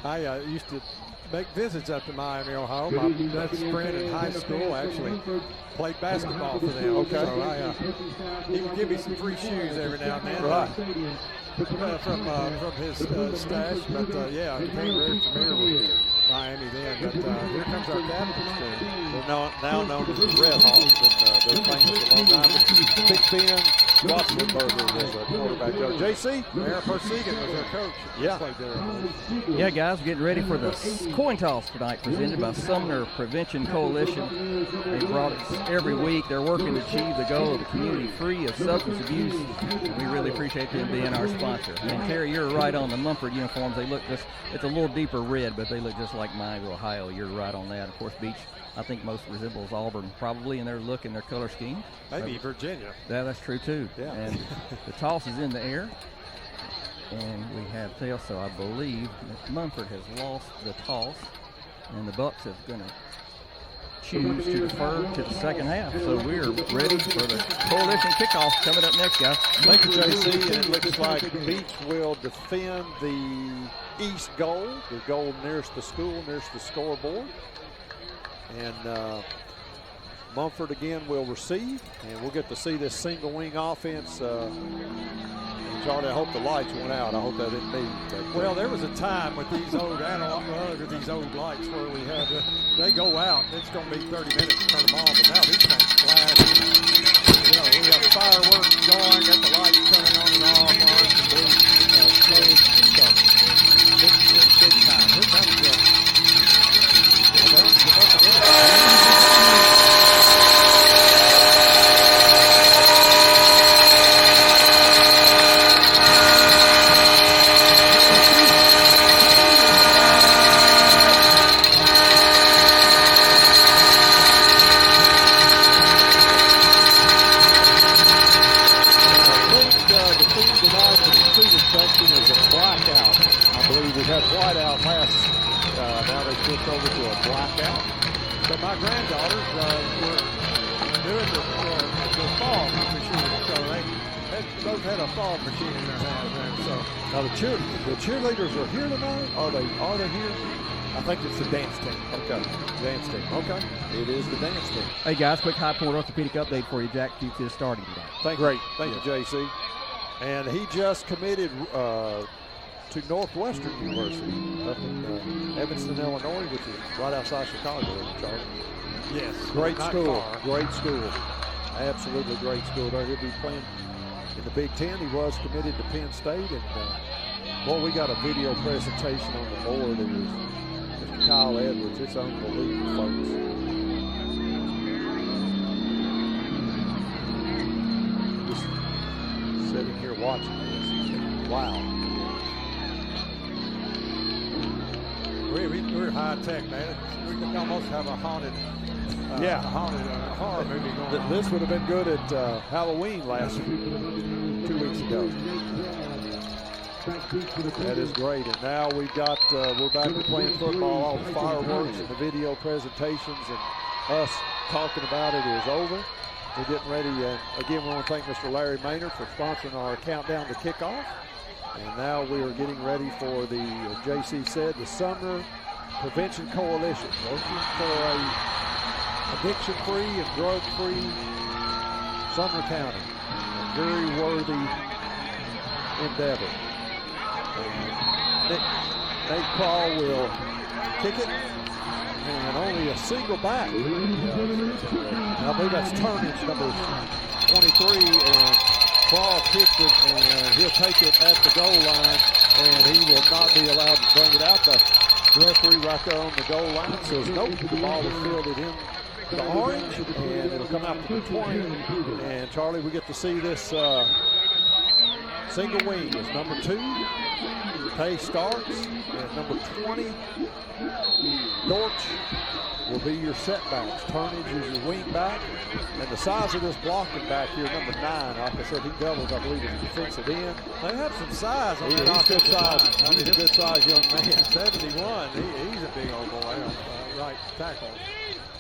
I used to make visits up to Miami, Ohio. My best friend in high school actually played basketball for them. Okay. So he would give me some free shoes every now and then. Right. From his stash. But, yeah, I became very familiar with Miami then. But here comes our captain's team. They're now known as the Red Hawks, and they're famous alumni. Big Ben Roethlisberger was a quarterback coach. JC? Aaron Persigan was our coach. Yeah. Played there. Yeah, guys, we're getting ready for the coin toss tonight, presented by Sumner Prevention Coalition. They brought us every week. They're working to achieve the goal of a community free of substance abuse. And we really appreciate them being our sponsor. And Terry, you're right on the Munford uniforms. They look just, it's a little deeper red, but they look just like Miami, Ohio. You're right on that. Of course, Beech, I think most resembles Auburn probably in their look and their color scheme. Maybe Virginia. Yeah, that's true too. Yeah. And the toss is in the air. And we have tails, so I believe that Munford has lost the toss. And the Bucks are going to choose to defer to the second half. So we're ready for the coalition kickoff coming up next, guys. Thank you, JC. And it looks like Beech will defend the east goal, the goal nearest the school, nearest the scoreboard. And Munford again will receive, and we'll get to see this single wing offense. And Charlie, I hope the lights went out. I hope that didn't mean that. Well, there was a time with these old analog, these old lights where we had they go out. It's going to be 30 minutes to turn them on, but now these things flash. You know, we have fireworks going, got the lights turning on and off, orange and blue, clothes and stuff. It's big time. Here comes the whiteout last, now they switched over to a blackout. But my granddaughters were doing the fall machine, so they both had a fall machine in their hands. So now the cheerleaders are here tonight. Are they here? I think it's the dance team. Okay, dance team. Okay, it is the dance team. Hey guys, quick High Point orthopedic update for you. Jack Keats is starting today. Thank you, JC. And he just committed to Northwestern University up in Evanston, Illinois, which is right outside Chicago, Charlie. Yes. Great school. Far. Great school. Absolutely great school. There he'll be playing in the Big Ten. He was committed to Penn State. And, boy, we got a video presentation on the board. It was Mr. Kyle Edwards. It's unbelievable, folks. Just sitting here watching this. Wow. We're high tech, man. We can almost have a haunted horror movie going on. This would have been good at Halloween 2 weeks ago. That is great. And now we've got, we're back to playing football. All the fireworks and the video presentations and us talking about it is over. We're getting ready. Again, we want to thank Mr. Larry Maynard for sponsoring our countdown to kickoff. And now we are getting ready for the, as JC said, the Sumner Prevention Coalition, working for a addiction-free and drug-free Sumner County. A very worthy endeavor. Nate Crawl will kick it, and only a single back. I believe that's Turnage, number 23, and Crawl kicked it, and he'll take it at the goal line, and he will not be allowed to bring it out. The referee right there on the goal line says nope, the ball is fielded in the orange, and it'll come out to the 20. And Charlie, we get to see this single wing is number 2. Pay starts, and number 20, Dortch, will be your setbacks. Turnage is your wing back. And the size of this blocking back here, number 9, like I said, he doubles, I believe, as a defensive end. They have some size on that. He's good size. He's a good size young man. 71. He's a big old boy on right tackle.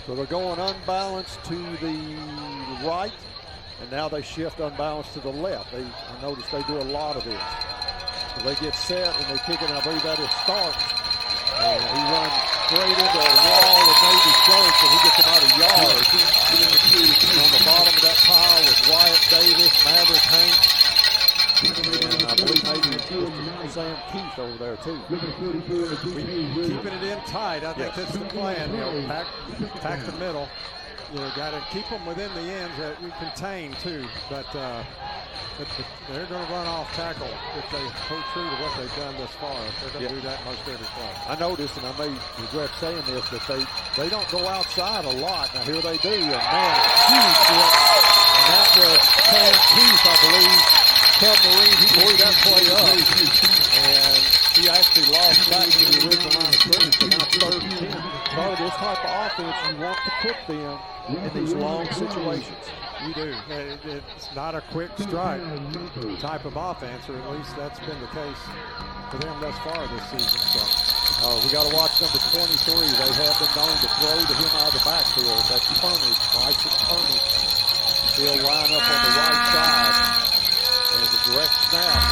So they're going unbalanced to the right, and now they shift unbalanced to the left. I noticed they do a lot of this. So they get set and they kick it, and I believe that is Starks. And he runs straight into a wall of Navy shirts, and he gets about a yard. And on the bottom of that pile was Wyatt Davis, Maverick Hank, and I believe maybe Sam Keith over there too. Keeping it in tight. I think that's the plan. You know, pack the middle. You know, got to keep them within the ends that you contain too. But they're going to run off tackle if they hold true to what they've done thus far. They're going to do that most every play. I noticed, and I may regret saying this, but they don't go outside a lot. Now here they do, and man, huge hit. And that was Sam Keith, I believe. Ted Marine, he blew that play up, and he actually lost back to the original line of scrimmage, so now 3rd and 10. Part of this type of offense, you want to put them in these long situations. You do. It's not a quick strike type of offense, or at least that's been the case for them thus far this season. So we got to watch number 23. They have been known to throw to him out of the backfield. That's Turnage, Bryson Turnage. He'll line up on the right side. And the direct snap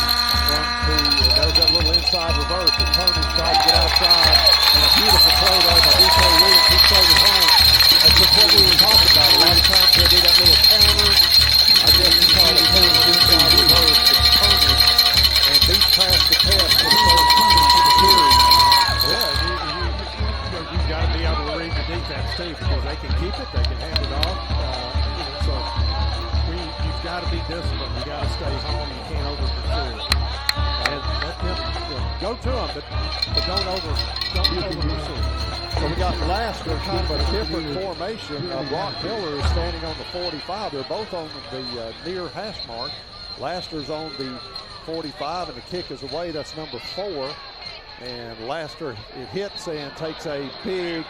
and there's that little inside reverse. And Turnage tries to get outside. And a beautiful play there by D.K. Williams. He played it home. That's just what we were talking about. A lot of times they do that little counter. I guess you call it inside reverse to Turnage. And Beech passed the test for the first period. Yeah, you've got to be able to read the defense too, because they can keep it, they can hand it off. So you've got to be disciplined. You got to stay home. You can't over pursue. And go to them, but don't over pursue. So we got Laster, kind of a different formation. Brock Miller is standing on the 45. They're both on the near hash mark. Laster's on the 45, and the kick is away. That's number 4. And Laster, it hits and takes a big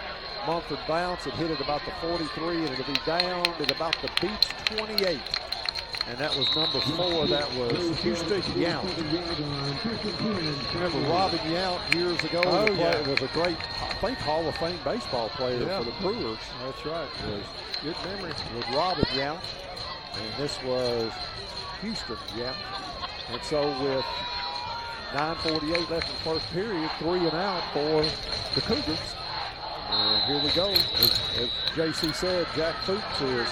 Munford bounce. It hit at about the 43, and it'll be down at about the Beech 28. And that was number 4. That was Houston Yount. Remember Robin Yount years ago? Was a great, I think, Hall of Fame baseball player for the Brewers. That's right. Good memory. With Robin Yount. And this was Houston Yount. And so with 9:48 left in the first period, 3 and out for the Cougars. And here we go. As JC said, Jack Fuchs is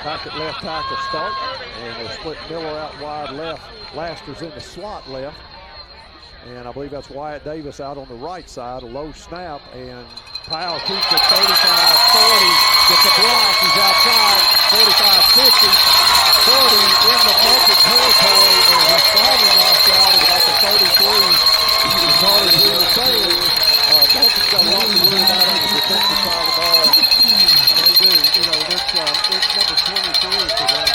back at left tackle start. And they'll split Miller out wide left. Laster's in the slot left. And I believe that's Wyatt Davis out on the right side. A low snap. And Powell keeps it 35-40. Gets a block. He's outside. 45-50. 40 in the Munford territory. And he's finally knocked out at about the 33. As hard as we were saying, Munford's got a lot to worry about on the defensive side of the ball. They do. You know, it's number 23 for them.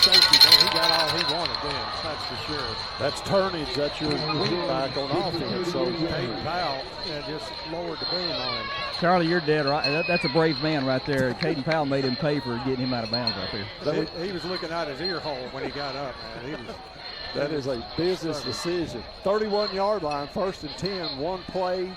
Safety, he got all he wanted then, that's for sure. That's Turnage. That's your wingback on offense. So Kaden Powell just lowered the boom on him. Charlie, you're dead right. That's a brave man right there. Kaden Powell made him pay for getting him out of bounds right there. He was looking out his ear hole when he got up, man. That is a business decision. 31-yard line, 1st and 10, one play.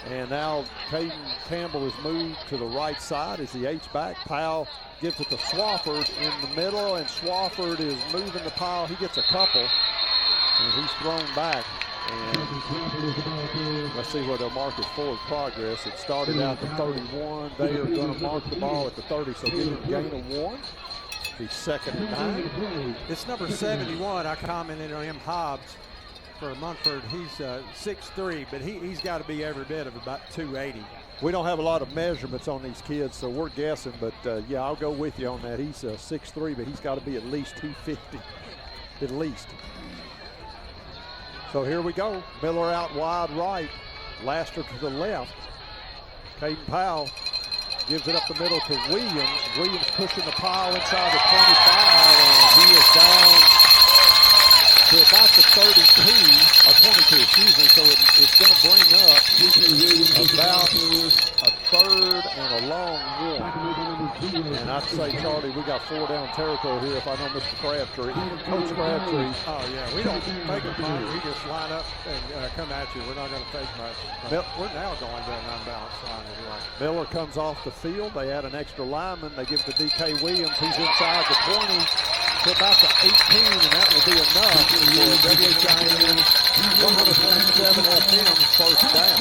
And now Caden Campbell is moved to the right side as the H-back. Powell gives it to Swafford in the middle, and Swafford is moving the pile. He gets a couple, and he's thrown back. And let's see where they'll mark his forward progress. It started out at 31. They are going to mark the ball at the 30, so give him a gain of 1. He's 2nd and 9. It's number 71. I commented on him, Hobbs. For Munford, he's 6'3", but he's got to be every bit of about 280. We don't have a lot of measurements on these kids, so we're guessing. But, yeah, I'll go with you on that. He's 6'3", but he's got to be at least 250, at least. So here we go. Miller out wide right. Laster to the left. Caden Powell gives it up the middle to Williams. Williams pushing the pile inside the 25, and he is down to about the 32, or 22, excuse me, so it's going to bring up about a 3rd and a long 1. And I'd say, Charlie, we got 4 down territory here if I know Mr. Crabtree. Coach Crabtree. Oh, yeah, we don't fake a punt. We just line up and come at you. We're not going to fake much. We're now going to an unbalanced line anyway. Miller comes off the field. They add an extra lineman. They give it to D.K. Williams. He's inside the 20. To about the 18, and that will be enough for WHIN's 127 in on his first down.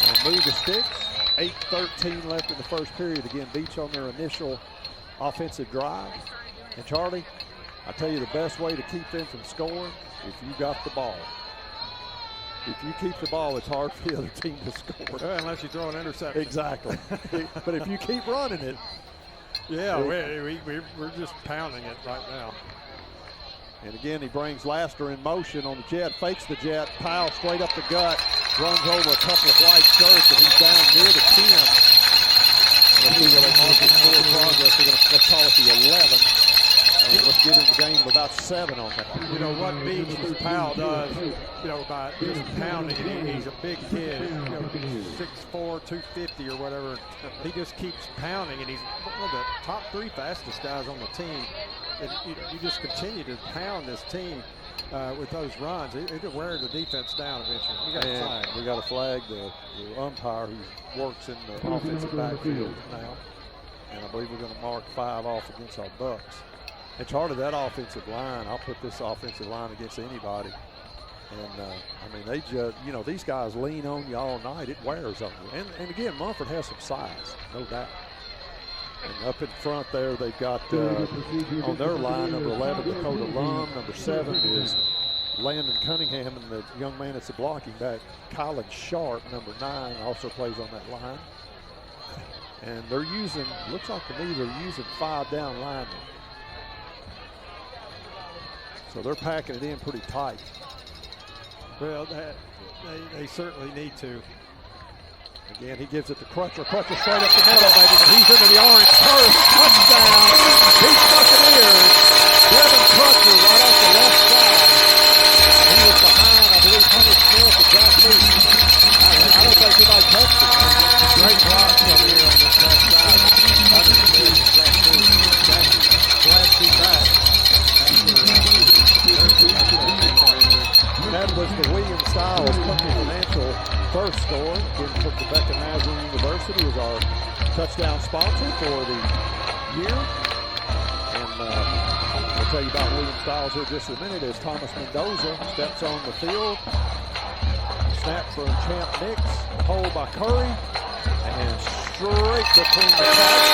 And move the sticks. 8:13 left in the first period. Again, Beech on their initial offensive drive. And Charlie, I tell you the best way to keep them from scoring, if you got the ball. If you keep the ball, it's hard for the other team to score. Unless you throw an interception. Exactly. But if you keep running it. Yeah, we're just pounding it right now. And again, he brings Laster in motion on the jet, fakes the jet. Powell straight up the gut, runs over a couple of white shirts, and he's down near the 10. And let's see where they mark his forward progress. They're going to call it the 11. And let's give him the gain of about 7 on that. You know, what Beech through Powell does, by just pounding it, he's a big kid, 6'4", 250 or whatever. He just keeps pounding, and he's one of the top 3 fastest guys on the team. And you just continue to pound this team with those runs. It'll wear the defense down eventually. We got a flag. The umpire who works in the offensive backfield now. And I believe we're going to mark 5 off against our Bucks. And Charlie, that offensive line, I'll put this offensive line against anybody. And, they just, these guys lean on you all night. It wears on you. And again, Munford has some size, no doubt. And up in front there, they've got on their line, number 11, Dakota Lum. Number 7 is Landon Cunningham, and the young man that's a blocking back, Colin Sharp, number 9, also plays on that line. And they're using, looks like to me, they're using 5 down linemen. So they're packing it in pretty tight. Well, they certainly need to. Again, he gives it to Crutcher. Crutcher straight up the middle, baby. He's into the orange turf. Touchdown. Beech Buccaneers. Devin Crutcher right off the left side. He was behind, I believe, Hunter Smith and Jack Beech. I don't think anybody touched it. Great blocks over here on this left side. Hunter Smith and Jack Beech. Glad to be back. That was the William Styles Company Financial first score. Again, from the Becca Nazarene University is our touchdown sponsor for the year. And I'll tell you about William Styles here just a minute as Thomas Mendoza steps on the field. Snap from Champ Nix, hold by Curry, and straight between the tracks.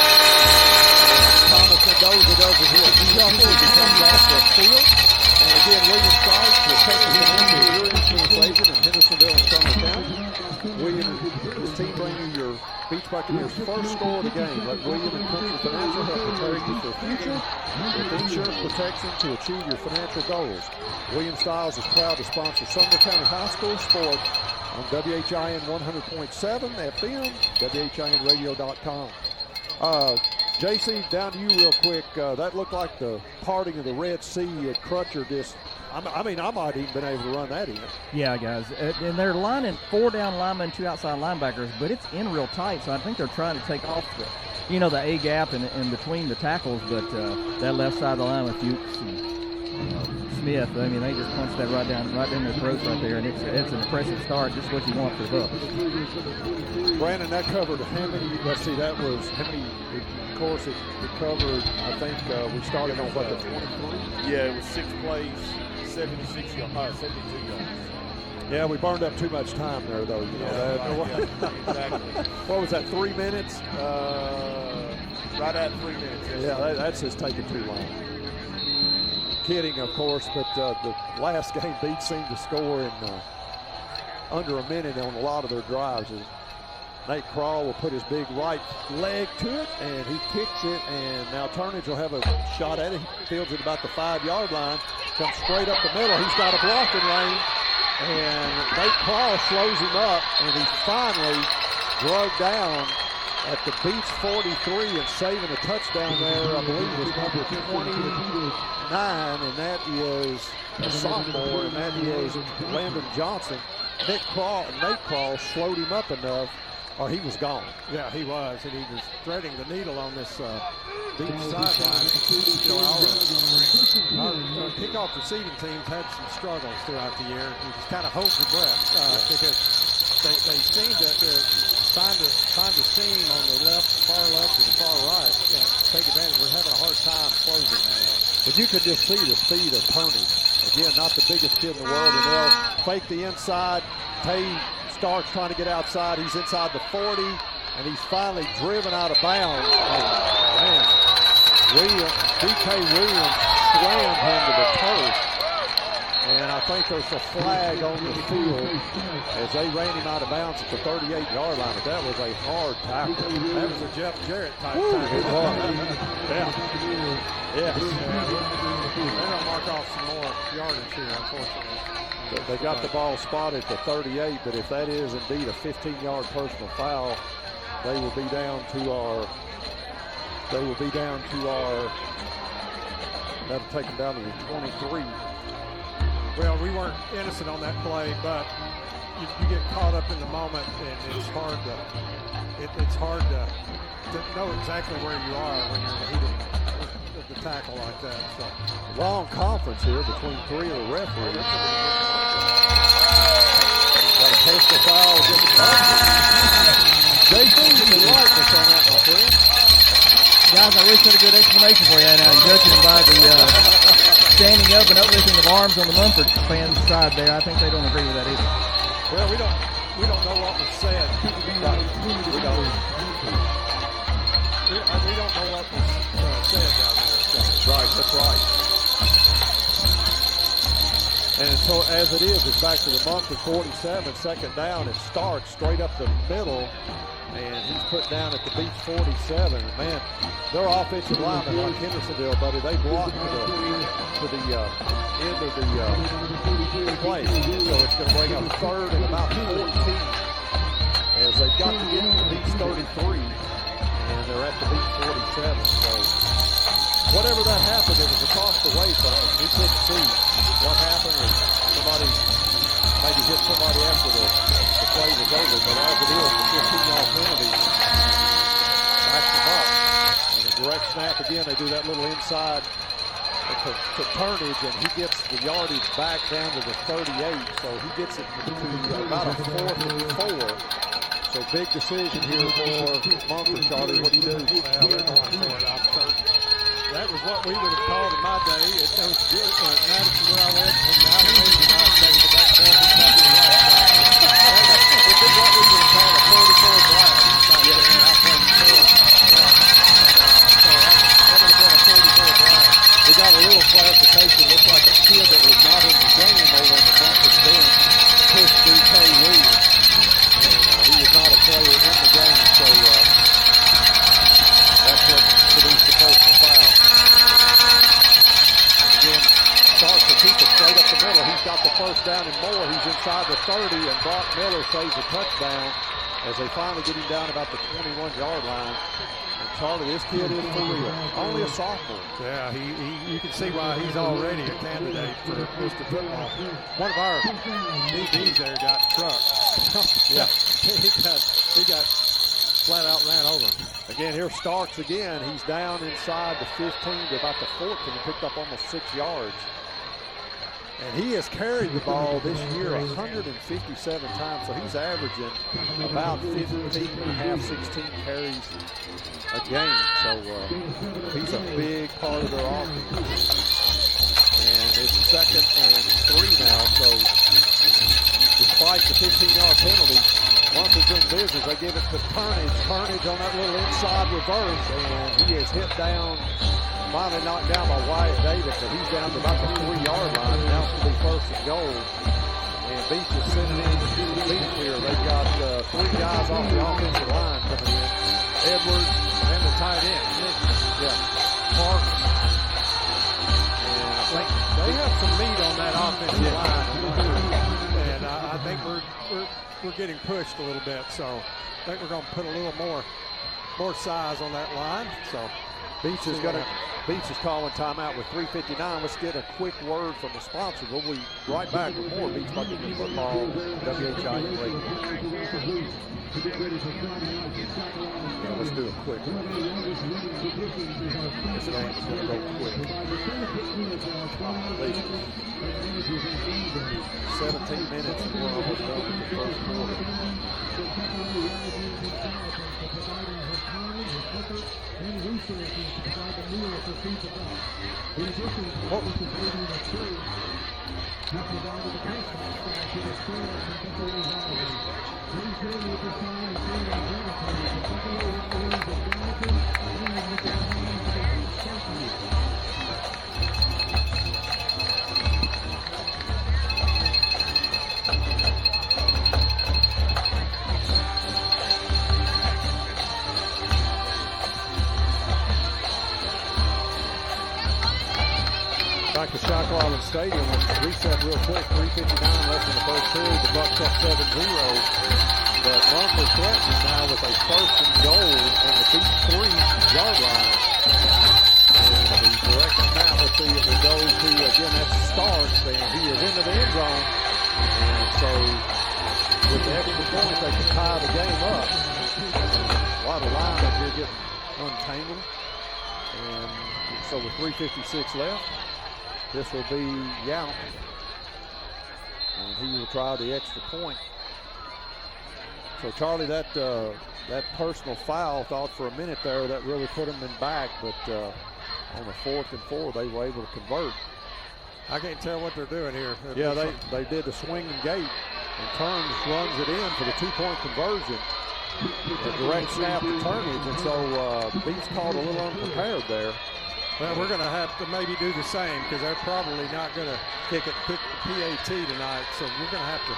Thomas Mendoza does it here. Shuffle as he comes off the field. And again, William Styles will take the equation in Hendersonville and Sumner County. William and his team bring you your Beech Buccaneers' first score of the game. Let William and Country Financial help prepare you for the future with insurance protection to achieve your financial goals. William Styles is proud to sponsor Sumner County High School sports on WHIN 100.7 FM, WHINradio.com. JC, down to you real quick. That looked like the parting of the Red Sea at Crutcher. I might have even been able to run that in. Yeah, guys. And they're lining 4 down linemen, 2 outside linebackers, but it's in real tight, so I think they're trying to take off the A gap in between the tackles, but that left side of the line with Fuchs and Smith, they just punched that right down their throats right there, and it's an impressive start, just what you want for the Bucks. Brandon, that covered how many? Let's see, that was how many? Of course, it covered. I think we started on what, the 23? Yeah, it was 6 plays, 72 yards. Yeah, we burned up too much time there, though. Exactly. What was that? 3 minutes? Right at 3 minutes. Yes. That's just taking too long. Kidding, of course, but the last game, Beech seemed to score in under a minute on a lot of their drives. Nate Crawl will put his big right leg to it, and he kicks it, and now Turnage will have a shot at it. He fields it about the 5-yard line, comes straight up the middle. He's got a blocking lane, and Nate Crawl slows him up, and he finally drug down at the Beech 43 and saving a touchdown there, I believe was number 29, and that is a sophomore, and that is Landon Johnson. Nate Crawl slowed him up enough, or he was gone. Yeah, he was, and he was threading the needle on this Beech sideline. Our kickoff receiving teams had some struggles throughout the year. You just kind of hold your breath because they seem to find a seam on the far left, and the far right, and take advantage. We're having a hard time closing that. But you could just see the speed of Turnage. Again, not the biggest kid in the world, and they'll fake the inside. Tay Starks trying to get outside. He's inside the 40, and he's finally driven out of bounds. And man, DK Williams slammed him to the turf. And I think there's a flag on the field as they ran him out of bounds at the 38-yard line. But that was a hard tackle. That was a Jeff Jarrett type Woo, tackle. it was. Yeah. Yes. They're going to mark off some more yardage here, unfortunately. They got the ball spotted at the 38, but if that is indeed a 15-yard personal foul, they will be down to our, that'll take them down to the 23. Well, we weren't innocent on that play, but you get caught up in the moment, and it's hard to know exactly where you are when you're in the heat of the tackle like that. So long conference here between three of the referees. Got a personal foul. Jason, you can like this on that, my friend. Guys, I wish I had a good explanation for you now. Judging by the standing up and uplifting of arms on the Munford fans' side there, I think they don't agree with that either. Well, we don't know what was said. Right. We don't know what was said down there. So. Right, that's right. And so as it is, it's back to the Munford 47, second down. It starts straight up the middle, and he's put down at the Beech 47. And man, their offensive linemen like Hendersonville, buddy, they block to the end of the play. So it's going to bring up third and about 14 as they've got to get to the Beech 33, and they're at the Beech 47. So whatever that happened, it was across the way from us. We couldn't see what happened, or somebody maybe hit somebody after the play was over. But as it is, the 15-yard penalty backs them up. And a direct snap again. They do that little inside to Turnage, and he gets the yardage back down to the 38. So he gets it to about a 4th and 4. So big decision here for Munford, Charlie. What do you do? Well, they're going for it, I'm certain. That was what we would have called in my day. It was good. Madison, where I went, and now the Navy now say the back four. It would be what we would have called a 44 blast. Yeah, and I played 4. So that would have been a 44 blast. We got a little clarification. Looks like a kid that was not in the game over on the Munford bench pushed DK Williams. And he was not a player in the game, so that's what produced the personal foul. Again, starts to keep it straight up the middle. He's got the first down and more. He's inside the 30, and Brock Miller saves a touchdown as they finally get him down about the 21-yard line. And Charlie, this kid is for real. Only a sophomore. Yeah, you can see why he's already a candidate for Mr. Football. One of our DBs there got trucked. Yeah. he got flat out ran over. Again, here's Starks again. He's down inside the 15 to about the 14. He picked up almost 6 yards. And he has carried the ball this year 157 times. So he's averaging about 15.5, 16 carries a game. So he's a big part of their offense. And it's 2nd and 3 now. So despite the 15-yard penalty, Munford's in business. They give it to Turnage. Turnage on that little inside reverse, and he is hit down, finally knocked down by Wyatt Davis, but he's down to about the 3-yard line. Now it's going to be 1st and goal. And Beech is sending in to do the beat here. They've got 3 guys off the offensive line coming in. Edwards And the tight end. yeah, Park. And I think they have some meat on that offensive line. And I think we're getting pushed a little bit. So I think we're going to put a little more size on that line. So Beech is calling timeout with 3:59. Let's get a quick word from the sponsor. We'll be right back with more Beech Buccaneer Football, WHI Radio. Yeah, let's do it quick. This game is going to go quick. 17 minutes and we're almost done with the first quarter. Back to Shock Island Stadium. Reset real quick. 3:59 left in the first period. The Bucks up 7-0. But Munford threatens now with a 1st and goal on the Beech 3-yard line. And the direct snap, let's see if it goes to, again, that starts, and he is into the end zone. And so with the extra point, they can tie the game up. A lot of line up here getting untangled. And so with 3:56 left, this will be Yount, and he will try the extra point. So Charlie, that personal foul, thought for a minute there that really put him in back, but on the 4th and 4, they were able to convert. I can't tell what they're doing here. Yeah, they did the swing and gate, and Turns runs it in for the 2-point conversion. The direct snap to Turnage, and so Beech called a little unprepared there. Well, we're going to have to maybe do the same because they're probably not going to pick the PAT tonight. So we're going to have to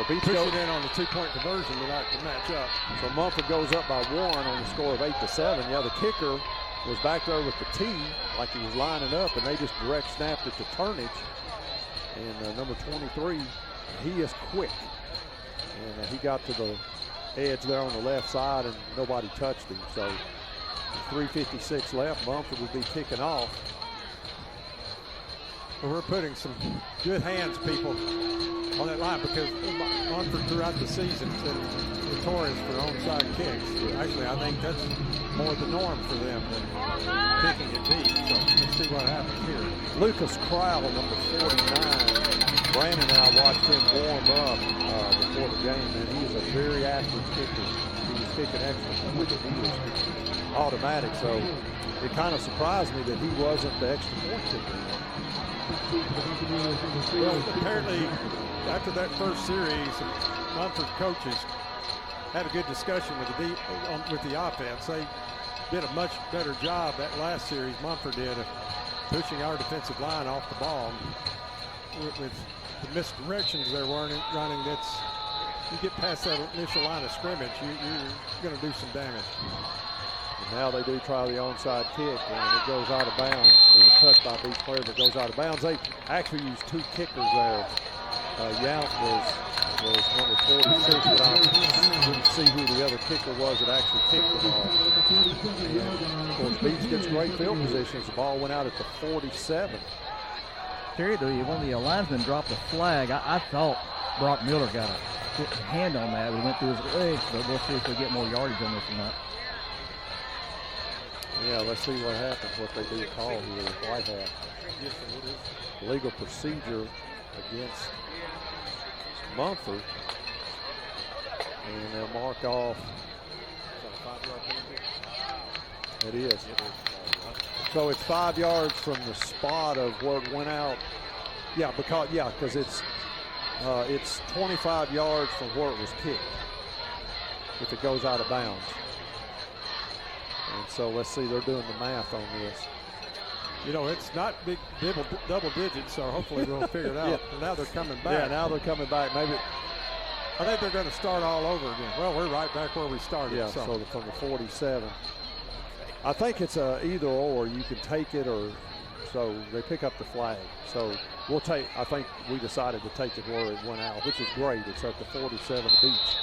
push it in on the 2-point conversion tonight to match up. So Munford goes up by 1 on the score of 8-7. Yeah, the kicker was back there with the tee like he was lining up, and they just direct snapped it to Turnage. And number 23, he is quick. And he got to the edge there on the left side, and nobody touched him. So 3:56 left. Munford will be kicking off. Well, we're putting some good hands, people, on that line because Munford throughout the season has been notorious for onside kicks. Actually, I think that's more the norm for them than kicking it deep. So let's see what happens here. Lucas Crowell, number 49. Brandon and I watched him warm up before the game, and he is a very active kicker. He was kicking extra points. He was automatic, so it kind of surprised me that he wasn't the extra point kicker. Well, apparently, after that first series, Munford coaches had a good discussion with the offense. They did a much better job that last series, Munford did, of pushing our defensive line off the ball. With the misdirections they're running, you get past that initial line of scrimmage, you're going to do some damage. And now they do try the onside kick, and it goes out of bounds. It was touched by Beech player, but goes out of bounds. They actually used 2 kickers there. Yount was number 46, but I didn't see who the other kicker was that actually kicked the ball. And of course, Beech gets great field positions. The ball went out at the 47. Terry, when the linesman dropped the flag, I thought Brock Miller got a good hand on that. We went through his legs, but we'll see if we get more yardage on this or not. Yeah, let's see what happens, what they do call here with White Hat. Legal procedure against Munford. And they'll mark off. It is. So it's 5 yards from the spot of where it went out. Yeah, because it's 25 yards from where it was kicked if it goes out of bounds. And so let's see, they're doing the math on this. You know, it's not big double digits, so hopefully we'll figure it out. Yeah. And now they're coming back. Yeah, now they're coming back. Maybe. I think they're going to start all over again. Well, we're right back where we started. Yeah, so from the 47. I think it's a either or. You can take it or so they pick up the flag. So we'll take, I think we decided to take it where it went out, which is great. It's at the 47 of Beech.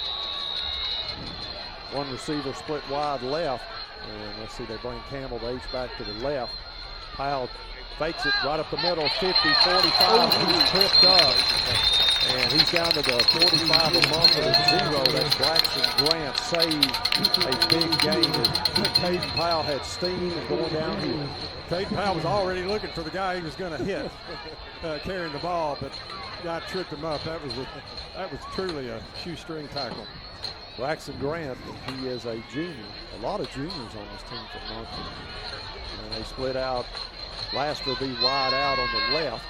One receiver split wide left. And let's see, they bring Campbell H back to the left. Powell fakes it right up the middle, 50, 45. He's tripped up. And he's down to the 45 of Munford at 0. That's Braxton Grant saved a big game. Kaden Powell had steam and going down here. Kaden Powell was already looking for the guy he was going to hit carrying the ball, but guy tripped him up. That was truly a shoestring tackle. Braxton Grant, he is a junior. A lot of juniors on this team for Munford. And they split out. Laster will be wide out on the left.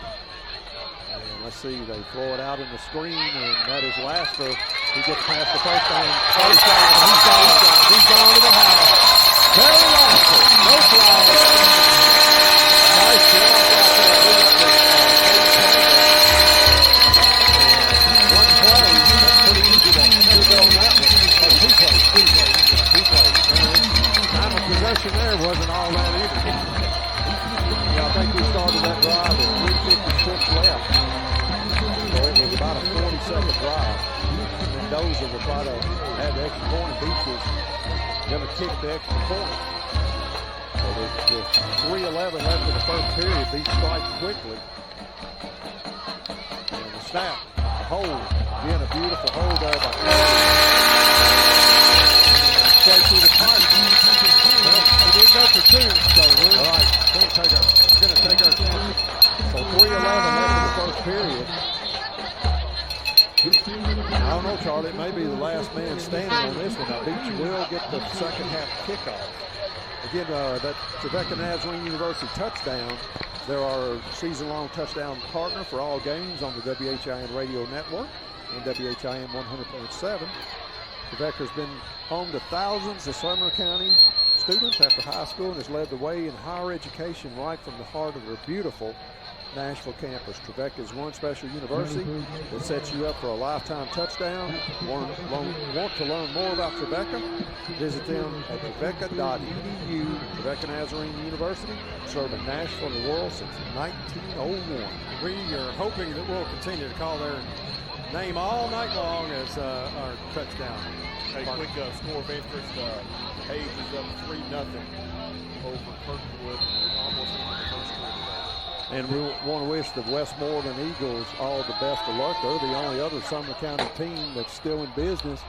let's see, they throw it out in the screen, and that is Laster. He gets past the first down. He's gone to the house. Barry Laster, no flag. Nice block out there. One play, that's pretty easy to do on that one. Two plays. Time of possession there wasn't all that either. Yeah, I think we started that drive at 3:56 left. So it was about a 40-second drive. Mendoza will try to add the extra point, and Beech is going to kick the extra point. So there's 3:11 left in the first period. Beech strikes quickly. And the snap, the hold. Again, a beautiful hold there by straight through the pipe. Well, he didn't go for two, so we're all right. Going to take our chances. So 3:11 left in the first period. I don't know, Charlie. It may be the last man standing on this one. Now, Beech will get the second half kickoff. Again, that Trevecca Nazarene University touchdown. They're our season-long touchdown partner for all games on the WHIN radio network and WHIN 100.7. Trevecca's been home to thousands of Sumner County students after high school and has led the way in higher education right from the heart of their beautiful Nashville campus. Trevecca is one special university that sets you up for a lifetime touchdown. Want to learn more about Trevecca? Visit them at trevecca.edu. Trevecca Nazarene University, serving Nashville and the world since 1901. We are hoping that we'll continue to call their name all night long as our touchdown. A quick score of interest. Hayes is up 3-0 over Kirkwood. Almost in the first quarter. And we want to wish the Westmoreland Eagles all the best of luck. They're the only other Sumner County team that's still in business.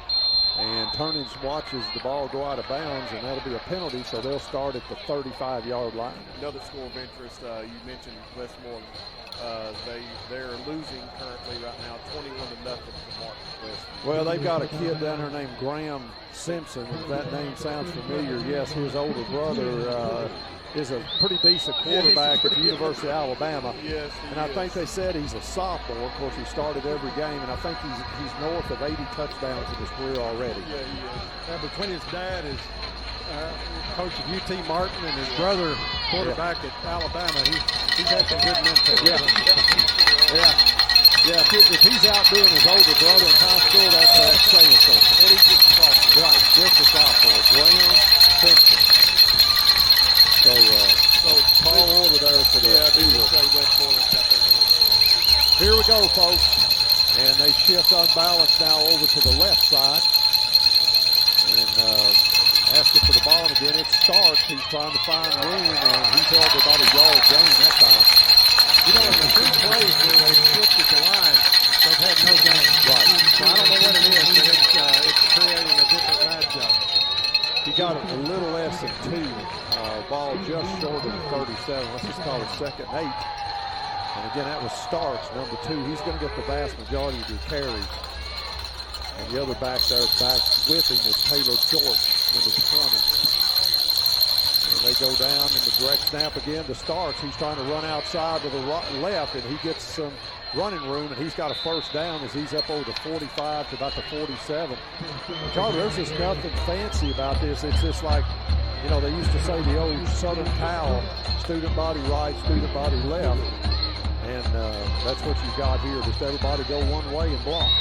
And Turnage watches the ball go out of bounds, and that'll be a penalty, so they'll start at the 35-yard line. Another score of interest, you mentioned Westmoreland. They're losing currently right now 21-0 to Mark West. Well, they've got a kid down there named Graham Simpson. If that name sounds familiar, yes, his older brother is a pretty decent quarterback at the University of Alabama. Yes, and I think they said he's a sophomore. Of course, he started every game, and I think he's north of 80 touchdowns in his career already. Yeah, he is. Now, between his dad is coach of UT Martin and his brother quarterback at Alabama, he's had some good mentors. Yeah, if he's outdoing his older brother in high school, that's saying something. And he's just a sophomore. Right, just a sophomore. Graham Simpson. So Paul over there for the Eagles. Here we go, folks. And they shift unbalanced now over to the left side. And asking for the ball. And again, it starts. He's trying to find room, and he's held about a yard gain that time. You know, in the two plays where they shifted the line, they've had no gain. Right. So I don't know what it is, but it's creating a different matchup. He got it a little less than 2. Ball just short of 37. Let's just call it 2nd and 8. And again, that was Starks, number 2. He's going to get the vast majority of the carries. And the other back there back with him is Taylor George, number 20. And they go down in the direct snap again to Starks. He's trying to run outside to the left, and he gets some running room, and he's got a first down as he's up over the 45 to about the 47. Charlie, there's just nothing fancy about this. It's just like, you know, they used to say the old Southern Powell, student body right, student body left. And that's what you got here. Just everybody go one way and block.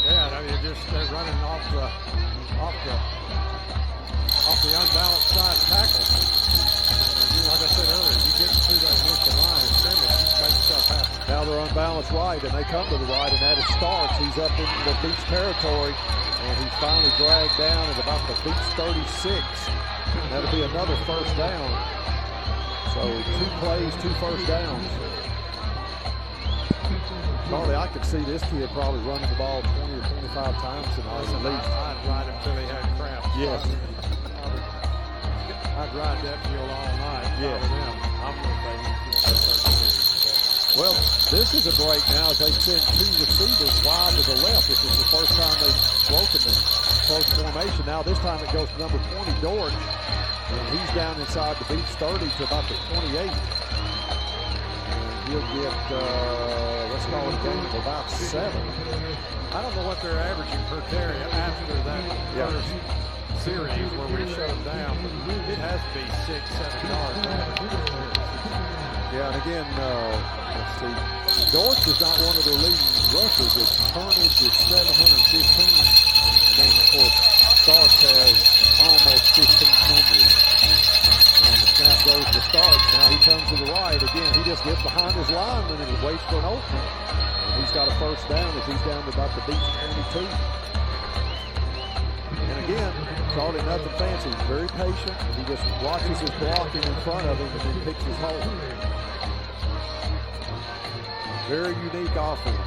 Yeah, I mean, they're running off the unbalanced side tackle. Like I said earlier, you get through that initial line of scrimmage, you make stuff happen. Now they're unbalanced right, and they come to the right, and that is Starks. He's up in the Beech territory, and he's finally dragged down at about the Beech 36. And that'll be another first down. So 2 plays, 2 first downs. Charlie, I could see this kid probably running the ball 20 or 25 times tonight at least. I'd ride him till he had cramps. Yes. I'd ride that field all night. Yeah. I'm going to Well, this is a break now as they send 2 receivers wide to the left. This is the first time they've broken the close formation. Now this time it goes to number 20, Dortch. And he's down inside the Beech 30 to about the 28. And he'll get, let's call it a game of about 7. I don't know what they're averaging per carry after that first series where we shut them down, but it has to be 6-7 yards. Yeah, and again, let's see. Dortch is not one of their leading rushers. Its tonnage is 715. And then, of course, Starks has almost 1,500. And the snap goes to Starks. Now he comes to the right. Again, he just gets behind his lineman and he waits for an opening. And he's got a first down as he's down to about the Beech 22. And again, Charlie, nothing fancy. He's very patient. He just watches his blocking in front of him and then picks his hole. Very unique offense.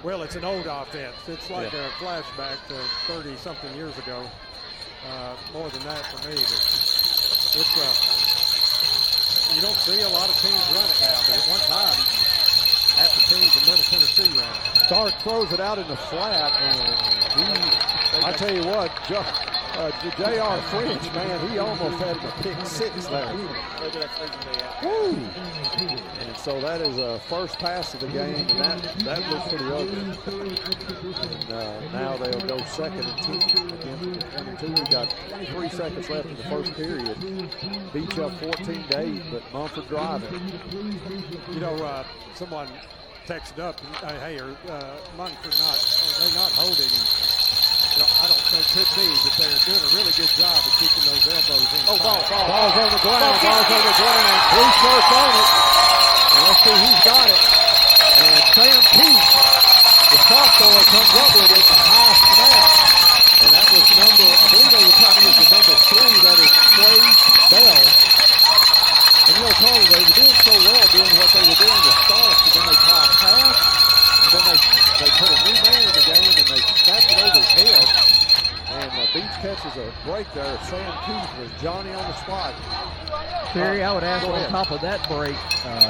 Well, it's an old offense. It's like a flashback to 30-something years ago. More than that for me, but it's you don't see a lot of teams run it now, but at one time, half the teams in Middle Tennessee ran it. Stark throws it out in the flat, and I tell you what, J.R. French, man, he almost had a pick 6 there. Woo! And so that is a first pass of the game, and that looks pretty ugly. And now they'll go 2nd and 10 against the 22. We got 3 seconds left in the first period. Beech up 14-8, but Munford driving. You know, someone texted up, hey, Munford not holding? And, you know, I don't know, could be, but they're doing a really good job of keeping those elbows in. Oh, ball's on the ground, ball's on the ground. Blue shirts on it. And let's see who's got it. And Sam Peach, the sophomore, comes up with it, a high snap. And that was I believe they were trying to use the number 3, that is Trey Bell. And you know, Carly, they were doing so well doing what they were doing to Starks, and then they caught a pass, and then they put a new man in the game, and they snapped it over his head. And Beech catches a break there. Sam Keith with Johnny on the spot. Terry, I would ask on top of that break,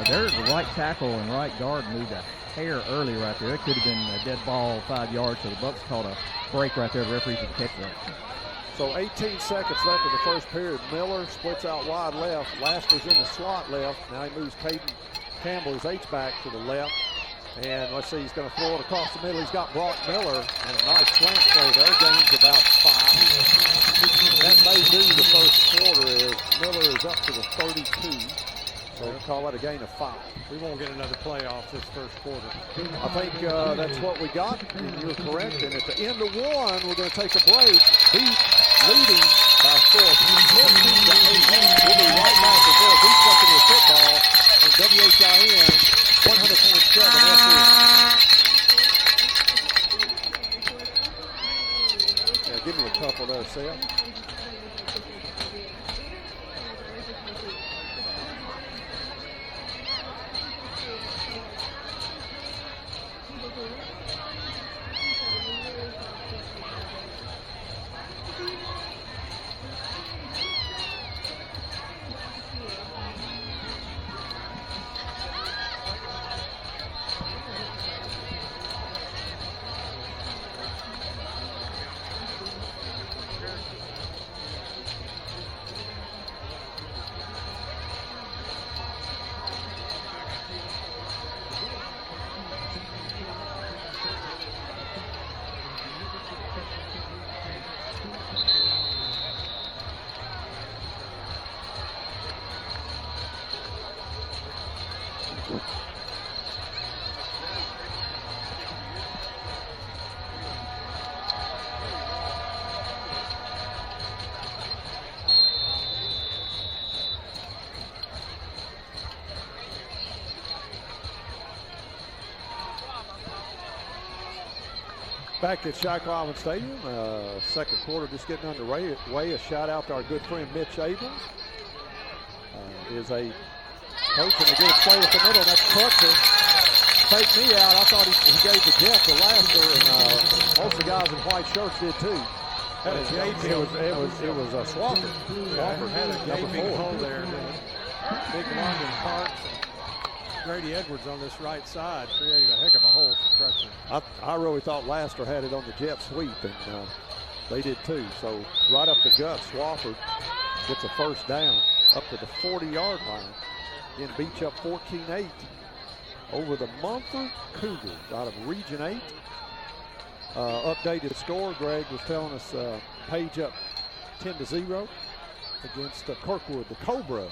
there's the right tackle and right guard moved a hair early right there. It could have been a dead ball 5 yards, so the Bucks caught a break right there. The referee could catch that. So 18 seconds left in the first period. Miller splits out wide left. Laster's in the slot left. Now he moves Kaden Campbell, his H-back, to the left. And let's see, he's going to throw it across the middle. He's got Brock Miller, and a nice slant play there. Gains about 5. That may do the first quarter as Miller is up to the 32. So we'll call that a gain of 5. We won't get another playoff this first quarter. I think that's what we got, and you're correct. And at the end of 1, we're going to take a break. Beech leading by 4. 14-8. We'll be right back with more Beech Buccaneer football on WHIN 100.7 FM. Yeah, give me a couple there, Seth. Back at Shackle Island Stadium, second quarter just getting underway. A shout out to our good friend Mitch Abrams. Is a coach and a good play at the middle. That's Crutcher. Faked me out. I thought he gave the jet to Laster, and most of the guys in white shirts did too. It was a Swafford. Swafford had a number 4 hole there. Big London Parks. Grady Edwards on this right side created a heck of a hole for Crutcher. I really thought Laster had it on the jet sweep, and they did too. So right up the gut, Swafford gets a first down up to the 40-yard line. Again, Beech up 14-8 over the Munford Cougars out of Region 8. Updated score, Greg was telling us, Page up 10-0 against Kirkwood, the Cobras.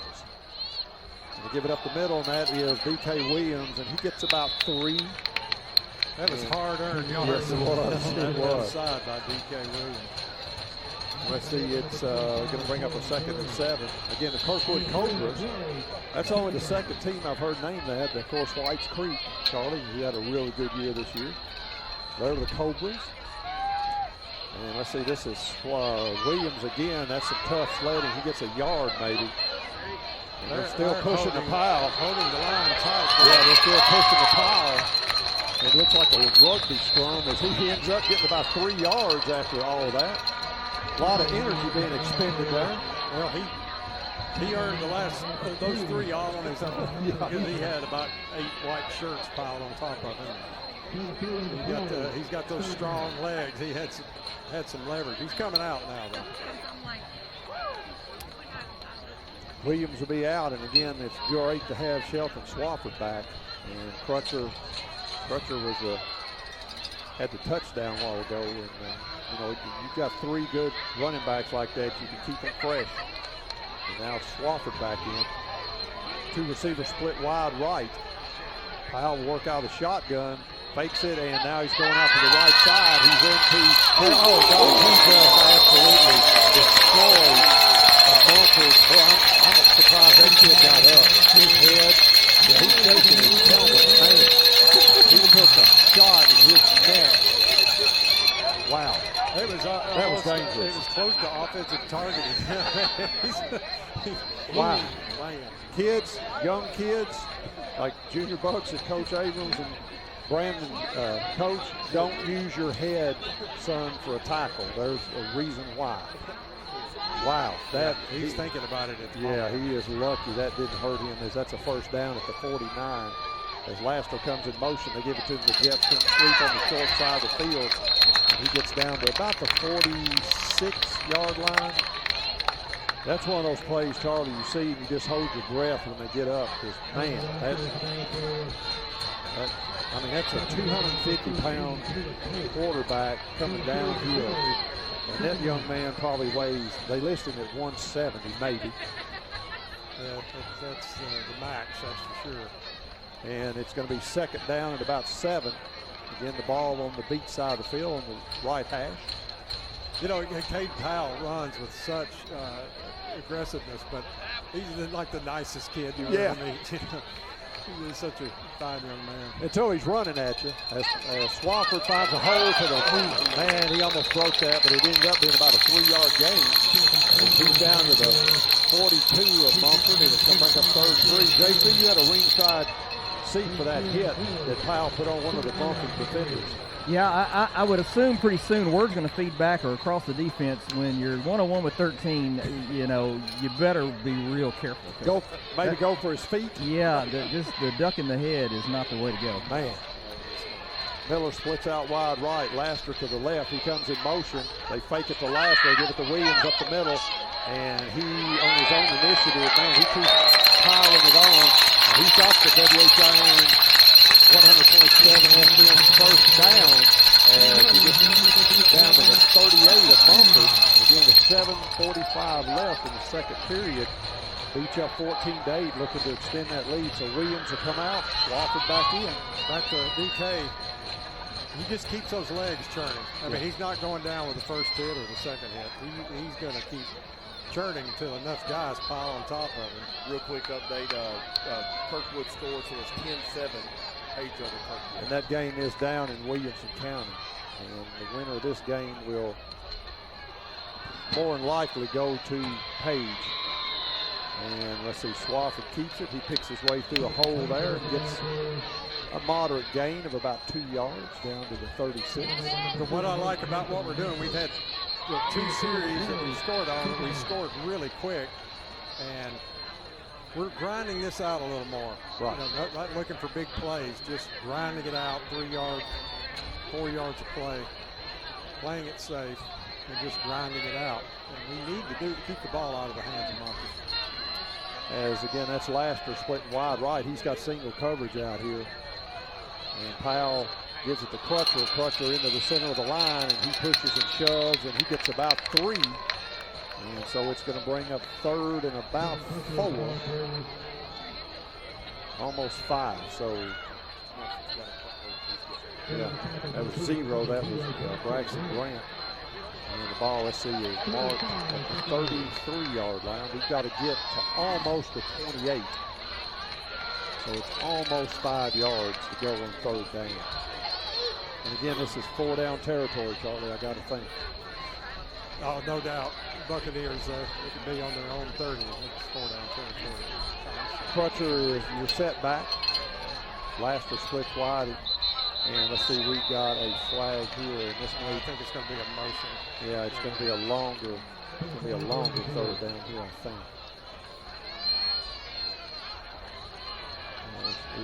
And they give it up the middle, and that is D.K. Williams, and he gets about 3. That was hard-earned yards. Yes, it was. It was. Side by D.K. Williams. Let's see, it's going to bring up a 2nd and 7. Again, the Kirkwood Cobras. That's only the second team I've heard named that. Of course, Whites Creek, Charlie, he had a really good year this year. They're the Cobras. And let's see, this is Williams again. That's some tough sledding. He gets a yard maybe. And they're still pushing the pile. Holding the line tight. Yeah, they're still pushing the pile. It looks like a rugby scrum as he ends up getting about 3 yards after all of that. A lot of energy being expended there. Well, he earned the last those 3 all on his own. Because he had about 8 white shirts piled on top of him. He's got those strong legs. He had some leverage. He's coming out now, though. Williams will be out, and again, it's great to have Shelton Swafford back. And Crutcher was had the touchdown a while ago, and you know, you've got 3 good running backs like that. You can keep them fresh. And now Swafford back in. 2 receivers split wide right. Powell will work out of the shotgun, fakes it, and now he's going out to the right side. He's into, oh God, he just absolutely destroyed a Munford. Well, I'm surprised that kid got up. His head, he's shaking his helmet, man. He took a shot in his neck. Wow. That was dangerous. It was close to offensive targeting. Wow. Man. Kids, young kids, like Junior Bucks and Coach Abrams and Brandon, Coach, don't use your head, son, for a tackle. There's a reason why. Wow. He's thinking about it at the yeah, moment. he is lucky that didn't hurt him, as that's a first down at the 49. As Laster comes in motion, they give it to the Jets, can sweep on the short side of the field. And he gets down to about the 46-yard line. That's one of those plays, Charlie, you see, and you just hold your breath when they get up. Because, man, that's a 250-pound quarterback coming downhill. And that young man probably weighs, they list him at 170 maybe. That's the max, that's for sure. And it's going to be 2nd down at about 7. Again, the ball on the Beech side of the field on the right hash. You know, Kaden Powell runs with such aggressiveness, but he's like the nicest kid you ever meet. He's such a fine young man. Until he's running at you. As Swafford finds a hole to the man, he almost broke that, but it ended up being about a 3-yard gain. And he's down to the 42 of Munford, and it's going to bring up 3rd and 3. JC, you had a ringside seat for that hit that Powell put on one of the Munford defenders. Yeah, I would assume pretty soon word's going to feed back or across the defense when you're 1-on-1 with 13. You know, you better be real careful. Go for his feet. Yeah, just the duck in the head is not the way to go. Man. Miller splits out wide right. Laster to the left. He comes in motion. They fake it to Laster. They give it to Williams up the middle. And he, on his own initiative, man, he keeps piling it on. And he's got the WHIN 127 FM first down. He gets down to the 38 of Munford. Again, with 7:45 left in the 2nd period. Beech up 14-8, looking to extend that lead. So Williams will come out, Swafford back in. Back to DK. He just keeps those legs churning. I mean, he's not going down with the first hit or the second hit. He's going to keep churning until enough guys pile on top of him. Real quick update, Kirkwood scored, so it's 10-7. Page over Kirkwood. And that game is down in Williamson County. And the winner of this game will more than likely go to Page. And let's see, Swafford keeps it. He picks his way through a hole there and gets a moderate gain of about 2 yards down to the 36. But what I like about what we're doing, we've had 2 series that we scored on. We scored really quick, and we're grinding this out a little more. Right. You know, not looking for big plays, just grinding it out, 3 yards, 4 yards of play, playing it safe, and just grinding it out. And we need to keep the ball out of the hands of Munford. As again, that's Laster splitting wide right. He's got single coverage out here. And Powell gives it to Crutcher. Crutcher into the center of the line, and he pushes and shoves, and he gets about 3. And so it's going to bring up 3rd and about 4. Almost 5. So, yeah, that was 0. That was Braxton Grant. And the ball, let's see, is marked at the 33-yard line. We've got to get to almost the 28. So it's almost 5 yards to go on 3rd down. And again, this is 4-down territory, Charlie, I got to think. Oh, no doubt. Buccaneers, they can be on their own 30. It's 4-down territory. Crutcher is your setback. Laster splits wide. And let's see, we've got a flag here. And this I think it's going to be a motion. Yeah, it's going to be a longer 3rd down here, I think.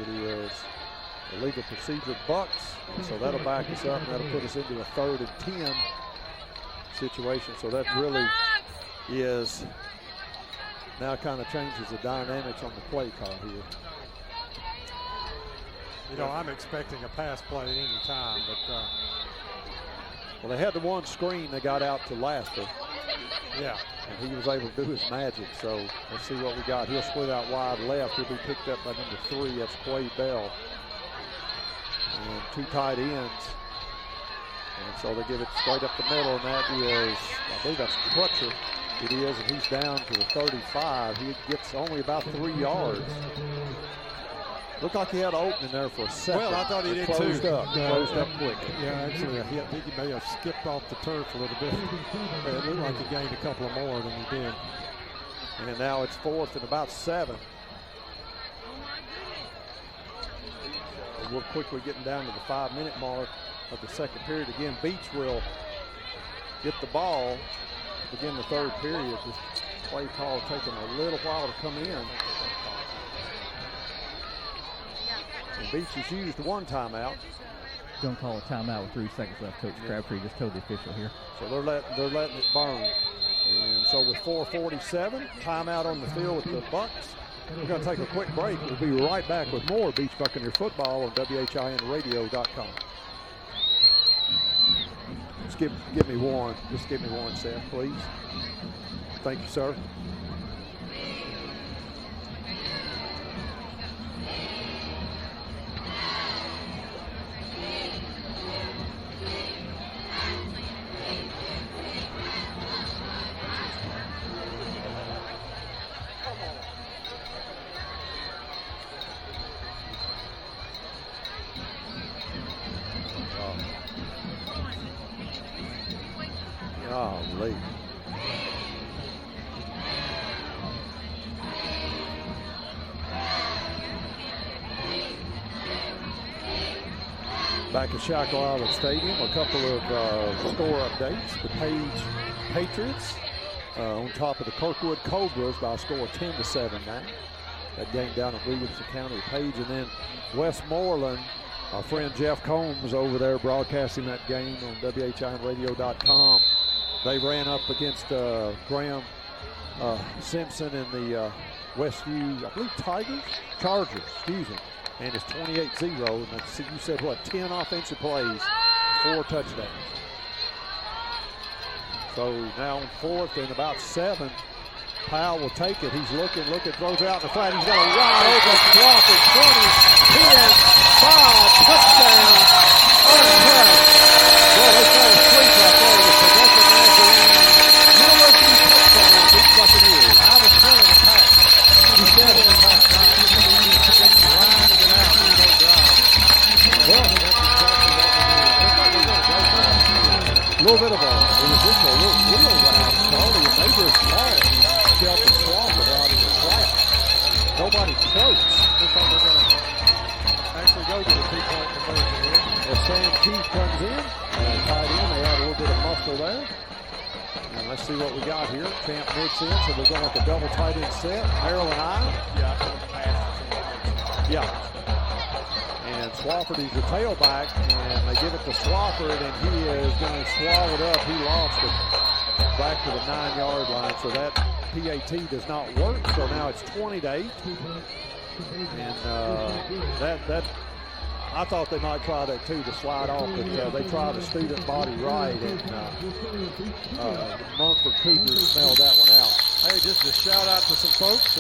It is illegal procedure Bucks, and so that'll back us up, and that'll put us into a 3rd and 10 situation. So that really is now kind of changes the dynamics on the play call here. You know, I'm expecting a pass play at any time, but well, they had the one screen they got out to Laster. Yeah. And he was able to do his magic. So let's see what we got. He'll split out wide left. He'll be picked up by number 3. That's Quay Bell. And 2 tight ends. And so they give it straight up the middle, and that is, I believe that's Crutcher. It is, and he's down to the 35. He gets only about 3 yards. Looked like he had an opening there for a second. Well, I thought he did closed too. Closed up quick. Yeah, actually, I think he may have skipped off the turf a little bit. It looked like he gained a couple of more than he did. And now it's 4th and about 7. And we're quickly getting down to the 5-minute mark of the 2nd period. Again, Beech will get the ball to begin the 3rd period. This play call taking a little while to come in. And Beech has used 1 timeout. Don't call a timeout with 3 seconds left. Coach Crabtree just told the official here. So they're letting it burn. And so with 4:47, timeout on the field with the Bucks. We're going to take a quick break. We'll be right back with more Beech Buccaneer football on WHINradio.com. Just give me one. Just give me one, Seth, please. Thank you, sir. Golly. Back at Shackle Island Stadium, a couple of score updates. The Page Patriots on top of the Kirkwood Cobras by a score of 10-7 now. That game down at Williamson County Page. And then Westmoreland, our friend Jeff Combs over there broadcasting that game on WHINradio.com. They ran up against Graham Simpson in the Westview, I believe Chargers, excuse me. And it's 28-0. And you said what, 10 offensive plays, 4 touchdowns. So now on 4th and about 7, Powell will take it. He's looking, throws out in the flat. He's got a wide open Swafford, 20, 10, 5, touchdown, untouched. Well, they fell asleep right there with the Northern University touchdown, Beech Buccaneers. I was feeling the pass. You said it. Grinding it out through those drives. Well, a little bit of it was just a little wheel route, Charlie, and they just lost Shelton Swafford out in the flat. Nobody close. Looks like they're going to actually go to the 2-point conversion here. Well, Sam Keith comes in, tight end. They add a little bit of muscle there. And let's see what we got here. Champ mix in, so they're going with a double tight end set. Maryland I. Yeah. And Swafford is your tailback, and they give it to Swafford, and he is going to swallow it up. He lost it back to the 9-yard line, so that PAT does not work, so now it's 20-8. And that I thought they might try that too, to slide off, but they tried the student body right, and Munford Cougars smelled that one out. Hey, just a shout out to some folks.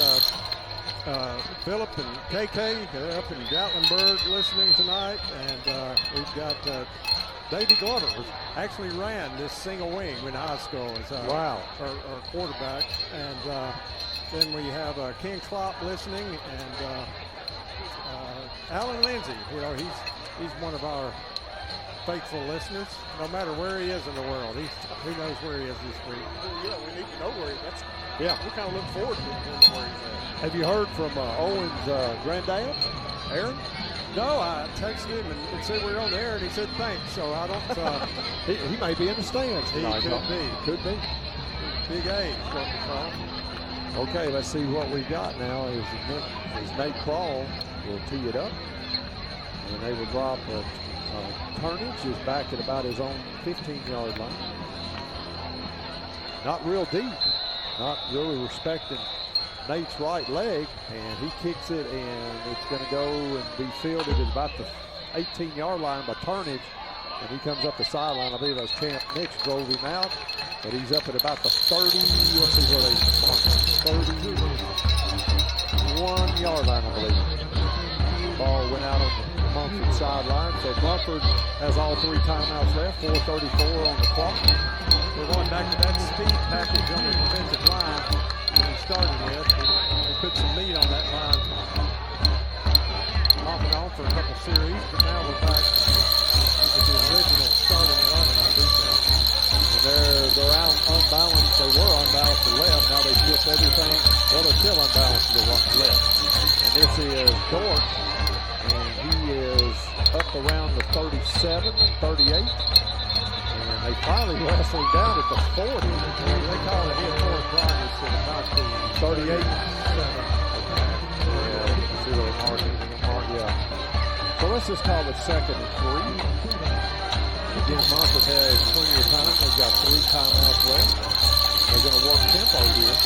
Philip and KK up in Gatlinburg listening tonight, and we've got Davey Glover, who actually ran this single wing in high school as wow, our quarterback, and then we have Ken Klopp listening, and Alan Lindsay. You know, he's one of our faithful listeners. No matter where he is in the world, he knows where he is this week. Yeah, we need to know where he is. Yeah, we kind of look forward to him where he's at. Have you heard from Owen's granddad, Aaron? No, I texted him and said we were on the air, and he said thanks. So I don't. He may be in the stands tonight. He could be. Could be. Big A is what we call him. Okay, let's see what we've got now. Is Nate Crawl will tee it up, and they will drop it. Turnage is back at about his own 15-yard line. Not real deep. Not really respecting Nate's right leg, and he kicks it, and it's going to go and be fielded at about the 18-yard line by Turnage, and he comes up the sideline. I believe it was Champ Nix drove him out, but he's up at about the 30, let's see where they mark, 31-yard line, I believe. Ball went out on the Munford sideline, so Munford has all 3 timeouts left, 4:34 on the clock. We're going back to that speed package on the defensive line we started with. We put some meat on that line off and on for a couple series, but now we're back with the original starting 11 on defense. And they're out unbalanced. They were unbalanced to left. Now they shift everything. Well, they're still unbalanced to the left. And this is Dork, and he is up around the 37, 38. They finally wrestled him down at the 40. They call it hit forward progress at about the 38. 37. Yeah, see where they're marking. Yeah. So let's just call it 2nd and 3. Again, Munford has plenty of time. They've got 3 timeouts left. They're going to work tempo here.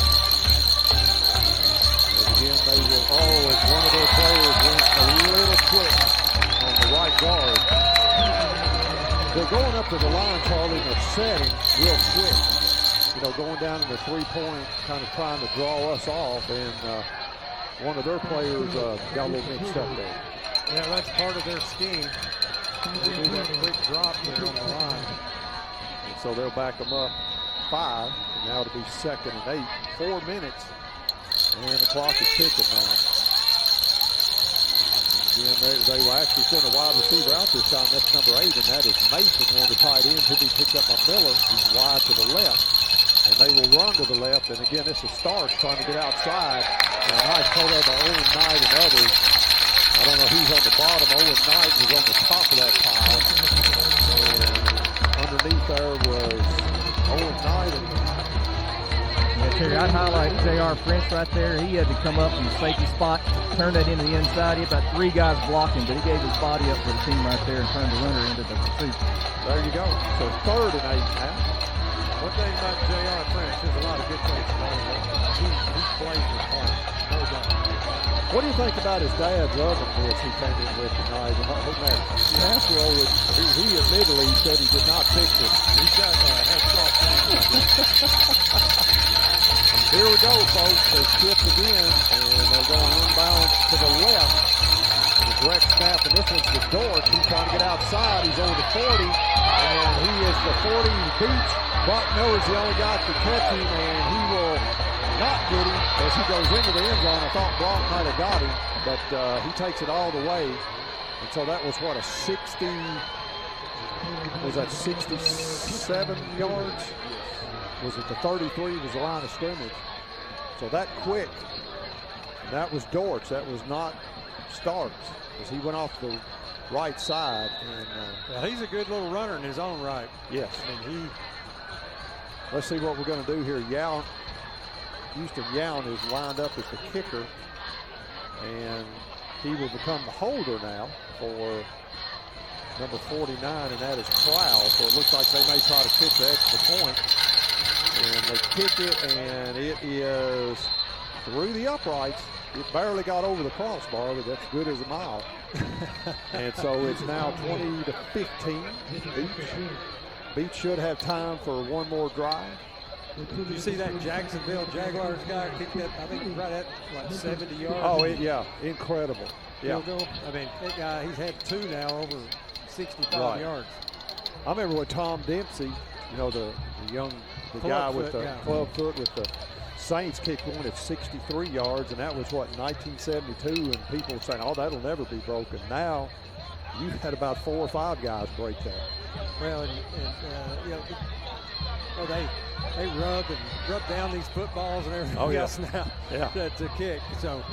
But again, they will, as one of their players went a little quick on the right guard. They're going up to the line, Charlie, and they're setting real quick. You know, going down in the 3-point, kind of trying to draw us off, and one of their players got a little mixed up there. Yeah, that's part of their scheme. They do that quick drop there on the line. And so they'll back them up 5, and now it'll be 2nd and 8. 4 minutes, and the clock is ticking now. Again, they will actually send a wide receiver out this time. That's number 8, and that is Mason, one of the tight ends. He'll be picked up by Miller. He's wide to the left, and they will run to the left. And again, this is Starks trying to get outside. And a nice play there by Owen Knight and others. I don't know who's on the bottom. Owen Knight was on the top of that pile. And underneath there was Owen Knight. Terry, I'd highlight J.R. French right there. He had to come up from the safety spot, turn that into the inside. He had about 3 guys blocking, but he gave his body up for the team right there and turned the runner into the pursuit. There you go. So 3rd and 8 now. One thing about J.R. French, there's a lot of good things about him. He plays his part, no doubt. What do you think about his dad's oven this he came in with tonight? Natural, he admittedly said he did not fix it. He's got has soft hands. Here we go, folks. They shift again, and they're going unbalanced to the left. The direct snap, and this one's the Dork. He's trying to get outside. He's over the 40, and he is the 40. Beech. Brock Miller's the only guy to catch him, and he will not get him as he goes into the end zone. I thought Brock might have got him, but he takes it all the way. And so that was, what, a 60, was that 67 yards? Was it the 33 was the line of scrimmage? So that quick, that was Dortch. That was not Starks, as he went off the right side. And yeah, he's a good little runner in his own right. Yes. I mean, let's see what we're going to do here. Houston Yown is lined up as the kicker, and he will become the holder now for number 49, and that is Crowell. So it looks like they may try to kick the extra point. And they kick it, and it is through the uprights. It barely got over the crossbar, but that's good as a mile. And so it's now 20-15. Beech should have time for one more drive. Did you see that Jacksonville Jaguars guy kick that? I think right at like 70 yards. Oh, yeah, incredible. Yeah. I mean, that guy, he's had 2 now over 65 yards. I remember when Tom Dempsey, you know, the guy with the club foot with the Saints kicked one at 63 yards, and that was what, 1972, and people were saying, oh, that'll never be broken. Now you've had about 4 or 5 guys break that. Well, you know, they rub down these footballs and everything else now to kick. So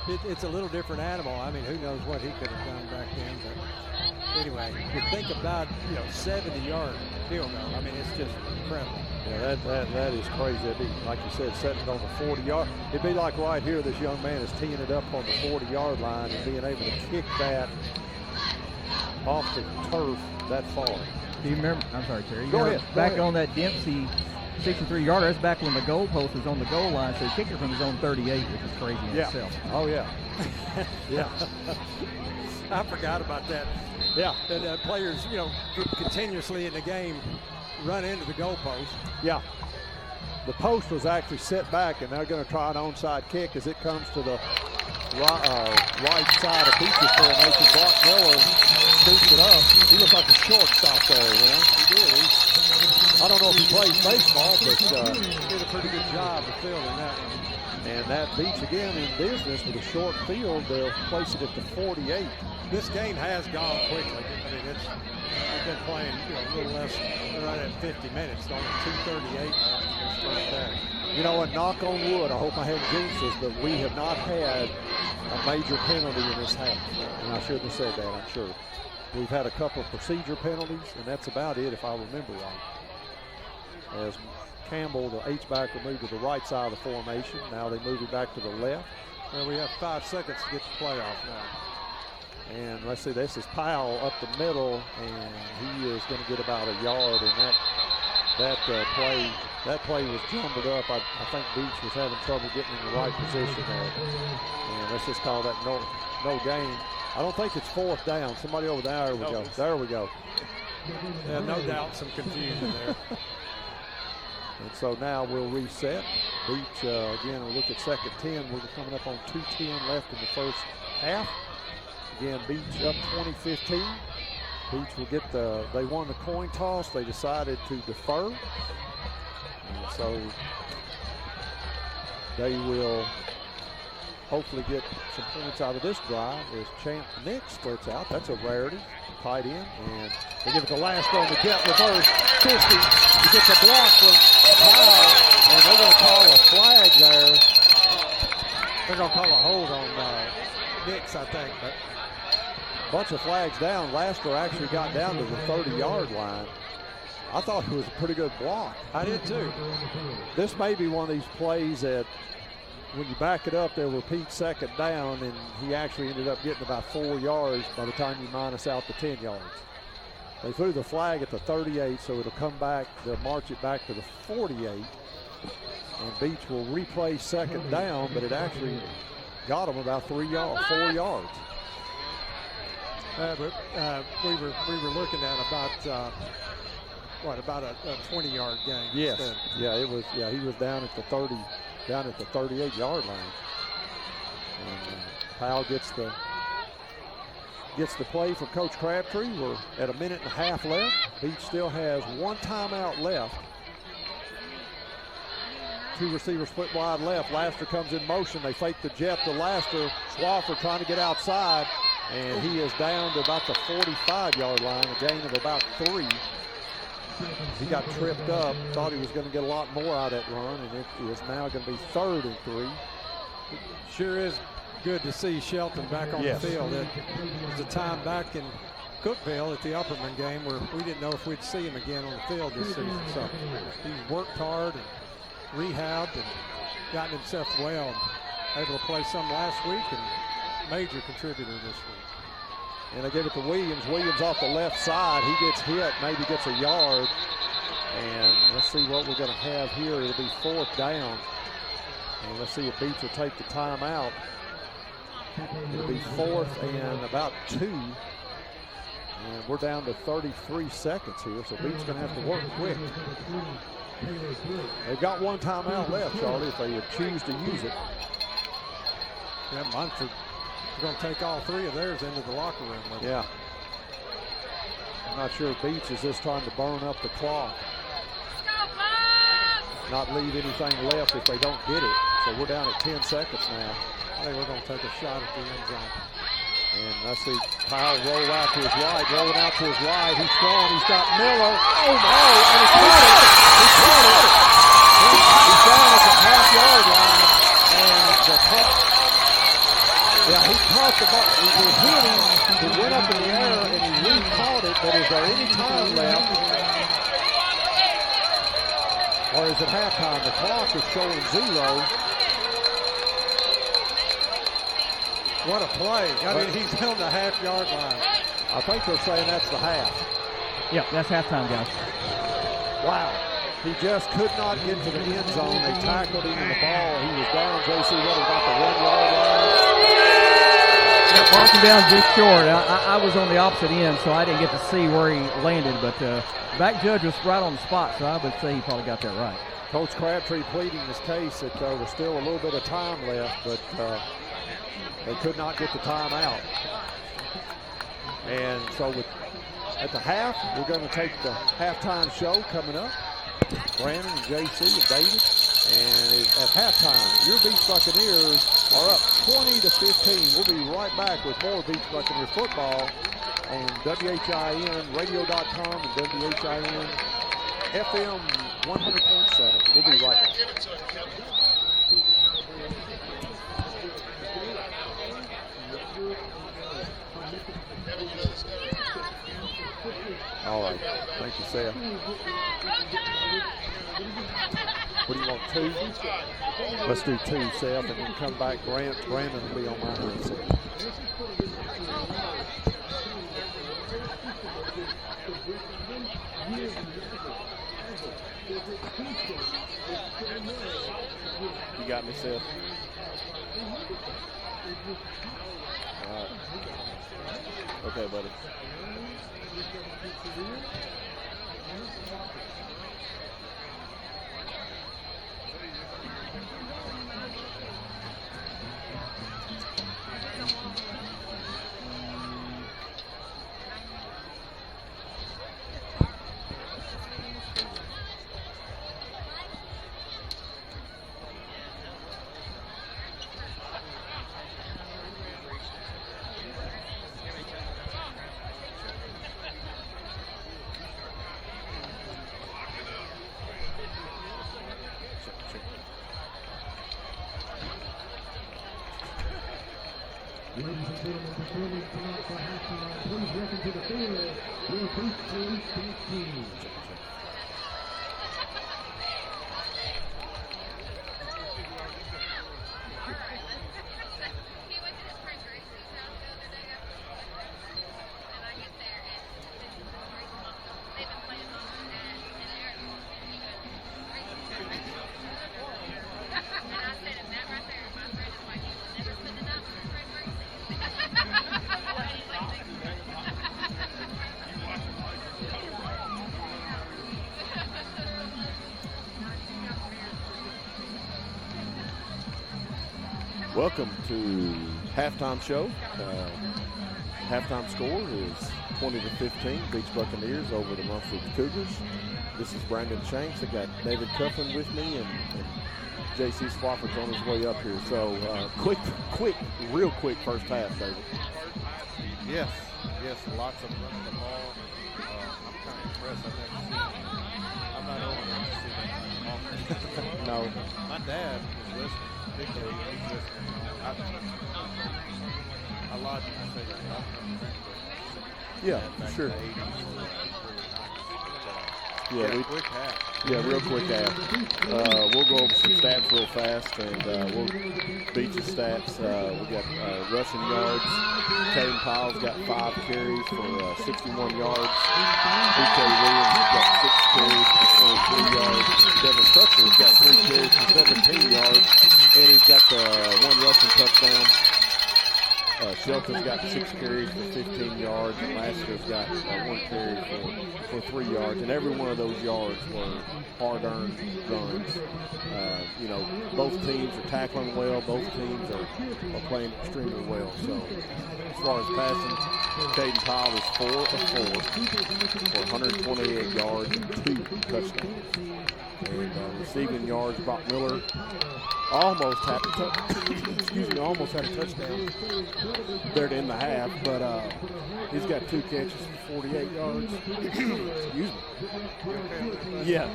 it's a little different animal. I mean, who knows what he could have done back then. But anyway, you think about, 70-yard field goal. I mean, it's just incredible. Yeah, that is crazy. That'd be, like you said, setting it on the 40-yard. It'd be like right here, this young man is teeing it up on the 40-yard line and being able to kick that off the turf that far. Do you remember? I'm sorry, Terry. Go ahead. Back on that Dempsey 63-yarder, that's back when the goalpost was on the goal line, so he kicked it from his own 38, which is crazy in itself. Oh, yeah. Yeah. I forgot about that. Yeah. And players, continuously in the game run into the goalpost. Yeah. The post was actually set back, and they're going to try an onside kick as it comes to the right side of Beech's formation. Brock Miller scoops it up. He looks like a shortstop there, He did. I don't know if he plays baseball, but he did a pretty good job of fielding that one. And that Beech again in business with a short field. They'll place it at the 48. This game has gone quickly. I mean, we've been playing a little less, right at 50 minutes. Only 2:38 now in this first half. And knock on wood, I hope I haven't jinxed this, but we have not had a major penalty in this half. And I shouldn't have said that, I'm sure. We've had a couple of procedure penalties, and that's about it if I remember right. As Campbell, the H-back, will move to the right side of the formation. Now they move it back to the left. Well, we have 5 seconds to get the play off now. And let's see, this is Powell up the middle, and he is going to get about a yard. And that play was jumbled up. I think Beech was having trouble getting in the right position there. And let's just call that no gain. I don't think it's 4th down. Somebody over there. There we go. There we go. Yeah, no doubt some confusion there. And so now we'll reset. Beech, again, we'll look at 2nd 10. We're coming up on 2:10 left in the first half. Again, Beech up 20-15. Beech will get they won the coin toss. They decided to defer. And so they will hopefully get some points out of this drive as Champ Nick splits out. That's a rarity. Tight end. And they give it the last on the jet reverse. 50. He gets a block from Powell. And they're going to call a flag there. They're going to call a hold on Nix, I think. But bunch of flags down. Lasker actually got down to the 30-yard line. I thought it was a pretty good block. I did too. This may be one of these plays that when you back it up, they'll repeat 2nd down, and he actually ended up getting about 4 yards by the time you minus out the 10 yards. They threw the flag at the 38, so it'll come back. They'll march it back to the 48, and Beech will replay 2nd down, but it actually got them about 4 yards. But we were looking at about a 20-yard gain. Yes. Instead. Yeah, it was. Yeah, he was down at the 30, down at the 38-yard line. And Powell gets the play from Coach Crabtree. We're at 1.5 minutes left. Beech still has 1 timeout left. 2 receivers split wide left. Laster comes in motion. They fake the jet to Laster. Swafford trying to get outside. And he is down to about the 45-yard line, a gain of about 3. He got tripped up, thought he was going to get a lot more out of that run, and it is now going to be 3rd and 3. Sure is good to see Shelton back on the field. It was a time back in Cookville at the Upperman game where we didn't know if we'd see him again on the field this season. So he's worked hard and rehabbed and gotten himself well, and able to play some last week and major contributor this week. And they give it to Williams. Williams off the left side. He gets hit, maybe gets a yard. And let's see what we're going to have here. It'll be 4th down. And let's see if Beech will take the timeout. It'll be 4th and about 2. And we're down to 33 seconds here, so Beech's going to have to work quick. They've got 1 timeout left, Charlie, if they would choose to use it. Yeah, Munford is going to take all 3 of theirs into the locker room with them. Yeah. I'm not sure if Beech is just trying to burn up the clock. Not leave anything left if they don't get it. So we're down at 10 seconds now. I think we're going to take a shot at the end zone. And I see Powell roll out to his right, rolling out to his right. He's throwing. He's got Miller. Oh, no. And he caught it. He caught it. He's down at the half-yard line. And the clock. Yeah, he caught the ball. He hit him. He went up in the air, and he re-caught it. But is there any time left? Or is it halftime? The clock is showing 0. What a play. I mean, he's on the half-yard line. I think they're saying that's the half. Yep, that's halftime, guys. Wow. He just could not get to the end zone. They tackled him in the ball. He was down, JC, what, about the 1-yard line? Yep, marking down just short. I was on the opposite end, so I didn't get to see where he landed, but back judge was right on the spot, so I would say he probably got that right. Coach Crabtree pleading his case that there was still a little bit of time left, but they could not get the time out. And so at the half, we're going to take the halftime show coming up. Brandon and JC and David. And at halftime, your Beech Buccaneers are up 20-15. We'll be right back with more Beech Buccaneer football on WHIN radio.com and WHIN FM 100.7. We'll be right back. All right. Thank you, Seth. What do you want, 2? Let's do 2, Seth, and then come back. Brandon will be on my headset. You got me, Seth. All right. Okay, buddy. Ladies and gentlemen, performing tonight for halftime, please welcome to the field your Beech Police team. Welcome to halftime show. Halftime score is 20-15. Beech Buccaneers over the Munford Cougars. This is Brandon Shanks. I got David Cuffin with me, and JC Swafford's on his way up here. So real quick first half, David. Yes, lots of running the ball. I'm kind of impressed. I'm not old enough to see that kind of offense. No. My dad is listening. Big league, he's listening. I lied when I say that. Yeah, sure. Quick half. Yeah, real quick half. We'll go over some stats real fast, and we'll beat your stats. We got rushing yards. Kaden Powell's got 5 carries for 61 yards. BK Williams has got 6 carries for 3 yards. Devin Crutcher's got 3 carries for 17 yards, and he's got the 1 rushing touchdown. Shelton's got 6 carries for 15 yards, and Lassiter's got 1 carry for 3 yards, and every one of those yards were hard-earned runs. You know, both teams are tackling well. Both teams are playing extremely well. So, as far as passing, Kaden Powell is 4 of 4 for 128 yards and 2 touchdowns. And receiving yards, Brock Miller almost had a touchdown there to end the half, but he's got 2 catches for 48 yards. Excuse me. Yeah,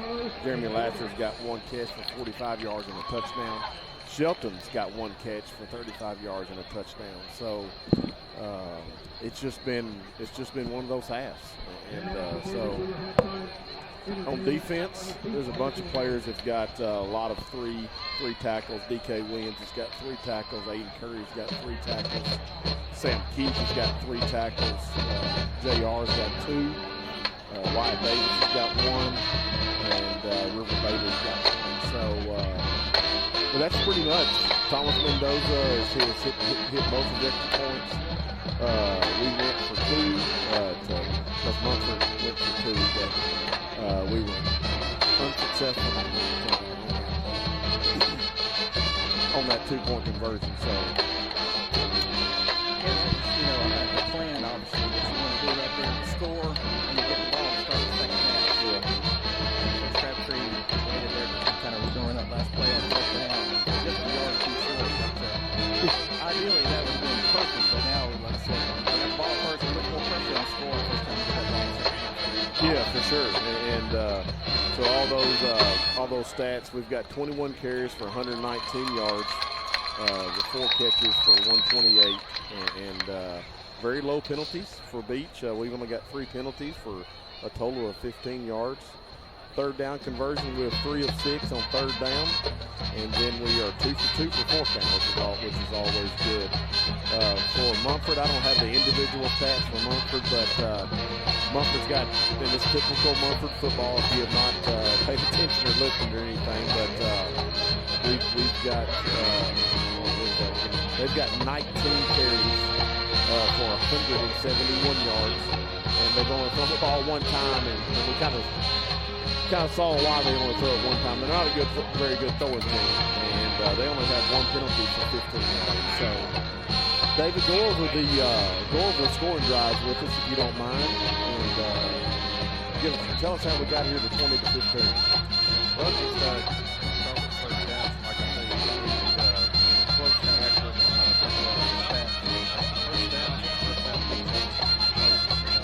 Jeremy Lassiter's got 1 catch for 45 yards and a touchdown. Shelton's got 1 catch for 35 yards and a touchdown. So it's just been one of those halves, and so. On defense, there's a bunch of players that's got a lot of three tackles. D.K. Williams has got 3 tackles. Aiden Curry's got 3 tackles. Sam Keith has got 3 tackles. J.R.'s got 2. Wyatt Davis has got 1. And River Bader's got 1. So, but that's pretty much. Thomas Mendoza has hit most of the extra points. We went for 2 because Munford went for 2, but we were unsuccessful on that 2-point conversion. So, you know, the plan obviously what you want to do right there is score and you get the ball to start the second half. yeah. So Crabtree waited there to kind of run that last play on first down and just a yard too short. But ideally that would have been perfect, but now, like I said, that ball first, a little more pressure on score first time we got ball second half. Yeah, for sure. And so all those stats, we've got 21 carries for 119 yards, with 4 catches for 128, and very low penalties for Beech. We've only got 3 penalties for a total of 15 yards. Third down conversion, we have 3 of 6 on third down, and then we are 2 for 2 for fourth down, which is always good. For Munford, I don't have the individual stats for Munford, but Munford's got, in this typical Munford football, if you have not paid attention or listened or anything, but we've got, they've got 19 carries for 171 yards, and they've only thrown the ball 1 time, and we kind of saw why they only throw it 1 time. They're not a very good throwing team, and they only have 1 penalty for 15 yards. So, David, go over the scoring drives with us if you don't mind, and tell us how we got here to 20 to 15. Well, just start with first down. Like I said, close to accurate on first down. First down.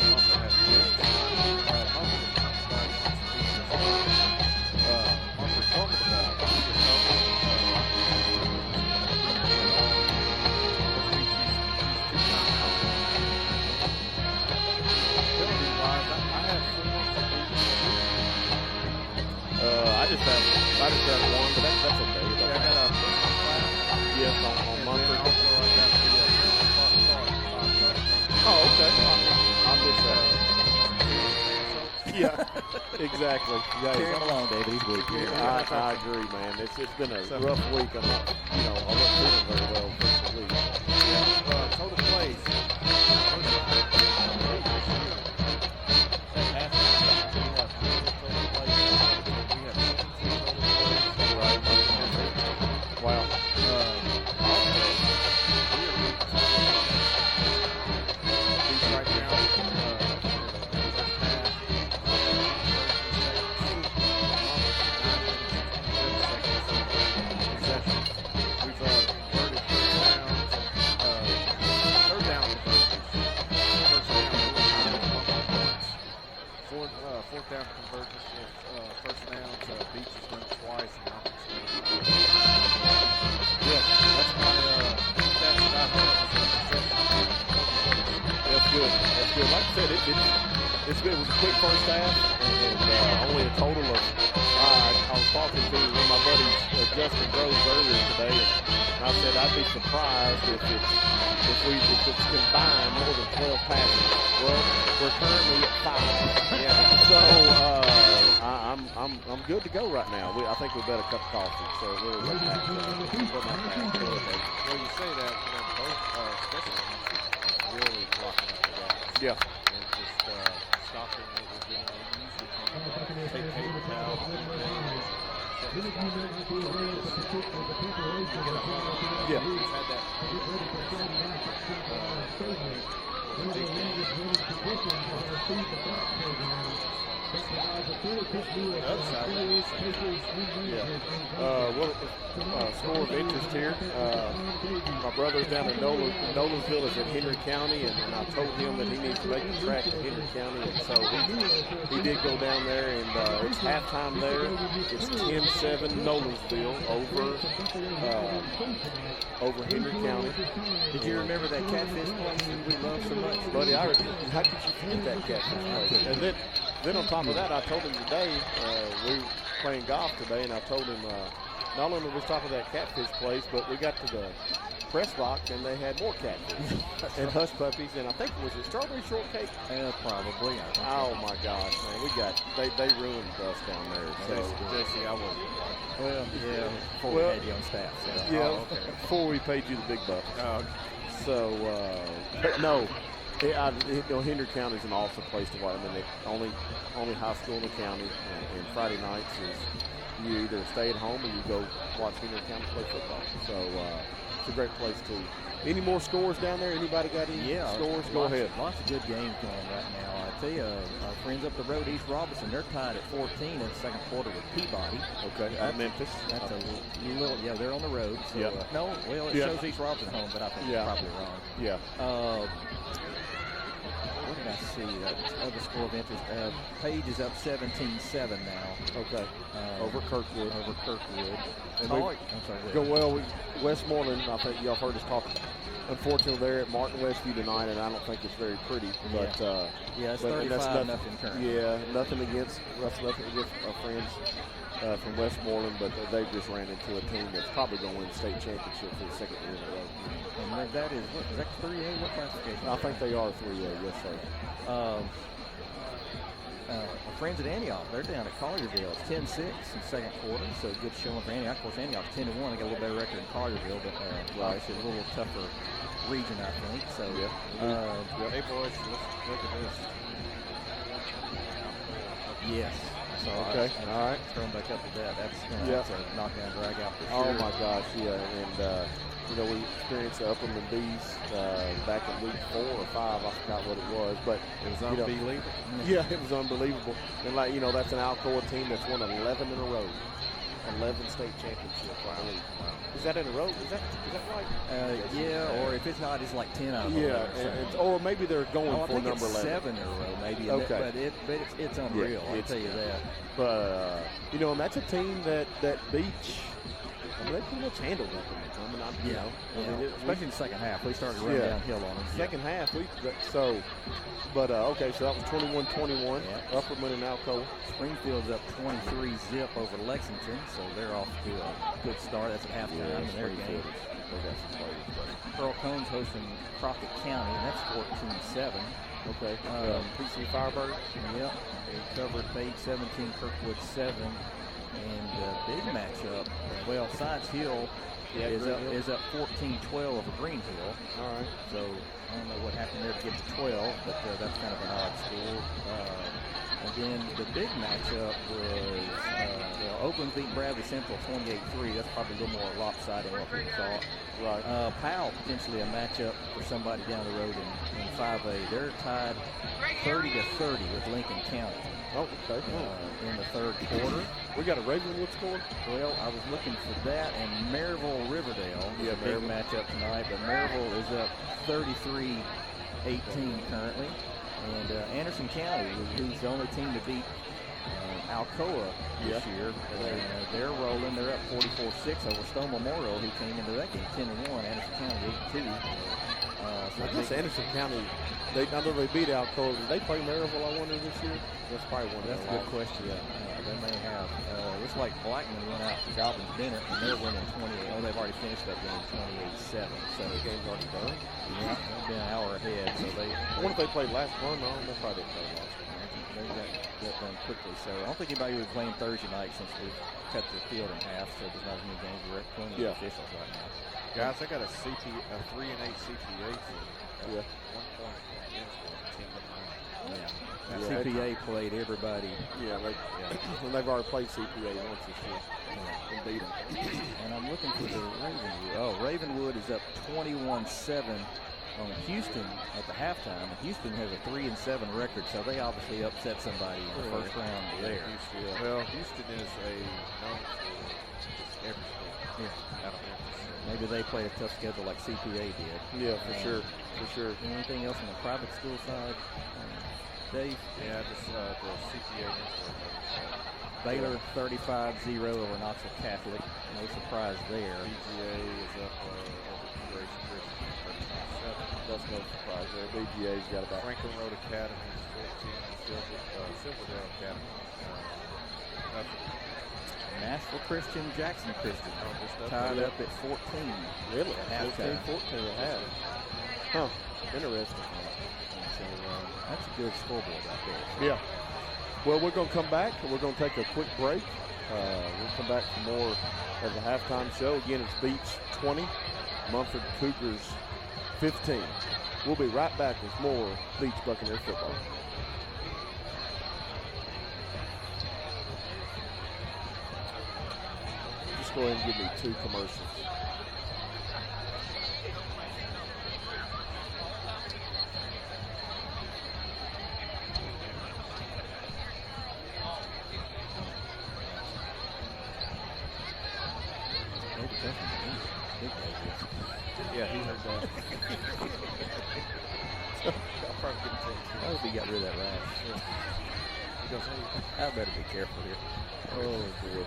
Munford has 2. Munford fumbled the ball. I just had 1, but that's okay. Yeah, I got a personal flag. Yes, on Munford. Also, I got the Oh, okay. I missed that. Yeah, exactly. Yeah, Carry him along, David. He's weak. I agree, man. It's been a rough week. I'm not feeling very well this week. total plays. Wow. Fourth down convergence with first downs. Beech has done it twice. Yeah, that's my stats that I heard. That's good. That's good. Like I said, it's good. It was a quick first half, and only a total of. I was talking to one of my buddies, Justin Groves, earlier today, and I said I'd be surprised if it's combined more than 12 passes. Well, we're currently at 5. Yeah. So I'm I'm good to go right now. I think we bet a cup of coffee, so it really wasn't that bad. Well, you say that, both special teams really blocking up the guys. Yeah. And just stopping what we're doing. They usually can take Kaden Powell to the game. Yeah. He's had that big game. Score of interest here. My brother's down in Nolensville is in Henry County, and I told him that he needs to make the track to Henry County, and so he did go down there, and it's halftime there. It's 10-7 Nolensville over Henry County. Did you remember that catfish place that we love so much? Buddy, how could you forget that catfish place? And then on top of that, I told him today, we were playing golf today, and I told him not only was top of that catfish place, but we got to the press box and they had more catfish and hush puppies, and I think was it strawberry shortcake? Probably. Oh my gosh, man, they ruined us down there. So Jesse, I wasn't. Well, yeah, before we had you on staff. So. Yeah, Oh, okay. before we paid you the big bucks. Oh, So, but no, Henry County is an awesome place to watch. I mean, the only high school in the county, and Friday nights is you either stay at home or you go watch Henry County play football. So it's a great place to. Any more scores down there? Anybody got any scores? Go ahead. Lots of good games going right now. I tell you, our friends up the road, East Robinson, they're tied at 14 in the second quarter with Peabody. Okay, at Memphis. That's a little, they're on the road. So, it shows East Robinson home, but I think it's probably wrong. Yeah. What did I see? Other score of interest. Page is up 17-7 now. Okay. Over Kirkwood. And I'm sorry. Westmoreland, I think y'all heard us talk about. Unfortunately, they're at Martin Westview tonight, and I don't think it's very pretty. But it's 35 nothing currently. Yeah, nothing against our friends from Westmoreland, but they just ran into a team that's probably going to win the state championship for the second year in a row. And that is 3A? What classification? I think they are 3A, yes, sir. Our friends at Antioch, they're down at Collierville. It's 10-6 in the second quarter, so good showing for Antioch. Of course, Antioch's 10-1. They got a little better record in Collierville, but obviously a little tougher region, I think. So, Hey, boys, let's look at this. Yes. So okay. All right. Throw them back up to that. That's a knockdown drag out for sure. Oh my gosh, yeah. And we experienced the Upperman Bees back in week 4 or 5. I forgot what it was, but it was unbelievable. Yeah, it was unbelievable. And that's an Alcoa team that's won 11 in a row. 11 state championships, I believe. Is that in a row? Is that right? Or if it's not, it's like 10 out of 11. Or maybe they're going for number 11. 7 in a row, maybe. Okay. But it's unreal. I'll tell you that. But and that's a team that Beech. They pretty much handled it. Especially in the second half. We started running downhill on them. Second half, so that was 21-21, Upperman and Alcoa. Springfield's up 23-0 over Lexington, so they're off to a good start. That's at halftime in their game. Earl Combs hosting Crockett County, and that's 14-7. Okay. PC Firebirds. Yep. They covered page 17, Kirkwood 7. And big matchup. Well, Science Hill is up 14-12 over Green Hill. All right. So I don't know what happened there to get to 12, but that's kind of an odd score. And then the big matchup was Oakland beat Bradley Central 28-3. That's probably a little more lopsided than what people thought. Right. Powell potentially a matchup for somebody down the road in 5A. They're tied 30-30 with Lincoln County. Oh, okay. In the third quarter. We got a Ravenwood score? Well, I was looking for that, and Maryville Riverdale is a big matchup tonight, but Maryville is up 33-18 currently. And Anderson County, who's the only team to beat Alcoa this year, they're rolling. They're up 44-6 over Stone Memorial, who came into that game 10-1. Anderson County 8-2. I guess Anderson County, now that they beat Alcoa, did they play Maryville, I wonder, this year? That's probably one. That's a good question. They may have. Looks like Blackman went out to Goblins dinner, and they're winning 28. Oh, they've already finished that game 28-7. So the game's already done? Yeah, they've been an hour ahead. So I wonder if they played last one. No, they probably didn't play last one. They got that done quickly. So I don't think anybody will be playing Thursday night since we've cut the field in half. So there's not as many games. We're at 20 officials right now. Guys, I got a 3-8 CPA team. Yeah. 1 point against the 10-9. Yeah. CPA played everybody. Yeah, and they've already played CPA once this year and beat them. And I'm looking for the Ravenwood. Oh, Ravenwood is up 21-7 on Houston at the halftime. Houston has a 3-7 record, so they obviously upset somebody in the first round there. Well, Houston is known for every sport. Yeah. Out of Memphis. Maybe they play a tough schedule like CPA did. Yeah, for sure. Anything else on the private school side? Dave? Yeah, just the CPA network. Baylor 35-0 over Knoxville Catholic. No surprise there. BGA is up over Grace Christian 35-7. That's no surprise there. BGA's got about Franklin Road Academy is 14. Silverdale Academy. Nothing. Nashville Christian, Jackson Christian. Just Tied up at 14. really At halftime. 14 and a half. Huh. Interesting. So that's a good scoreboard right there. So. Yeah. Well, we're going to come back, and we're going to take a quick break. We'll come back for more of the halftime show. Again, it's Beech 20, Munford Cougars 15. We'll be right back with more Beech Buccaneer football. Just go ahead and give me 2 commercials. Yeah, he heard that. I'll probably get a text. I hope he got rid of that rash. He goes, hey, I better be careful here. Oh, boy.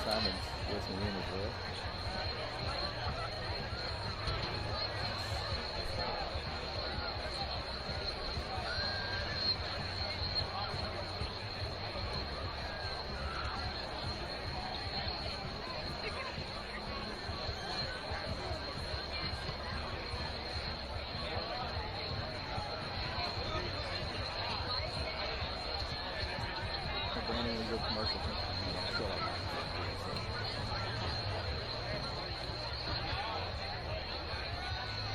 Simon's listening in as well. Brandon, we go commercial.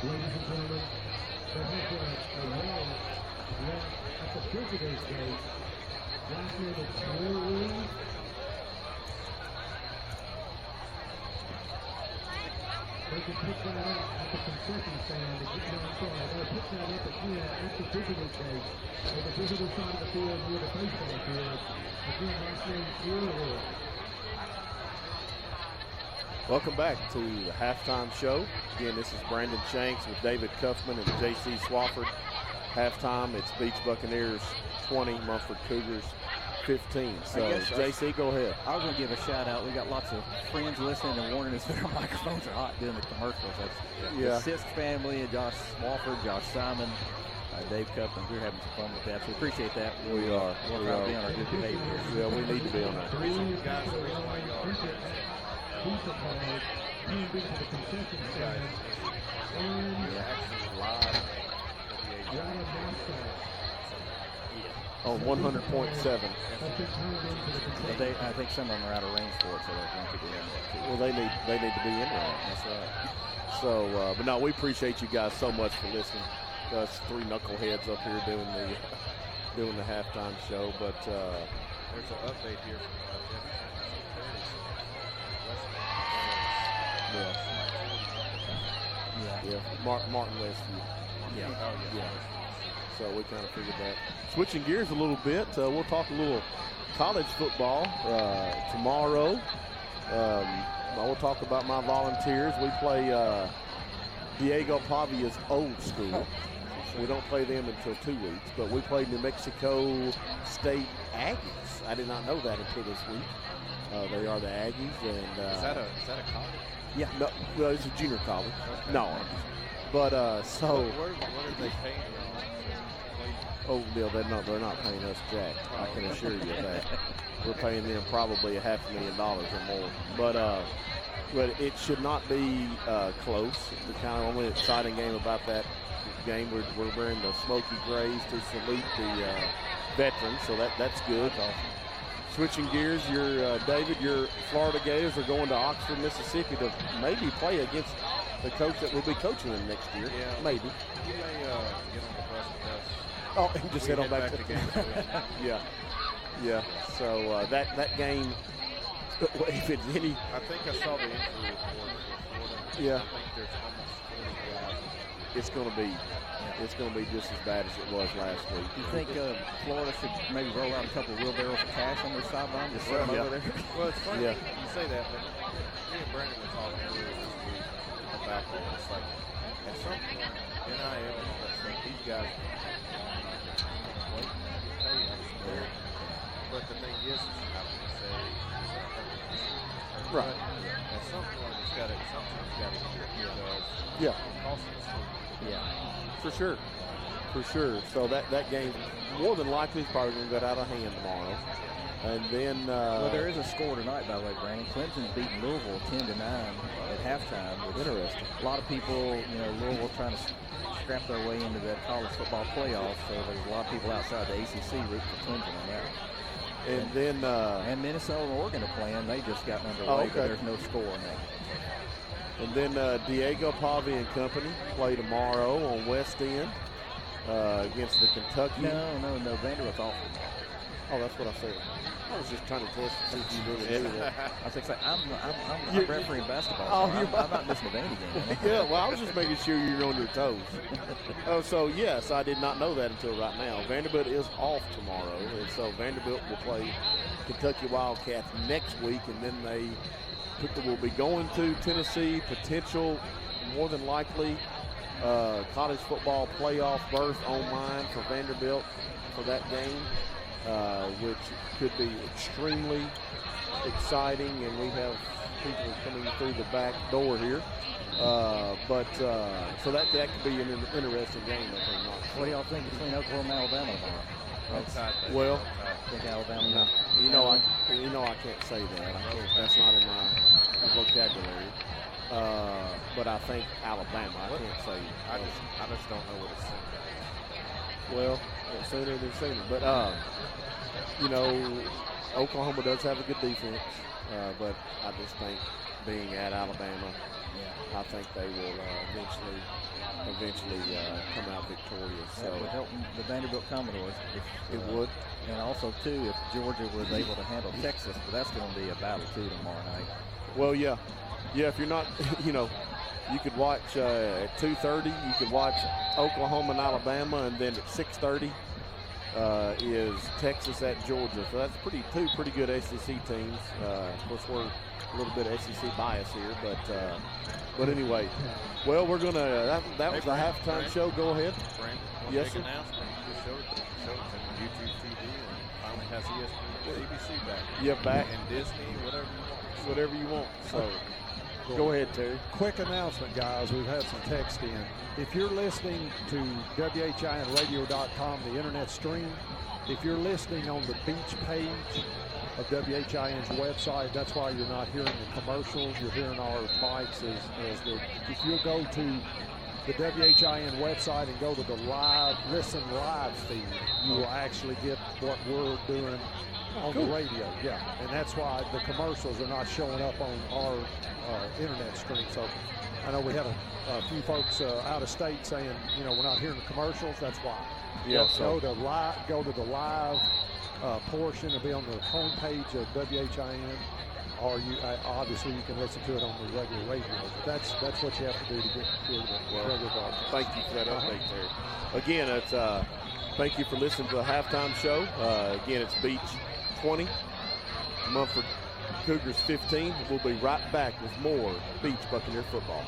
Ladies and gentlemen, there has a wall at the President's Gate. Last name is Square Room. They can pick that up at the concession stand. They'll pick that up again at the President's Gate. On the visitor side of the field near the baseball field. Again, last name is Square Room. Welcome back to the halftime show. Again, this is Brandon Shanks with David Cuffman and J.C. Swafford. Halftime, it's Beech Buccaneers 20, Munford Cougars 15. So, J.C., go ahead. I was going to give a shout out. We got lots of friends listening and warning us that our microphones are hot doing the commercials. That's the Sisk family, Josh Swafford, Josh Simon, Dave Cuffman. We're having some fun with that. So we appreciate that. We are. We'll try to be on our good behavior. Yeah, we need to be on that. you guys are the reason why y'all are Pizza card came into the concession stand and live. got a mascot. On 100.7. That's been turned into the concession. I think some of them are out of range for it, so they're going to keep it in there too. Well, they need to be in there. That's right. So, but no, we appreciate you guys so much for listening. Us 3 knuckleheads up here doing the halftime show. But There's an update here from Martin Westview. Yeah. So we kind of figured that. Switching gears a little bit, we'll talk a little college football tomorrow. I will talk about my Volunteers. We play Diego Pavia's old school. We don't play them until 2 weeks, but we played New Mexico State Aggies. I did not know that until this week. They are the Aggies, and Is that a college? Yeah. no, well, it's a junior college. Okay. No, but so. What are they paying you? Oh, Bill, they're not paying us jack. I can assure you of that. We're paying them probably $500,000 or more. But it should not be close. The kind of only exciting game about that game, we're wearing the smoky grays to salute the veterans, so that's good. Switching gears, David, your Florida Gators are going to Oxford, Mississippi to maybe play against the coach that will be coaching them next year. Yeah. Maybe. You may get on the bus with us. Oh, and just We head on back to the game. Yeah. So that game, if it's any, I think I saw the injury report for Florida. Yeah. I think there's almost 40 guys. it's going to be just as bad as it was last week. Do you think Florida should maybe roll out a couple of wheelbarrows of cash on their sideline? Just set them over there? Well, it's funny Yeah. you say that, but me and Brandon were talking earlier this week about that. It's like, at some point, NIL, these guys but the thing is how can you say Right. at some point it's got to get Yeah, Yeah. for sure. So that game more than likely is probably going to get out of hand tomorrow. And then Well, there is a score tonight, by the way, Brandon. Clemson's beating Louisville 10-9 at halftime. Which Interesting. A lot of people, Louisville trying to scrap their way into that college football playoff. So there's a lot of people outside the ACC rooting for Clemson on that. and then And Minnesota and Oregon are playing. They just got underway, Oh, okay. but there's no score in that. And then Diego Pavi and company play tomorrow on West End against the Kentucky. No. Vanderbilt's off. Oh, that's what I said. I was just trying to test to see if you really knew that. I was like, I'm You're- refereeing basketball. Oh, so you're- I'm not missing a Vandy game. Yeah, well, I was just making sure you're on your toes. Oh, so yes, I did not know that until right now. Vanderbilt is off tomorrow, and so Vanderbilt will play Kentucky Wildcats next week, and then they will be going to Tennessee. Potential, more than likely, college football playoff berth online for Vanderbilt for that game, which could be extremely exciting, and we have people coming through the back door here. So that could be an interesting game, I think. What do y'all think between Oklahoma and Alabama tomorrow? Well, I think Alabama. no, you know I can't say that. I can't. That's not in my vocabulary. But I think Alabama. I can't say. I just don't know what it's saying. Well, sooner than sooner. But Oklahoma does have a good defense. But I just think being at Alabama, I think they will eventually come out victorious. That would So help the Vanderbilt Commodores. it would. And also, too, if Georgia was able to handle Texas, but that's going to be a battle, too, tomorrow night. Well, yeah. If you're not, you could watch at 2:30. You could watch Oklahoma and Alabama, and then at 6:30 is Texas at Georgia. So that's two pretty good SEC teams. Of course, we're a little bit of SEC bias here, but anyway. Well, we're gonna. That was the halftime show. Go ahead. Brandon, Yes, big sir. announcement. You just showed it on YouTube TV and finally has ESPN and ABC back. Yeah, back. And Disney, whatever you want. Whatever you want. So go ahead, Terry. Quick announcement, guys. We've had some text in. If you're listening to WHINradio.com, the internet stream, if you're listening on the Beech page of WHIN's website, that's why you're not hearing the commercials. You're hearing our mics if you'll go to the WHIN website and go to the listen live feed, you will actually get what we're doing on the radio. Yeah, and that's why the commercials are not showing up on our internet stream. So I know we had a few folks out of state saying, we're not hearing the commercials. That's why. Yeah, Go to the live portion. It'll be on the homepage of WHIN, or obviously you can listen to it on the regular radio. But that's what you have to do to get through the regular broadcast. Thank you for that update, Terry. Again, it's thank you for listening to the halftime show. Again, it's Beech 20, Munford Cougars 15. We'll be right back with more Beech Buccaneer football.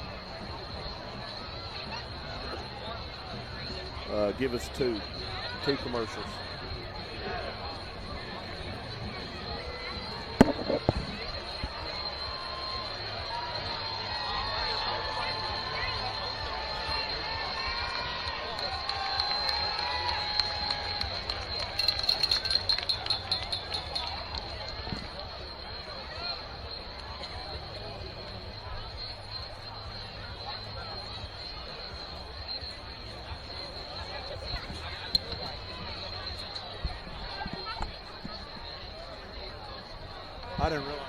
give us two commercials. I didn't realize.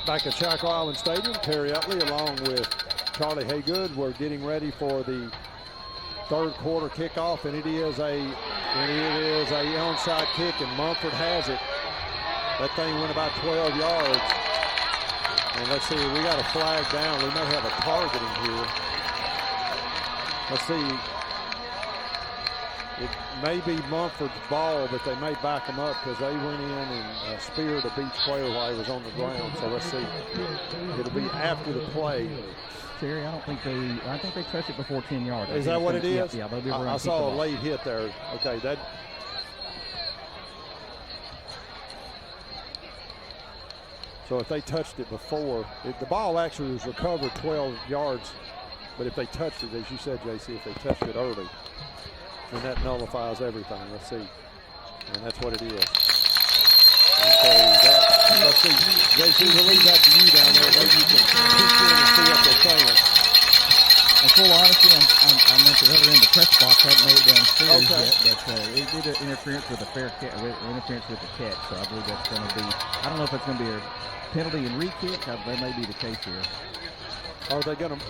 Back at Chaco Island Stadium, Terry Utley along with Charlie Haygood. We're getting ready for the third quarter kickoff, and it is a onside kick, and Munford has it. That thing went about 12 yards. And let's see, we got a flag down. We may have a targeting here. Let's see. It may be Munford's ball, but they may back him up because they went in and speared a Beech player while he was on the ground. So let's see. It'll be after the play. Terry, I think they touched it before 10 yards. Is that what it is? Yeah, I saw a late hit there. Okay, that. So if they touched it before, the ball actually was recovered 12 yards, but if they touched it, as you said, JC, if they touched it early, then that nullifies everything. Let's see. And that's what it is. And so let's see. JC, we'll leave that to you down there. Maybe you can peek in and see what they're saying. In full honesty, I meant to have it in the press box. I hadn't made it downstairs yet, but it did interference with the interference with the catch. So I believe that's going to be. I don't know if it's going to be a penalty and re-kick. That may be the case here. Are they going to?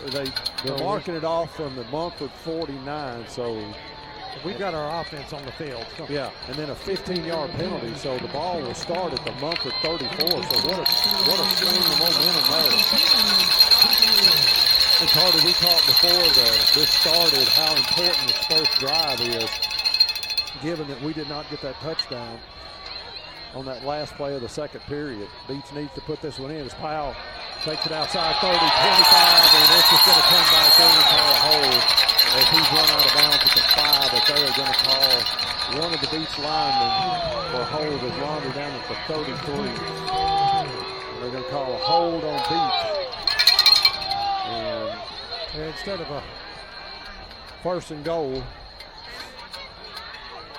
They're marking it off from the Munford 49. So. We've got our offense on the field. So. Yeah, and then a 15-yard penalty, so the ball will start at the Munford 34. So what a swing of momentum there. And Carter, we talked before this started how important this first drive is, given that we did not get that touchdown on that last play of the second period. Beech needs to put this one in as Powell takes it outside 30, 25, and it's just going to come back in and call a hold. As he's run out of bounds at the 5, but they are going to call one of the Beech linemen for a hold as Ronder down at the 33. They're going to call a hold on Beech. And instead of a first and goal,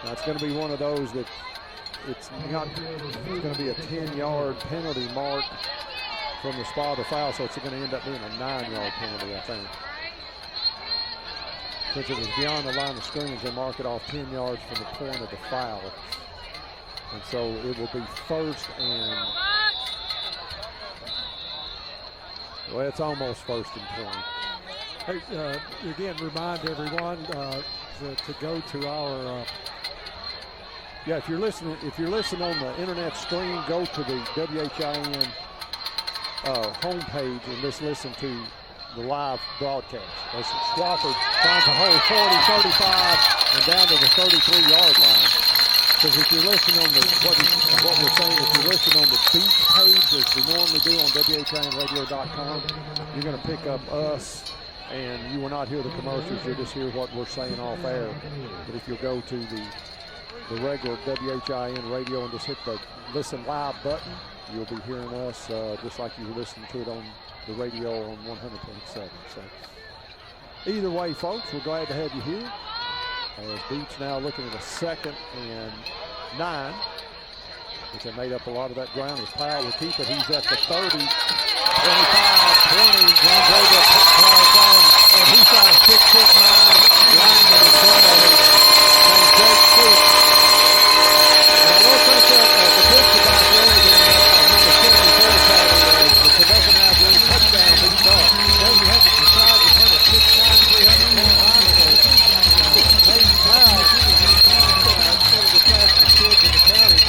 that's going to be one of those that it's going to be a 10-yard penalty mark from the spot of the foul, so it's going to end up being a 9-yard penalty, I think. Since it was beyond the line of scrimmage, they mark it off 10 yards from the point of the foul. And so it will be first and, well, it's almost first and 20. Hey, again, remind everyone to go to our. Yeah, if you're listening on the internet stream, go to the WHIN homepage and just listen to the live broadcast. As Swafford finds a hole 40, 35, and down to the 33-yard line. Because if you're listening on what we're saying, if you're listening on the Beech page, as we normally do on WHINradio.com, you're going to pick up us, and you will not hear the commercials. You'll just hear what we're saying off air. But if you'll go to the regular WHIN radio and just hit the listen live button, you'll be hearing us just like you were listening to it on the radio on 100.7. So either way, folks, we're glad to have you here. As Beech now looking at a 2nd and 9. Which they made up a lot of that ground. As Powell will keep it, he's at the 30, 25, 20, runs over Powell down, and he's got a 6'9" lineman in front of him named Jake Fuchs. And I don't think that the picture back there number 74 title was the Quebec now doing a touchdown lead off. Then you have to decide to run a 6'9", 300-pound lineman. Maybe Powell, one of the fastest kids in the county.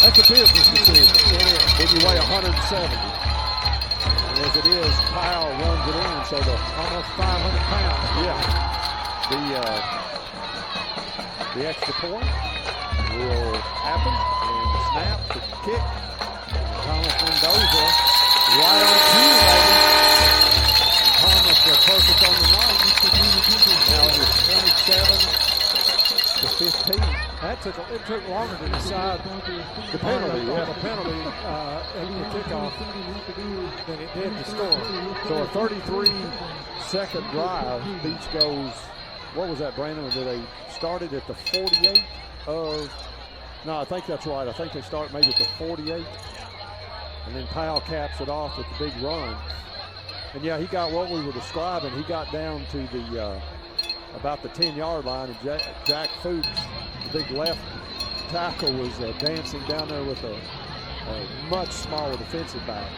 That's a business decision. When you weigh 170. And as it is, Powell runs it in, so the almost 500 pounds. Yeah. The extra point will happen, and the snap, the kick. Thomas Mendoza right on cue, baby. Thomas perfect on the night. Now it is 27 to 15. It took longer to decide the penalty. The penalty at the kickoff than it did to score. So a 33-second drive. Beech goes, what was that, Brandon? Did they started at the 48 of, no, I think that's right. I think they start maybe at the 48. And then Powell caps it off with the big run. And yeah, he got what we were describing. He got down to the, about the 10-yard line, and Jack Fuchs, the big left tackle, was dancing down there with a much smaller defensive back.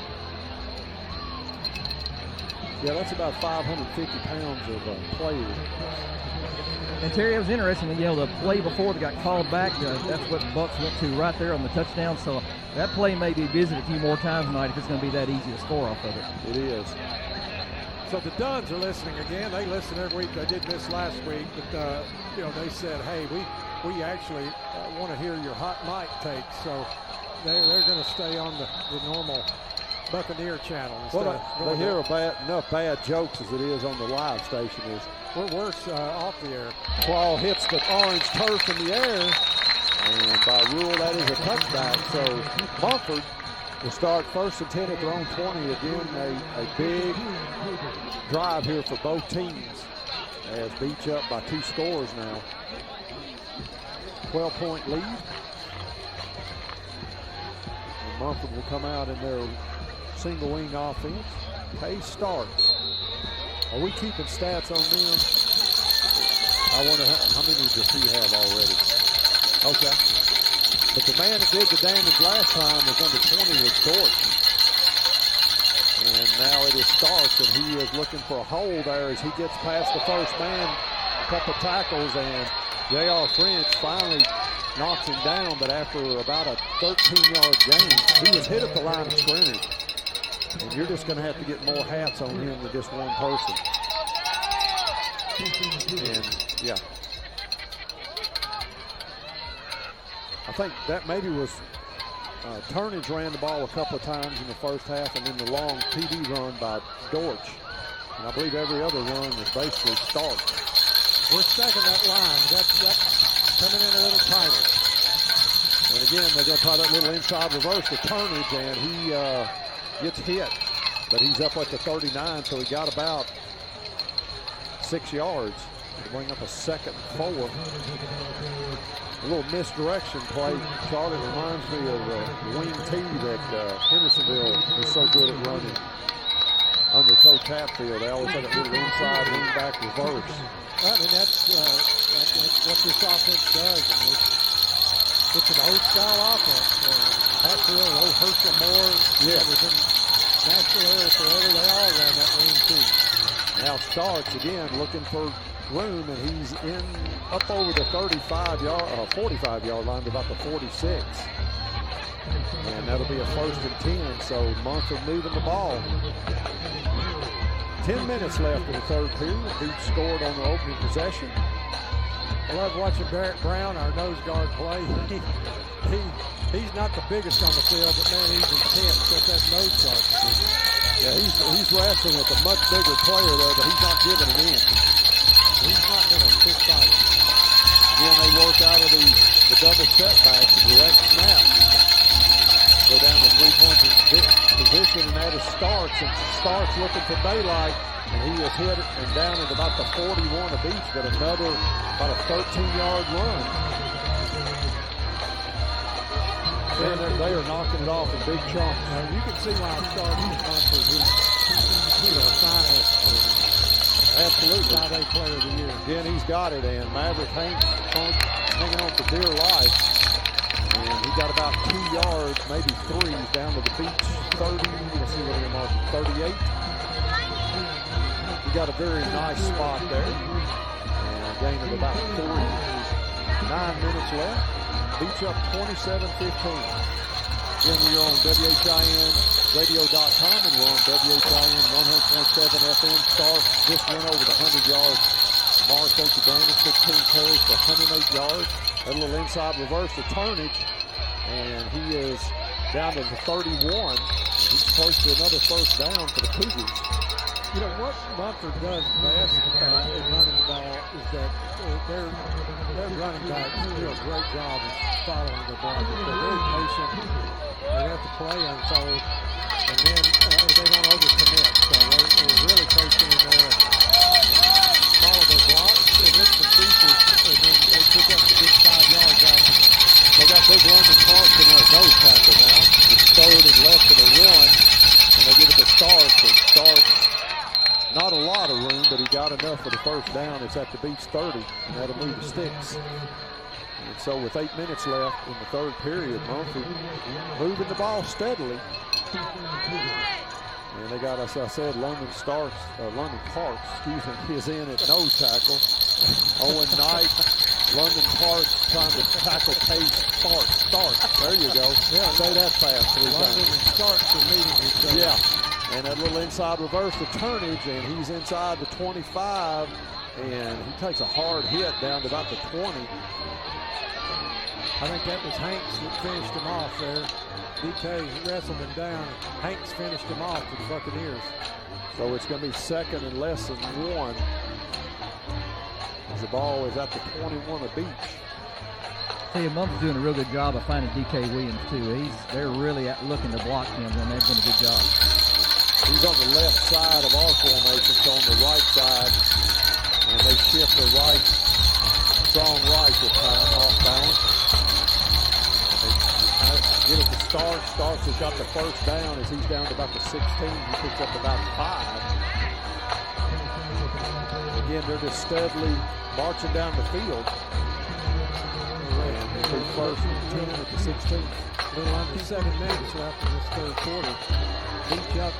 Yeah, that's about 550 pounds of player. And Terry, it was interesting, the play before that got called back, that's what the Bucks went to right there on the touchdown. So that play may be visited a few more times tonight if it's going to be that easy to score off of it. It is. So the Duns are listening again. They listen every week. They did this last week, but they said, hey, we actually want to hear your hot mic takes. So they're going to stay on the normal Buccaneer channel. Well, they hear enough bad jokes as it is on the live station. We're worse off the air. Ball hits the orange turf in the air, and by rule that is a touchback. So Munford will start 1st and 10 at their own 20. Again, a big drive here for both teams as Beech up by 2 scores now. 12-point lead. And Munford will come out in their single wing offense. Pace starts. Are we keeping stats on them? I wonder how many does he have already? Okay. But the man that did the damage last time was number 20 with Dortch. And now it is Starks, and he is looking for a hold there as he gets past the first man, a couple tackles, and J.R. French finally knocks him down, but after about a 13-yard gain, he was hit at the line of scrimmage. And you're just going to have to get more hats on him than just one person. And, yeah. I think that maybe was Turnage ran the ball a couple of times in the first half, and then the long TD run by Dortch. And I believe every other run was basically Stark. We're stacking that line. That's coming in a little tighter. And again, they're going to try that little inside reverse to Turnage, and he gets hit. But he's up at the 39, so he got about 6 yards to bring up a 2nd and 4. A little misdirection play. Charlotte reminds me of the wing T that Hendersonville is so good at running under Coach Hatfield. They always have a little inside wing back reverse. I mean, that's what this offense does. I mean, it's an old style offense. Hatfield, old Herschel Moore, was in national area forever. They all ran that wing too. Now Starks again looking for room, and he's in up over the 45-yard line to about the 46. And that'll be a 1st and 10, so Munford moving the ball. 10 minutes left in the 3rd period. Beech scored on the opening possession. I love watching Barrett Brown, our nose guard, play. He's not the biggest on the field, but man, he's intense at that nose guard position. Yeah, he's wrestling with a much bigger player there, but he's not giving an inch. He's not going to fit fight. Again, they work out of the the double setback, the direct snap. Go down to three-point position, and that is Starks. And Starks looking for daylight, and he was hit and down at about the 41 of Beech, but another about a 13-yard run. And they are knocking it off in big chunks. Now, you can see why I'm starting with Munford. He's a finalist for Absolutely. 5A Player of the Year. Again, he's got it, and Maverick Hanks hanging on for dear life. And he got about 2 yards, maybe 3, down to the Beech 30. Let's see what they're marking, 38. He got a very nice spot there. And a gain of about 4. 9 minutes left. Beech up 27-15. Again, we're on WHINradio.com and we're on WHIN 100.7 FM. Starks just went over the 100-yard mark. Thank you, Brandon. 16 carries for 108 yards. A little inside reverse to Turnage, and he is down to the 31. He's close to another first down for the Cougars. You know, what Munford does best in running the ball is that their running backs do a great job of following the ball. They're very patient. They let the play unfold, and then they don't overcommit. So they're really patient in there. Follow their blocks and look for creases, and then they pick up the big 5 yards after. They got big London Parks in their nose tackle now. It's third and less than a 1, and they give it to Starks, and Starks, not a lot of room, but he got enough for the first down. It's at the Beech 30, and that'll move the sticks. And so with 8 minutes left in the third period, Munford moving the ball steadily. And they got, as I said, London Parks, is in at nose tackle. Owen Knight, London Parks trying to tackle Case Starks. There you go. Yeah, say that fast 3 times. London and Starks are meeting each other. Yeah. And that little inside reverse to Turnage, and he's inside the 25, and he takes a hard hit down to about the 20. I think that was Hanks that finished him off there. DK wrestled him down. Hanks finished him off for the Buccaneers. So it's going to be second and less than 1. As the ball is at the 21 of Beech. Tell you, Munford's doing a real good job of finding DK Williams too. They're really looking to block him, and they've done a good job. He's on the left side of our formation, so on the right side, and they shift the right, strong right this time, off balance. Get it to Starks. Starks has got the first down as he's down to about the 16. He picks up about 5. Again, they're just steadily marching down the field. And it'll be first and 10 at the 16. A little under 7 minutes left in this third quarter. Beech up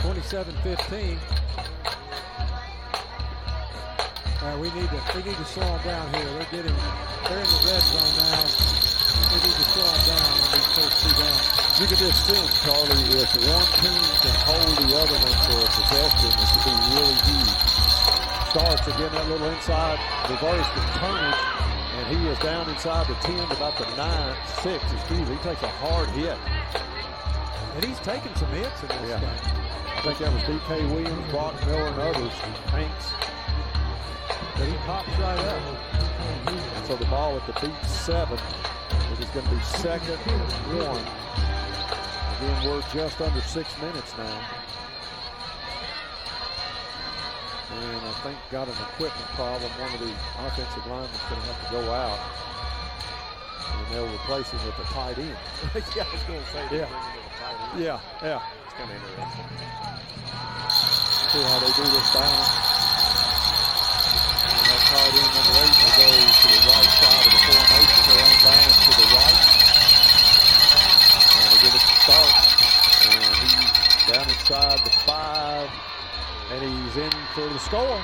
27-15. We need to slow them down here. They're in the red zone now. We need to slow them down on these first 2 downs. You can just sense, Charlie, if one team can hold the other one for a possession, this would be really huge. Starts again that little inside reverse to Turnage, and he is down inside the 10 to about the 6. He takes a hard hit. And he's taking some hits in this game. I think that was DK Williams, Brock Miller, and others. Hanks. But he pops right up. And so the ball at the Beech 7. It is going to be second and 1. Again, we're just under 6 minutes now. And I think got an equipment problem. One of the offensive linemen is going to have to go out. And they'll replace him with a tight end. Yeah, I was going to say. Yeah. Yeah. It's kind of interesting. See how they do this balance. And that tight end number 8 will go to the right side of the formation. They're on balance to the right. And they give it to Starks. And he's down inside the 5. And he's in for the score.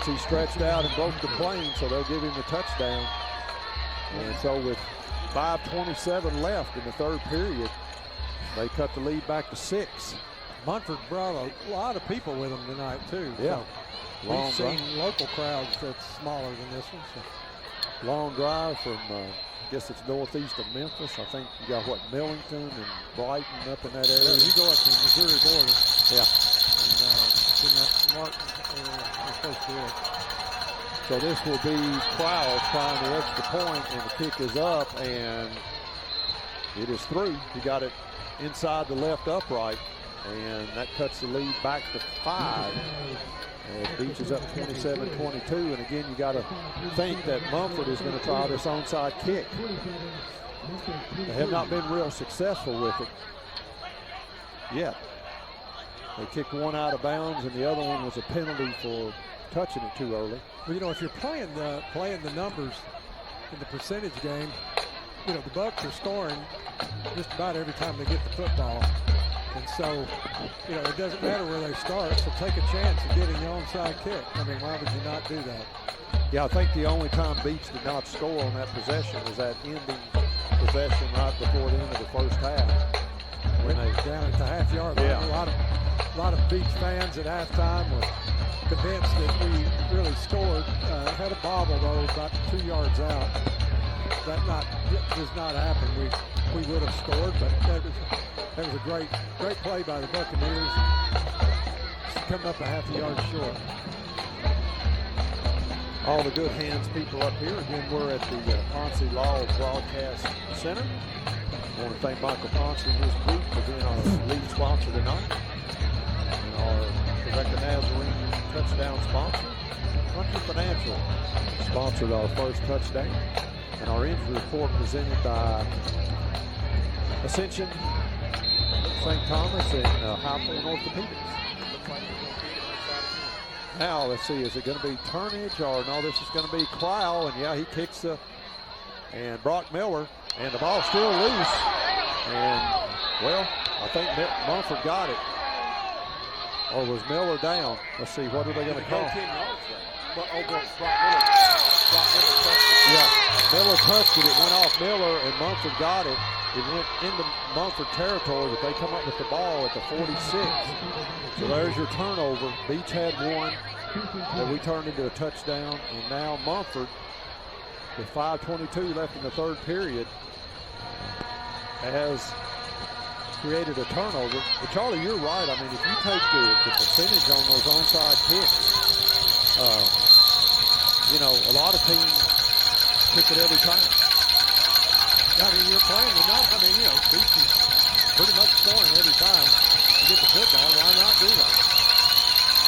As he stretched out and broke the plane, so they'll give him the touchdown. And so with 5:27 left in the third period, they cut the lead back to 6. Munford brought a lot of people with him tonight, too. Yeah. So we've seen local crowds that's smaller than this one. So. Long drive from, I guess it's northeast of Memphis. I think you got, Millington and Brighton up in that area. Yeah, you go up to the Missouri border. Yeah. And it's in that Martin area. It's close to it. So this will be Crowell trying the extra point, and the kick is up, and it is through. He got it inside the left upright, and that cuts the lead back to 5. And Beech is up 27-22, and again, you got to think that Munford is going to try this onside kick. They have not been real successful with it yet. They kicked one out of bounds, and the other one was a penalty for touching it too early. Well, you know, if you're playing the numbers in the percentage game, you know, the Bucks are scoring just about every time they get the football. And so, you know, it doesn't matter where they start, so take a chance of getting the onside kick. I mean, why would you not do that? Yeah, I think the only time Beech did not score on that possession was that ending possession right before the end of the first half. When they down at the half-yard line. Yeah. A lot of Beech fans at halftime were convinced that we really scored. Had a bobble, though, about 2 yards out. That does not happen. We would have scored, but that was a great play by the Buccaneers. Just coming up a half a yard short. All the good hands people up here. Again, we're at the Ponce Law Broadcast Center. I want to thank Michael Ponce and his group for being our lead sponsor tonight. And our Rebecca Nazarene touchdown sponsor. Country Financial sponsored our first touchdown. And our injury report presented by Ascension, St. Thomas, and High Point Orthopedics. Now, let's see, is it going to be turnage or no, this is going to be Crowell, and yeah, he kicks and Brock Miller, and the ball's still loose. And, well, I think Munford got it. Or was Miller down? Let's see, what are they going to call? Yeah, Miller touched it. It went off Miller, and Munford got it. It went into Munford territory, but they come up with the ball at the 46. So there's your turnover. Beech had one that we turned into a touchdown, and now Munford, with 5:22 left in the third period, has created a turnover. But Charlie, you're right. I mean, if you take the percentage on those onside kicks, you know, a lot of teams kick it every time. I mean, you're playing the number. I mean, you know, Beech is pretty much scoring every time you get the football. Why not do that?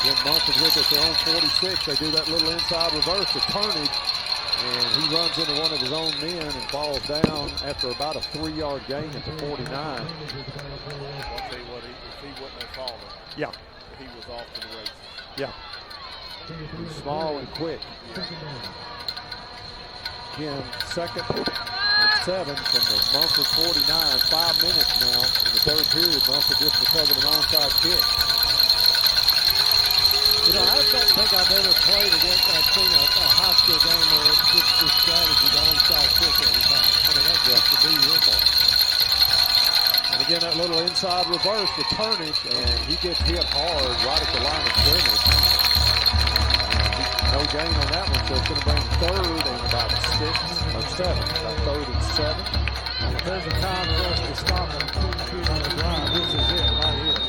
When Munford with it, their own 46, they do that little inside reverse to turnage, and he runs into one of his own men and falls down after about a 3-yard gain at the 49. I'll tell you what, if he wouldn't have fallen, Yeah. he was off to the races. Yeah. He's small and quick. Again, 2nd and 7 from the Munford 49. 5 minutes now in the third period. Munford just recovered an onside kick. You know, I don't think I've ever played against, I've seen a high school game where it's just this strategy, the onside kick every time. I mean, that's just to be whistle. And again, that little inside reverse with turnage, and he gets hit hard right at the line of scrimmage. No gain on that one, so it's going to bring 3rd and about 6 or 7. About 3rd and 7. If there's a time for us to stop them on the drive, this is it right here.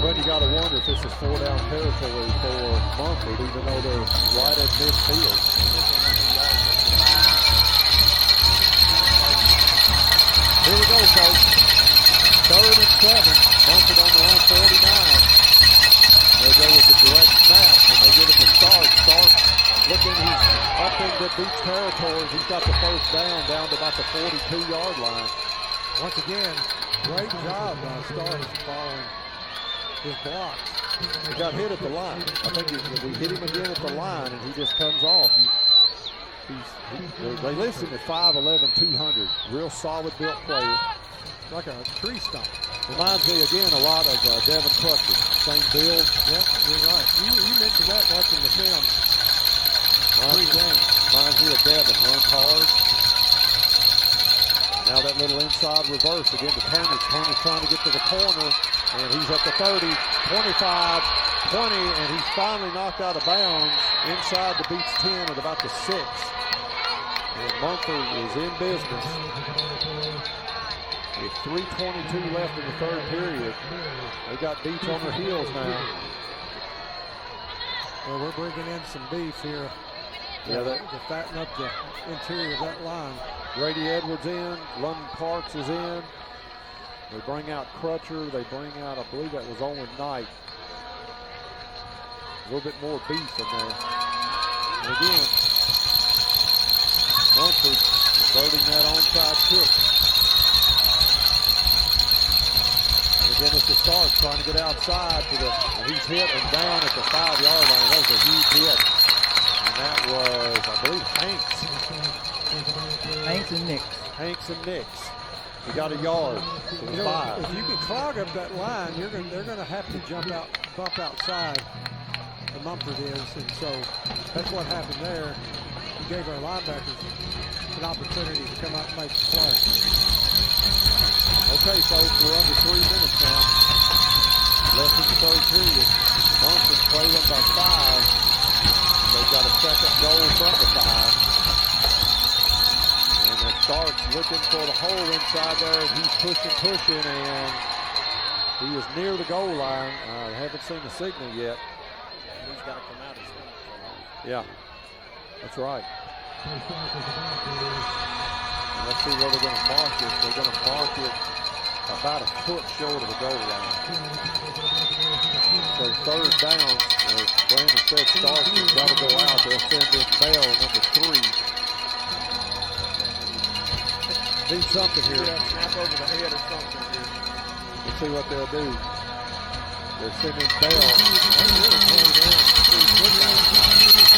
But you got to wonder if this is 4-down territory for Munford, even though they're right at midfield. Here we go, folks. 3rd and 7. Munford on their own 49. They go with the direct snap, and they give it to Stark. Stark looking, he's up into Beech territory. He's got the first down to about the 42-yard line. Once again, great job by Stark following his blocks. He got hit at the line. I think we hit him again at the line, and he just comes off. They list him at 5'11", 200. Real solid built player. Like a tree stump. Reminds me again a lot of Devin Tucker. Same build. Yep, you're right. You mentioned that watching the film. Reminds me of Devin. Runs hard. Now that little inside reverse again to Turnage. Turnage trying to get to the corner, and he's at the 30, 25, 20, and he's finally knocked out of bounds inside the Beech 10 at about the 6. And Munford is in business. With 3:22 left in the third period. They got Beech on their heels now. Well, we're bringing in some beef here. Yeah, to fatten up the interior of that line. Grady Edwards in, London Parks is in. They bring out Crutcher. They bring out, I believe that was Owen Knight. A little bit more beef in there. And again, Munford converting that onside kick. And again, it's the Starks trying to get outside to the, and he's hit and down at the 5-yard line. That was a huge hit. And that was, I believe, Hanks and Nix. Hanks and Nix. He got a yard to the 5. If you can clog up that line, they're going to have to bump outside. The Munford is, and so that's what happened there. He gave our linebackers an opportunity to come out and make the play. Okay, folks, we're under 3 minutes now. Left in the third period. Munford trailing by 5. They've got a second goal from the 5. And the Starks looking for the hole inside there. He's pushing, and he is near the goal line. I haven't seen the signal yet. He's got to come out and swing. Yeah, that's right. Let's see where they're going to mark it. They're going to mark it about a foot short of the goal line. So third down, as Brandon said, Starks has got to go out. They'll send in Bell, number 3. Need something here. Yeah, snap over the head or something here. Let's see what they'll do. They're sending Bell.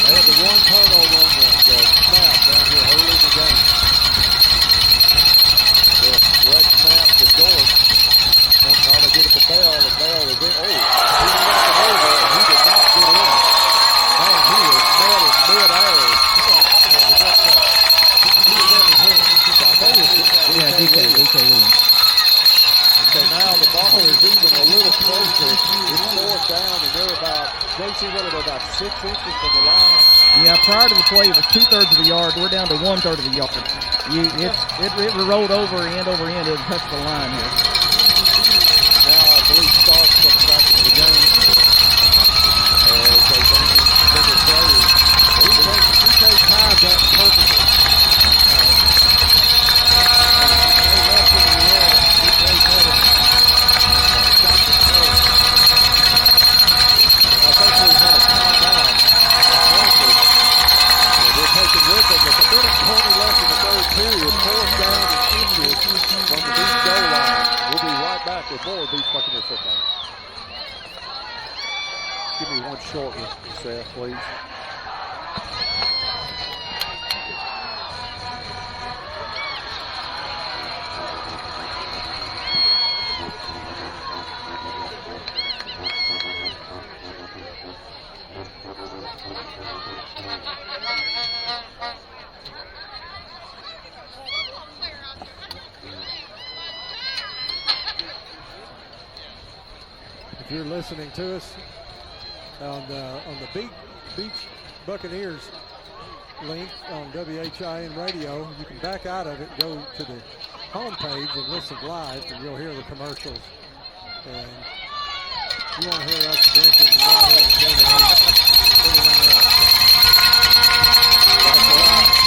They had the one turnover on the snap down here early in the game. The red snap to George. Somehow they get it to Bell. The Bell is in. Oh, he knocked it over, and he did not get in. Man, he was mad in mid-air. Yeah, DK Williams. So now the ball is even a little closer. It's 4th down, and they're about, JC, what are they, about 6 inches from the line? Yeah, prior to the play, it was 2/3 of the yard. We're down to 1/3 of the yard. It rolled over end. It touched the line here. Now I believe Starks coming back into the game as they bring in bigger players. DK tied that perfectly. With it, with a minute 20 left in the third period, 4th down and inches from the Beech goal line. We'll be right back with more Beech Buccaneer football. Give me one short one, Seth, please. If you're listening to us on the Beech Buccaneers link on WHIN radio, you can back out of it, go to the homepage and listen live, and you'll hear the commercials. And you want to hear us drinking, you want to hear the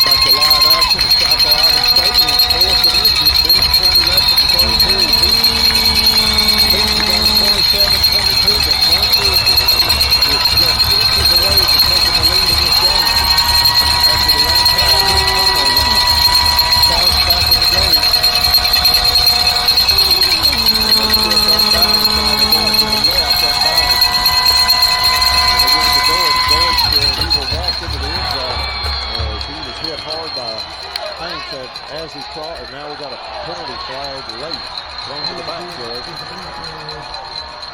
Back to live action at South Island Stadium. 4th and inches, minute 20 left in the third period. Beech is on 27-22, but Munford is just inches away from taking the lead in this game. After the onside turnover, Starks back in the game. And they still come down and try to go to the left on bounds. And they get it to George. George, he will walk into the end zone. He was hit hard by Hanks as he crossed, and now we got a penalty flag late thrown to the back judge.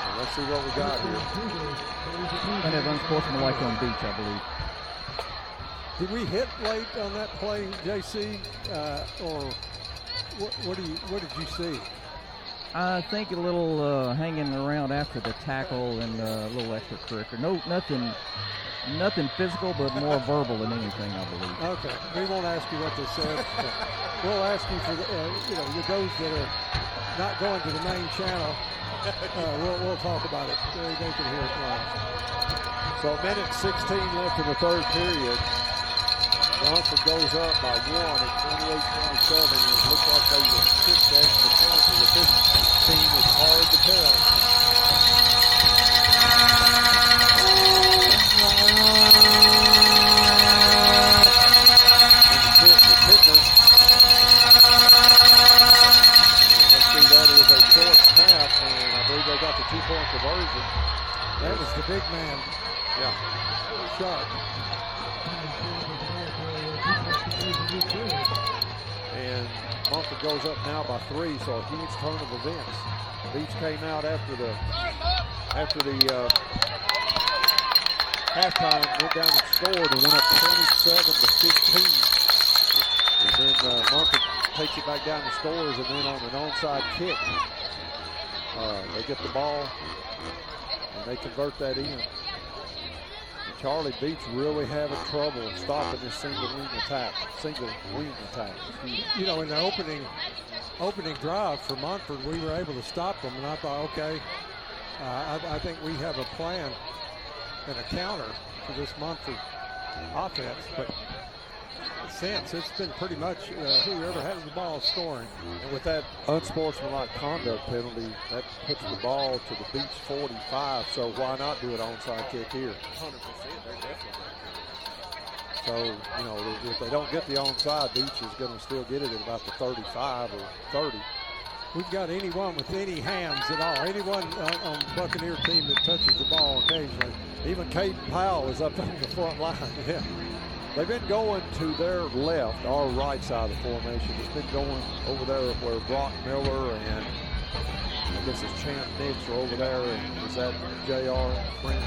And let's see what we got here. Kind of unsportsmanlike on Beech, I believe. Did we hit late on that play, JC, or what did you see? I think a little hanging around after the tackle and a little extracurricular. No, nothing physical, but more verbal than anything, I believe. Okay, we won't ask you what they said. We'll ask you for those that are not going to the main channel. We'll talk about it. They can hear it live. So a minute 16 left in the third period. Munford goes up by 1 at 28-27. It looks like they will kick the extra point. With this team, it's hard to tell. The kicker. And let's see, that is a short snap, and I believe they got the 2-point conversion. That was the big man. Yeah. Sharp. And Munford goes up now by 3, so a huge turn of events. Beech came out after the halftime, went down and scored and went up 27-15. And then Munford takes it back down and scores, and then on an onside kick, they get the ball and they convert that in. And Charlie Beech really having trouble stopping this single wing attack. You know, in the opening drive for Munford, we were able to stop them, and I thought, okay, I think we have a plan and a counter for this Munford offense. But since, it's been pretty much whoever has the ball scoring. And with that unsportsmanlike conduct penalty, that puts the ball to the Beech 45, so why not do an onside kick here? 100%. They're definitely. So, you know, if they don't get the onside, Beech is going to still get it at about the 35 or 30. We've got anyone with any hands at all, anyone on the Buccaneer team that touches the ball occasionally. Even Kaden Powell is up on the front line. Yeah. They've been going to their left, our right side of the formation. It's been going over there where Brock Miller and I guess it's Champ Nix are over there. And is that J.R. French?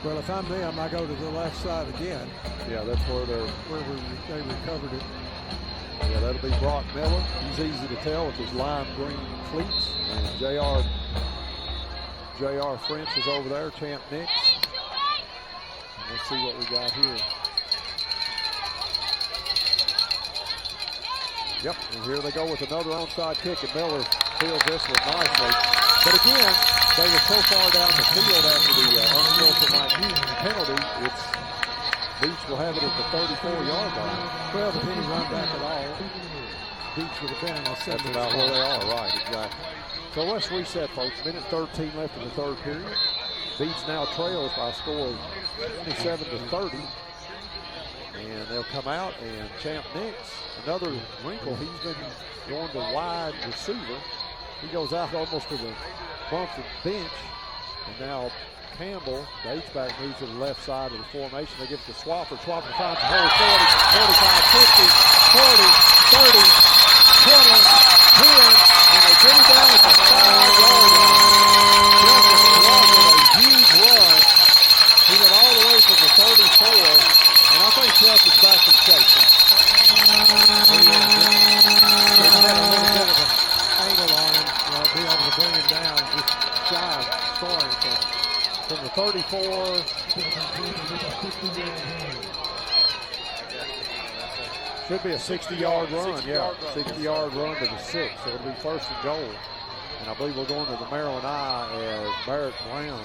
Well, if I'm them, I go to the left side again. Yeah, that's where they recovered it. Yeah, that'll be Brock Miller. He's easy to tell with his lime green cleats. And J.R. French is over there, Champ Nix. And let's see what we got here. Yep, and here they go with another onside kick, and Miller fields this one nicely. But again, they were so far down the field after the unsportsmanlike penalty, Beech will have it at the 34-yard line. Well, if any run back at all, Beech would have been in a That's about where they are, right, exactly. So let's reset, folks. Minute 13 left in the third period. Beech now trails by a score of 27-30. And they'll come out, and Champ Nix, another wrinkle, he's been going to wide receiver. He goes out almost to the Munford bench, and now Campbell, the H-back, moves to the left side of the formation. They give it to Swafford. Swafford finds the hole, 40, 45, 50, 40, 30, 20, 10, and they get him down at the 5-yard line. Justin Swafford, a huge run. He went all the way from the 34, and I think Chelsea's back in shape. He had a little bit of an angle on him, be able to bring him down just shy of scoring. So from the 34. Should be a 60-yard run, 60-yard run to the 6. So it'll be first and goal. And I believe we're going to the Maryland I as Barrett Brown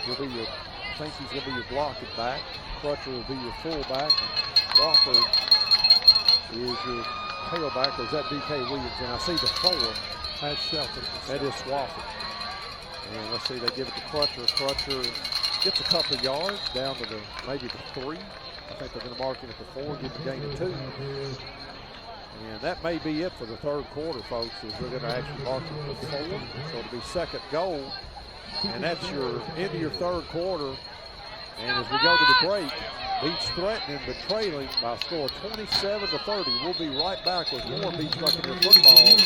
will be your, I think he's going to be your blocking back. Crutcher will be your fullback. And Swafford is your tailback. Or is that D.K. Williams? And I see the 4. That's Shelton. That is Swafford. And let's see, they give it to Crutcher. Crutcher gets a couple of yards down to maybe the 3. I think they're going to mark him at the 4, get the gain of 2. And that may be it for the third quarter, folks, is they're going to actually mark him at the 4. So it'll be second goal. And that's your end of your third quarter. And as we go to the break, Beech threatening but trailing by a score 27-30. We'll be right back with more Beech Buccaneer football on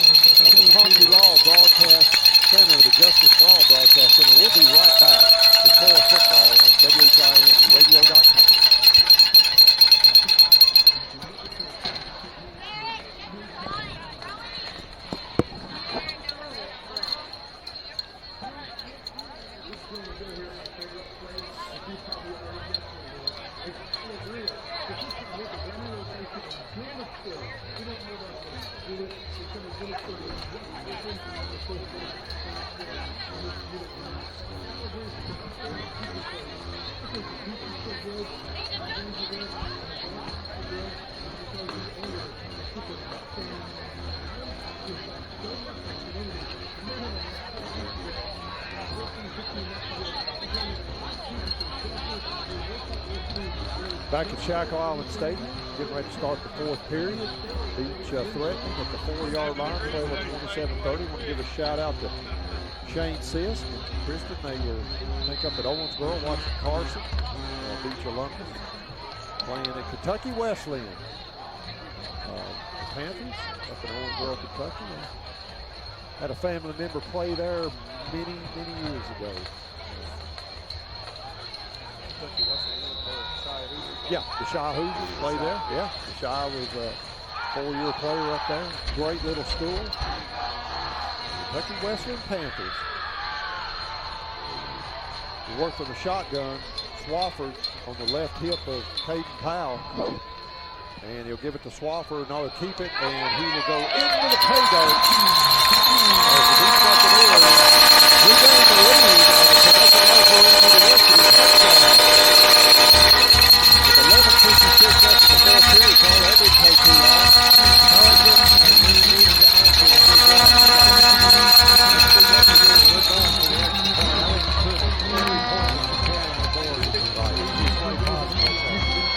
the Ponte Law Broadcast Center, the Justice for All Broadcast Center. We'll be right back with more football on WHINradio.com. Back at Shackle Island Stadium, getting ready to start the fourth period. Beech threatening at the 4-yard line, play with 27-30. Want to give a shout out to Shane Sisk and Kristen. They were, I think, up at Owensboro watching Carson, Beech alumnus, playing at Kentucky Wesleyan. The Panthers up in Owensboro, Kentucky. Had a family member play there many years ago. Yeah, the Shy Hoosiers play there. Yeah, the Shy was a 4-year player up there. Great little school. Kentucky Wesleyan Panthers. We work from the shotgun. Swafford on the left hip of Kaden Powell. And he'll give it to Swafford, and he'll keep it, and he will go into the pay dirt. Regain the lead. With 11:56 left in the fourth period, Carl, that didn't take too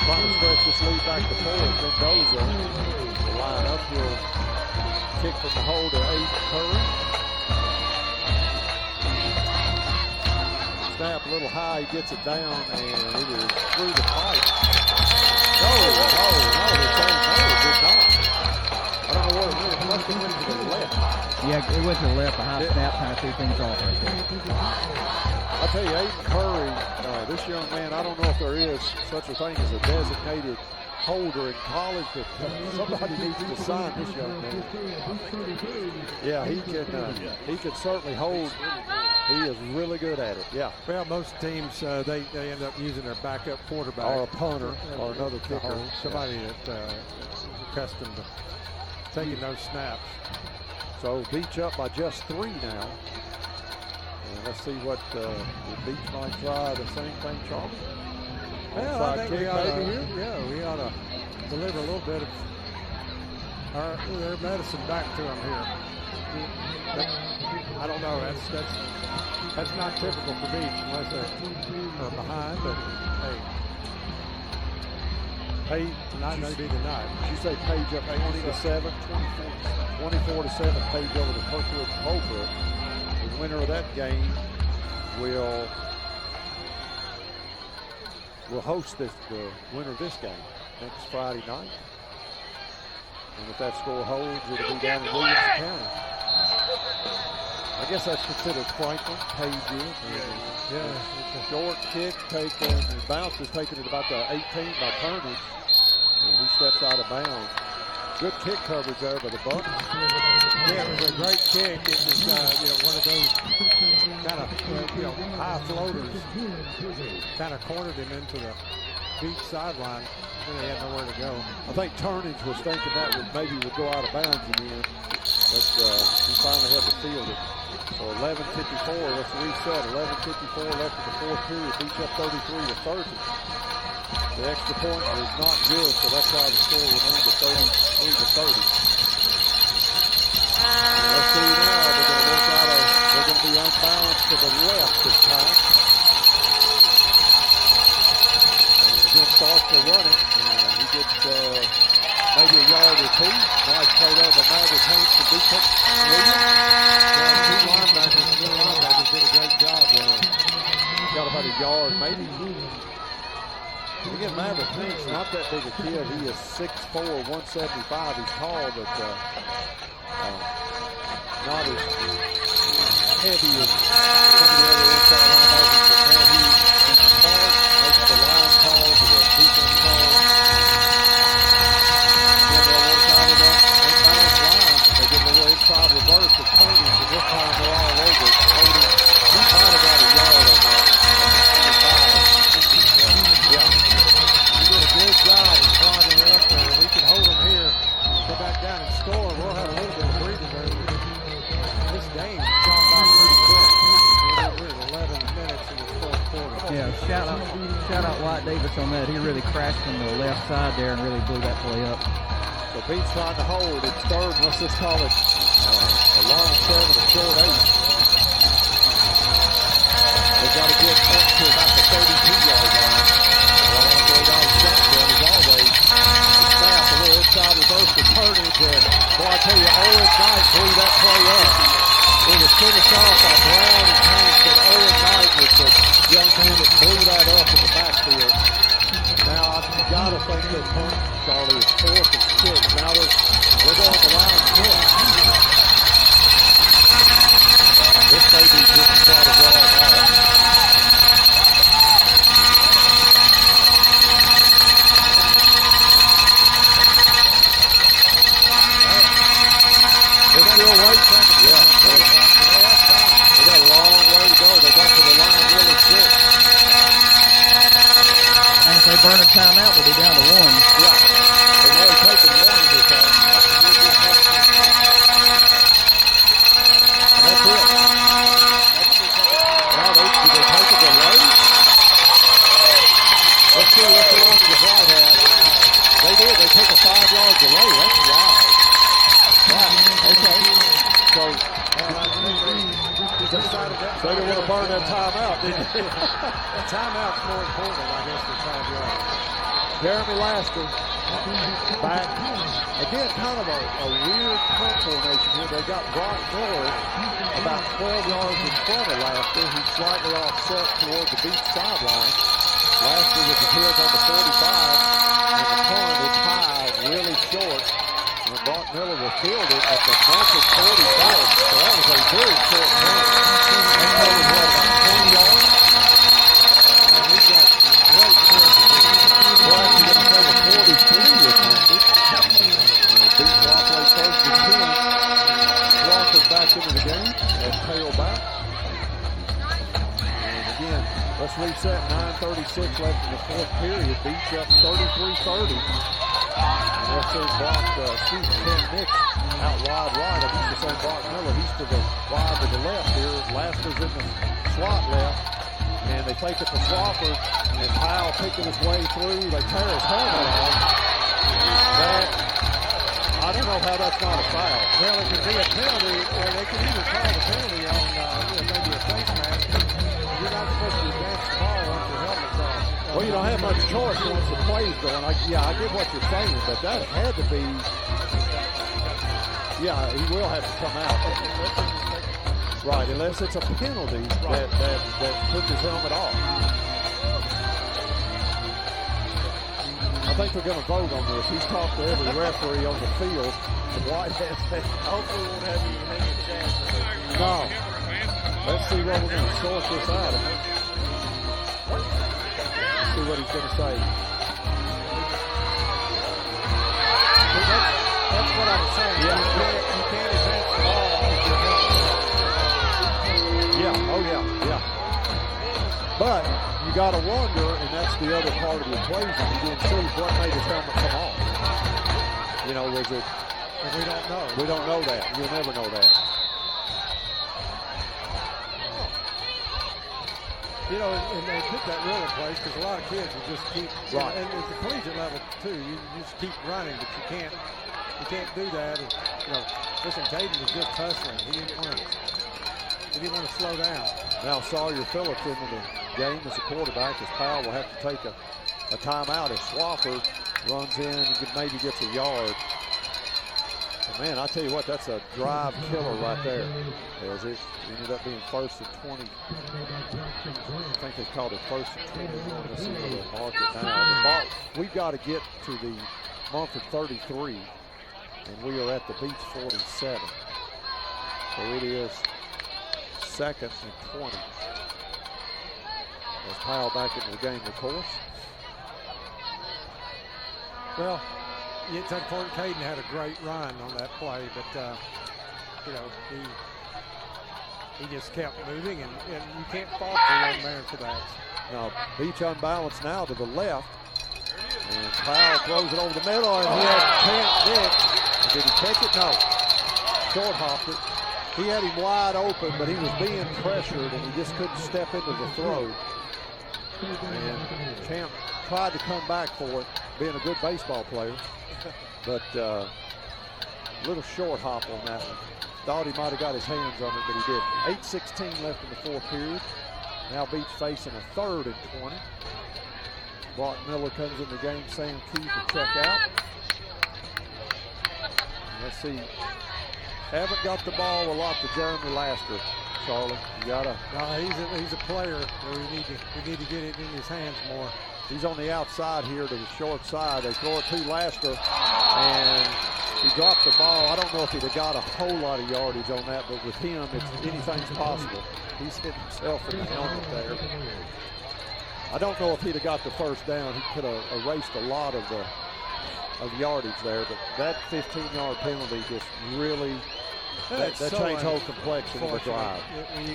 trying to stretch this lead back to 4. Mendoza will line up. He'll kick from the hole to Aiden Curry. Snap a little high, he gets it down, and it is through the pipe. No, it did not. I don't know where it went. It must have went to the left. Yeah, it went to the left. The high snap kind of threw things off right there. I'll tell you, Aiden Curry, this young man, I don't know if there is such a thing as a designated holder in college, but somebody needs to sign this young man. Yeah, he can certainly hold. He is really good at it. Yeah. Well, most teams they end up using their backup quarterback or a punter or another kicker. Somebody that accustomed to taking those snaps. So Beech up by just 3 now. And let's see what Beech might try the same thing, Charles. Well, I think we ought to deliver a little bit of their medicine back to them here. But I don't know. That's not typical for Beech unless they're behind. But hey, tonight may be the night. You say Page up 20-7, 24-7. Page over to Kirkwood Colbrook. The winner of that game will host the winner of this game next Friday night. And if that score holds, it'll be down in Williamson County. I guess that's considered Franklin. Page is. Yeah, it's a short kick taken. The bounce is taken at about the 18 by Turnage. And he steps out of bounds. Good kick coverage there by the Bucks. Yeah, it was a great kick. It was one of those kind of high floaters. Kind of cornered him into the Beech sideline. Then he had nowhere to go. I think Turnage was thinking that would go out of bounds again, but he finally had to field it. So 11:54. Let's reset. 11:54 left in the fourth period. Beech up 33-30. The extra point was not good, so that's why the score remained at 33-30. Let's see now. They're going to be unbalanced to the left this time. And again, starts to run it, and he gets maybe a yard or 2. Nice play there by Maverick Haynes to Beech. Two linebackers did a great job there. Got about a yard, maybe. Again, Maverick Haynes, not that big a kid. He is 6'4", 175. He's tall, but not as heavy as some of the other inside linebackers. He's tall, makes the line tall, to the defense tall. Then they'll work out of that inbound line. They get a little inside reverse of Tony, so this time they're all over it. He might have got a yard on that. Yeah. He did a good job of clogging it up there. We can hold them here, go back down and score. We'll have a little bit of breathing there. This game's gone by pretty quick. We're at 11 minutes in the fourth quarter. shout out White Davis on that. He really crashed from the left side there and really blew that play up. So Beech trying to hold. It's third. Let's just call it a long 7, a short 8. They've got to get up to about the 32-yard line. Well, I'm going down the shotgun as always. The snap, a little inside reverse returnage. And boy, I tell you, Owen Knight blew that play up. It was finished off by Brown and Hanks, and Owen Knight was the young man that blew that up in the backfield. Now, I've got to think that punt, Charlie, is 4th and 6. Now we're going to line 6. This may be just to try to draw them off. They're still right second. Yeah. They got a long way to go. They got to the line really quick. And if they burn a timeout, they'll be down to 1. Yeah. They've already taken 1 this time. And that's it. Now did they take it away? Let's see what the Oscars right had. They did. They took a 5-yard delay. That's wild. Wow. Okay. So they didn't want to burn that timeout, did they? The timeout's more important, I guess, than 5 yards. Jeremy Lasker back. Again, kind of a weird punt formation here. They got Brock Miller about 12 yards in front of Lasker. He's slightly offset toward the Beech sideline. Lasker with his heels on the 45, and the punt is high, really short. And Brock Miller will field it at the Munford 45. So that was a very short punt. That covered what, about 20 yards? And we've got great field position. Well, actually, going to cover 43 with Munford. Beech will play first and 10. Swafford back into the game as tailback. And again, let's reset. 9:36 left in the 4th period. Beech up 33-30. And that's their block, Ken Nix out wide right. I'm used to saying Brock Miller. He's to the wide to the left here. Lasker's in the slot left. And they take it to Swafford. And Powell picking his way through. They tear his helmet off. That, I don't know how that's not a foul. Well, it could be a penalty, or they could either call the penalty on maybe a face mask. You're not supposed to advance the ball once your helmet's off. Well, you don't have much choice once the play's going. I get what you're saying, but that had to be. Yeah, he will have to come out. Right, unless it's a penalty that puts his helmet off. I think they're going to vote on this. He's talked to every referee on the field. The White has Hopefully we won't have any chance. no. Let's see what we're going to sort this out. See what he's going to say. That's what I'm saying. Yeah. You can't advance the ball with your helmet. Yeah, oh yeah. But you got to wonder, and that's the other part of the equation, you didn't see what made his helmet come off. You know, was it? And we don't know. We don't know that. You'll never know that. You know, and they put that rule in place because a lot of kids will just keep, Right. and at the collegiate level too, you just keep running, but you can't do that. And, you know, listen, Kaden was just hustling. He didn't want to slow down. Now Sawyer Phillips into the game as a quarterback, as Powell will have to take a timeout as Swafford runs in and maybe gets a yard. But man, I tell you what, that's a drive killer right there. As it ended up being 1st and 20. I think they called it 1st and 21. Let's see where they'll mark it now. The ball, we've got to get to the Munford 33, and we are at the Beech 47. So it is 2nd and 20. As Powell back into the game, of course. Well, it's unfortunate. Kaden had a great run on that play, but you know, he just kept moving, and you can't fault the young man for that. Now Beech unbalanced now to the left, and Powell throws it over the middle, and he had Kent Nick. Did he catch it? No. Short hopped it. He had him wide open, but he was being pressured, and he just couldn't step into the throw. And Champ tried to come back for it, being a good baseball player, but little short hop on that one. Thought he might have got his hands on it, but he didn't. 8:16 left in the fourth period. Now Beech facing a 3rd and 20. Brock Miller comes in the game. Sam Key to check out. Let's see. Haven't got the ball a lot to Jeremy Laster, Charlie. You gotta. No, he's a player. We need to get it in his hands more. He's on the outside here to the short side. They throw it to Laster, and he dropped the ball. I don't know if he'd have got a whole lot of yardage on that, but with him, anything's possible. He's hit himself in the helmet there. I don't know if he'd have got the first down. He could have erased a lot of yardage there, but that 15-yard penalty just really that changed whole complexion of the drive. Who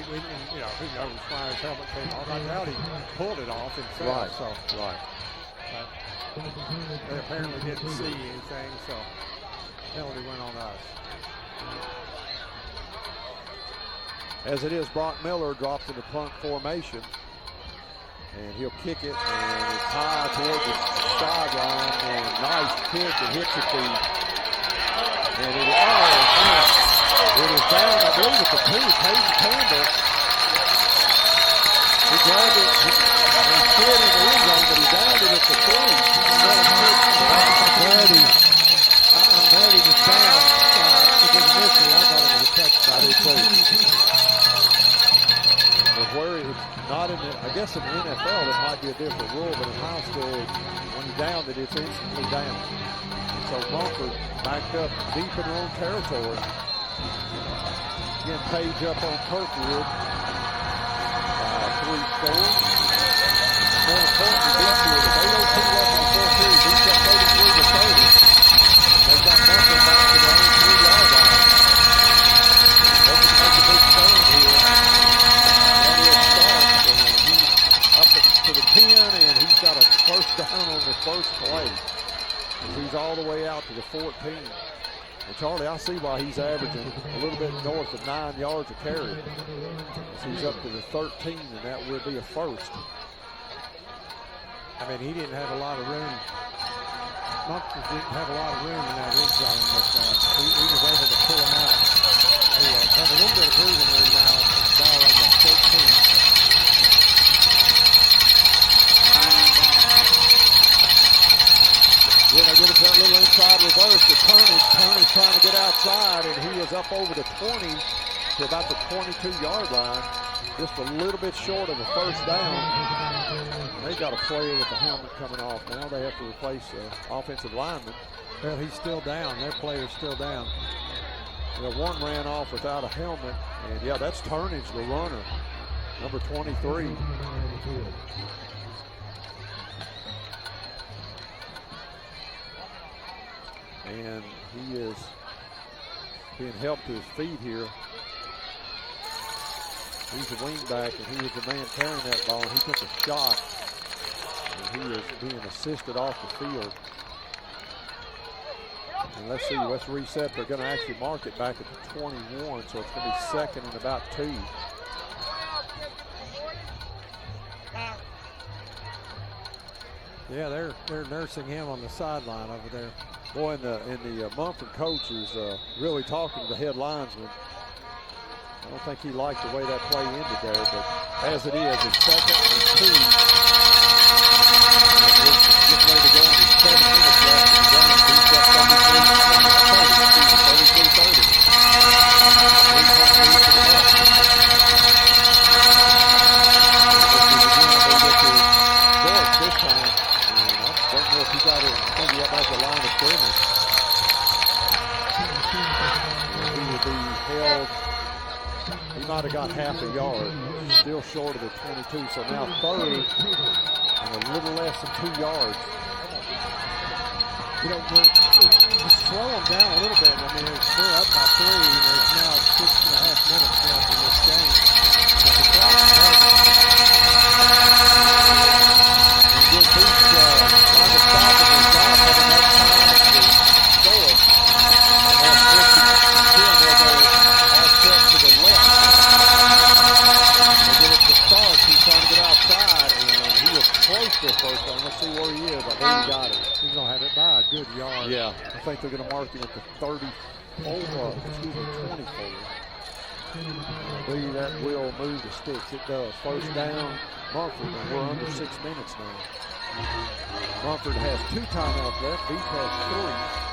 knows why his helmet came off. I doubt he pulled it off himself. Right. They apparently didn't see anything, so penalty went on us. As it is, Brock Miller drops in the punt formation. And he'll kick it, and it's high toward the sideline, and nice kick. It hits at the, and it is down, I believe, at the 2. Kaden Powell. He grabbed it, he slid in the end zone, but he downed it at the 3. I'm glad he was down, because initially I thought it was a touchdown. I did too. Where it's not in the, I guess in the NFL it might be a different rule, but in high school, when you down it, it's instantly down. So Munford backed up deep in their own territory. Again, Page up on Kirkwood. 3 scores. More importantly, Beech here, with 8:02 left in the fourth period, Beech up 33-30. They got Munford back to their own 3-yard line. They can make a big stand here. To the 10, and he's got a first down on the first play. He's all the way out to the 14. And Charlie, I see why he's averaging a little bit north of 9 yards a carry. So he's up to the 13, and that will be a first. I mean, he didn't have a lot of room. Munford didn't have a lot of room in that end zone, but he was able to pull him out. They have a little bit of breathing room now. Ball on the 13. Then they get a little inside reverse to Turnage. Turnage trying to get outside, and he is up over the 20 to about the 22-yard line. Just a little bit short of a first down. They got a player with the helmet coming off now. They have to replace the offensive lineman. Well, he's still down. Their player's still down. One ran off without a helmet, and yeah, that's Turnage, the runner, number 23. And he is being helped to his feet here. He's the wingback, and he was the man carrying that ball, and he took a shot. And he is being assisted off the field. And let's see, let's reset. They're going to actually mark it back at the 21, so it's going to be second and about 2. Yeah, they're nursing him on the sideline over there. Boy, and the Munford coach is really talking to the head linesman. I don't think he liked the way that play ended there, but as it is, it's second and 2. And we're getting ready to go into 7 minutes left in the game. Beech up 33-30. This time, and I don't know if he got it maybe up at the line of scrimmage. He would be held. He might have got half a yard, still short of the 22. So now 3rd and a little less than 2 yards. Just slow them down a little bit. I mean, they're up by 3, and there's now 6.5 minutes left in this game. So the clock is running. And Beech trying to stop him and not have enough time to score. And again, they'll go offset to the left. They get it to Stark. He's trying to get outside, and he is first down. Let's see where he is. I believe he got it. He's going to have it by a good yard. Yeah, I think they're going to mark him at the 24, 24. I believe that will move the sticks. It does. First down, Munford, and we're under 6 minutes now. Munford has 2 timeouts left. Beech has 3.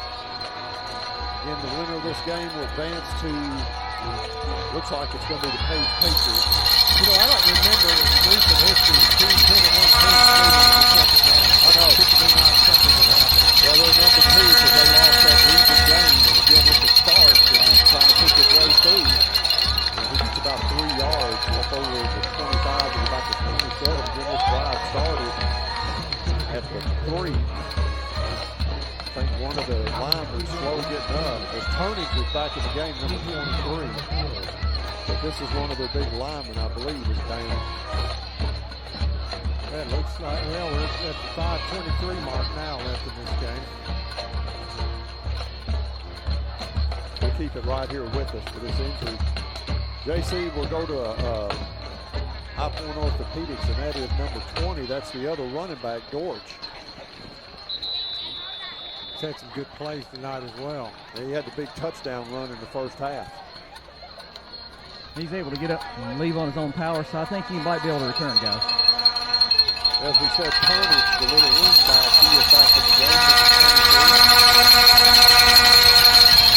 Again, the winner of this game will advance to, looks like it's going to be the Patriots. You know, I don't remember in recent history 2 10-1 teams losing the second down. I know. Typically not something that happens. Well, they're number 2 because they lost that recent game. And again, with the start, and he's trying to pick his way through. And he gets about 3 yards up over the 25 to about the 27. Then this drive started at the 3. I think one of the linemen slow getting up. As Turnage was back in the game, number 23. But this is one of their big linemen, I believe, is down. That looks like, well, we're at the 5:23 mark now left in this game. We'll keep it right here with us for this injury. JC will go to a High Point Orthopedics, and that is number 20. That's the other running back, Dorch. He's had some good plays tonight as well. He had the big touchdown run in the first half. He's able to get up and leave on his own power, so I think he might be able to return, guys. As we said, Turnage, the little wingback, he is back in the game.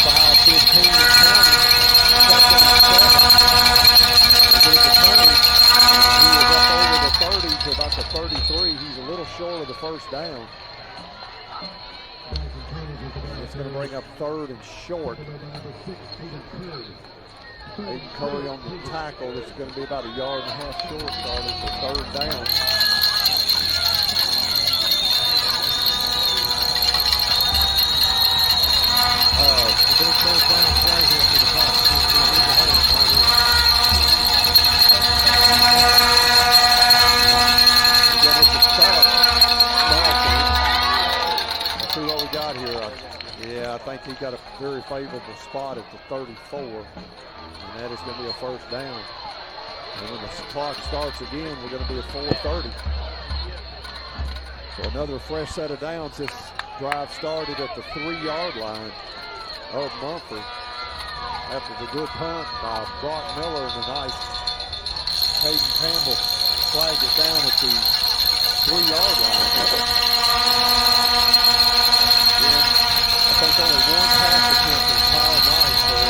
5:15 and counting. Second and 7. There's the Turnage. He is up over the 30 to about the 33. He's a little short of the first down. It's going to bring up 3rd and short. Aiden Curry on the tackle. It's going to be about 1.5 yards short starting for 3rd down. Big first down play here for the Bucs. Again, it's a start. Let's see what we got here. Yeah, I think he got a very favorable spot at the 34. And that is going to be a first down. And when the clock starts again, we're going to be at 4:30. So another fresh set of downs. This drive started at the 3-yard line of Munford after the good punt by Brock Miller and the nice Kaden Powell flagged it down at the 3-yard line. Again, I think only one pass attempt in Kyle Knight for